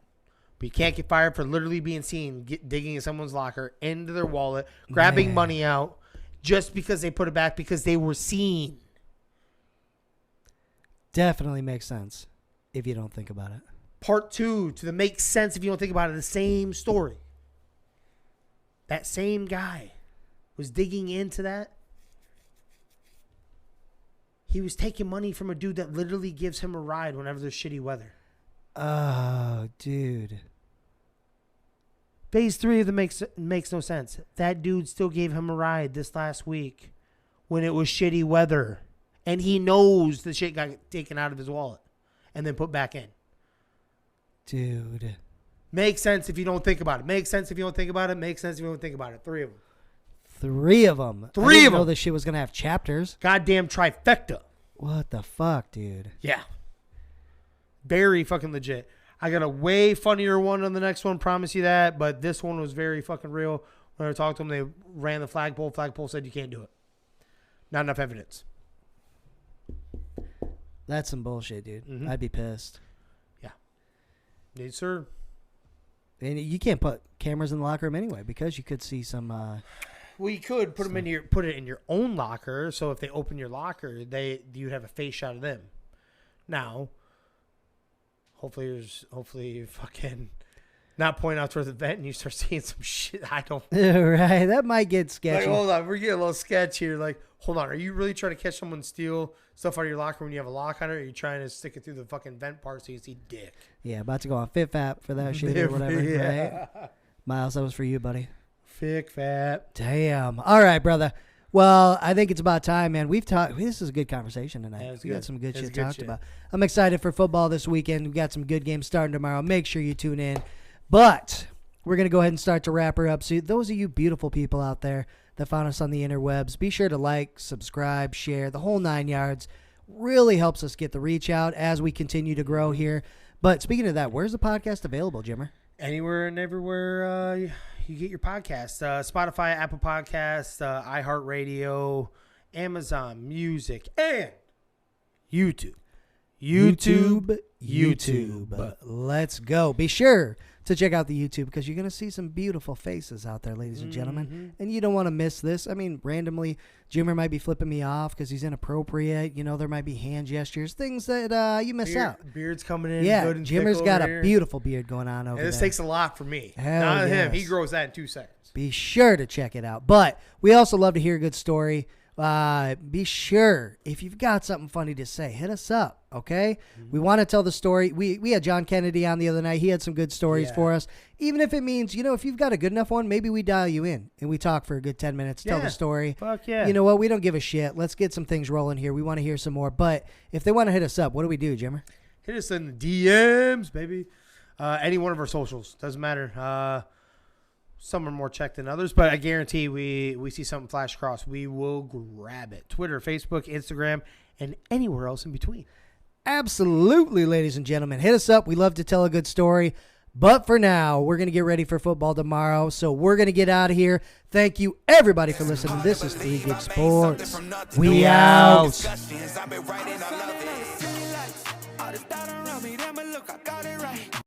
But you can't get fired for literally being seen digging in someone's locker, into their wallet, grabbing money out, just because they put it back because they were seen. Definitely makes sense if you don't think about it. Part 2 to the make sense if you don't think about it, the same story. That same guy was digging into that. He was taking money from a dude that literally gives him a ride whenever there's shitty weather. Oh, dude. Phase 3 of the makes no sense. That dude still gave him a ride this last week when it was shitty weather. And he knows the shit got taken out of his wallet and then put back in. Dude. Makes sense if you don't think about it. Makes sense if you don't think about it. Makes sense if you don't think about it. 3 of them. 3 of them. I didn't know this shit was going to have chapters. Goddamn trifecta. What the fuck, dude? Yeah. Very fucking legit. I got a way funnier one on the next one, promise you that. But this one was very fucking real. When I talked to them, they ran the flagpole. Flagpole said you can't do it. Not enough evidence. That's some bullshit, dude. Mm-hmm. I'd be pissed. Yeah. Yes, sir. And you can't put cameras in the locker room anyway because you could see some. Well, you could put them in put it in your own locker. So if they open your locker, you'd have a face shot of them. Now, hopefully you fucking not point out towards the vent and you start seeing some shit. I don't. Right, that might get sketchy. Like, hold on, we're getting a little sketch here. Like, hold on, are you really trying to catch someone steal stuff out of your locker when you have a lock on it? Or are you trying to stick it through the fucking vent part so you see dick? Yeah, about to go on FitFap for that shit or whatever. Yeah. Right? Miles, that was for you, buddy. FitFap. Damn. All right, brother. Well, I think it's about time, man. We've talked. This is a good conversation tonight. Yeah, We got some good shit good talked shit. about. I'm excited for football this weekend. We got some good games starting tomorrow. Make sure you tune in. But we're gonna go ahead and start to wrap her up. So those of you beautiful people out there that found us on the interwebs, be sure to like, subscribe, share, the whole 9 yards. Really helps us get the reach out as we continue to grow here. But speaking of that, where's the podcast available, Jimmer? Anywhere and everywhere you get your podcast. Spotify, Apple Podcasts, iHeartRadio, Amazon Music, and YouTube. YouTube. Let's go. Be sure to check out the YouTube because you're going to see some beautiful faces out there, ladies and gentlemen. And you don't want to miss this. I mean, randomly, Jimmer might be flipping me off because he's inappropriate. You know, there might be hand gestures, things that you miss out. Beard's coming in. Yeah, good and Jimmer's thick got over a here. beautiful beard going on over And this there. takes a lot for me. Hell Not him. He yes. grows that in 2 seconds. Be sure to check it out. But we also love to hear a good story. Be sure, if you've got something funny to say, hit us up, okay? We want to tell the story. We had John Kennedy on the other night. He had some good stories for us. Even if it means, you know, if you've got a good enough one, maybe we dial you in and we talk for a good 10 minutes, tell the story. Fuck yeah. You know what? We don't give a shit. Let's get some things rolling here. We want to hear some more. But if they want to hit us up, what do we do, Jimmer? Hit us in the DMs, baby. Any one of our socials. Doesn't matter. Some are more checked than others, but I guarantee we see something flash across. We will grab it. Twitter, Facebook, Instagram, and anywhere else in between. Absolutely, ladies and gentlemen. Hit us up. We love to tell a good story. But for now, we're going to get ready for football tomorrow. So we're going to get out of here. Thank you, everybody, for listening. This is 3 Gig Sports. We out. Discussions, I've been writing, I love it. All this thought around me, damn it, look, I got it right.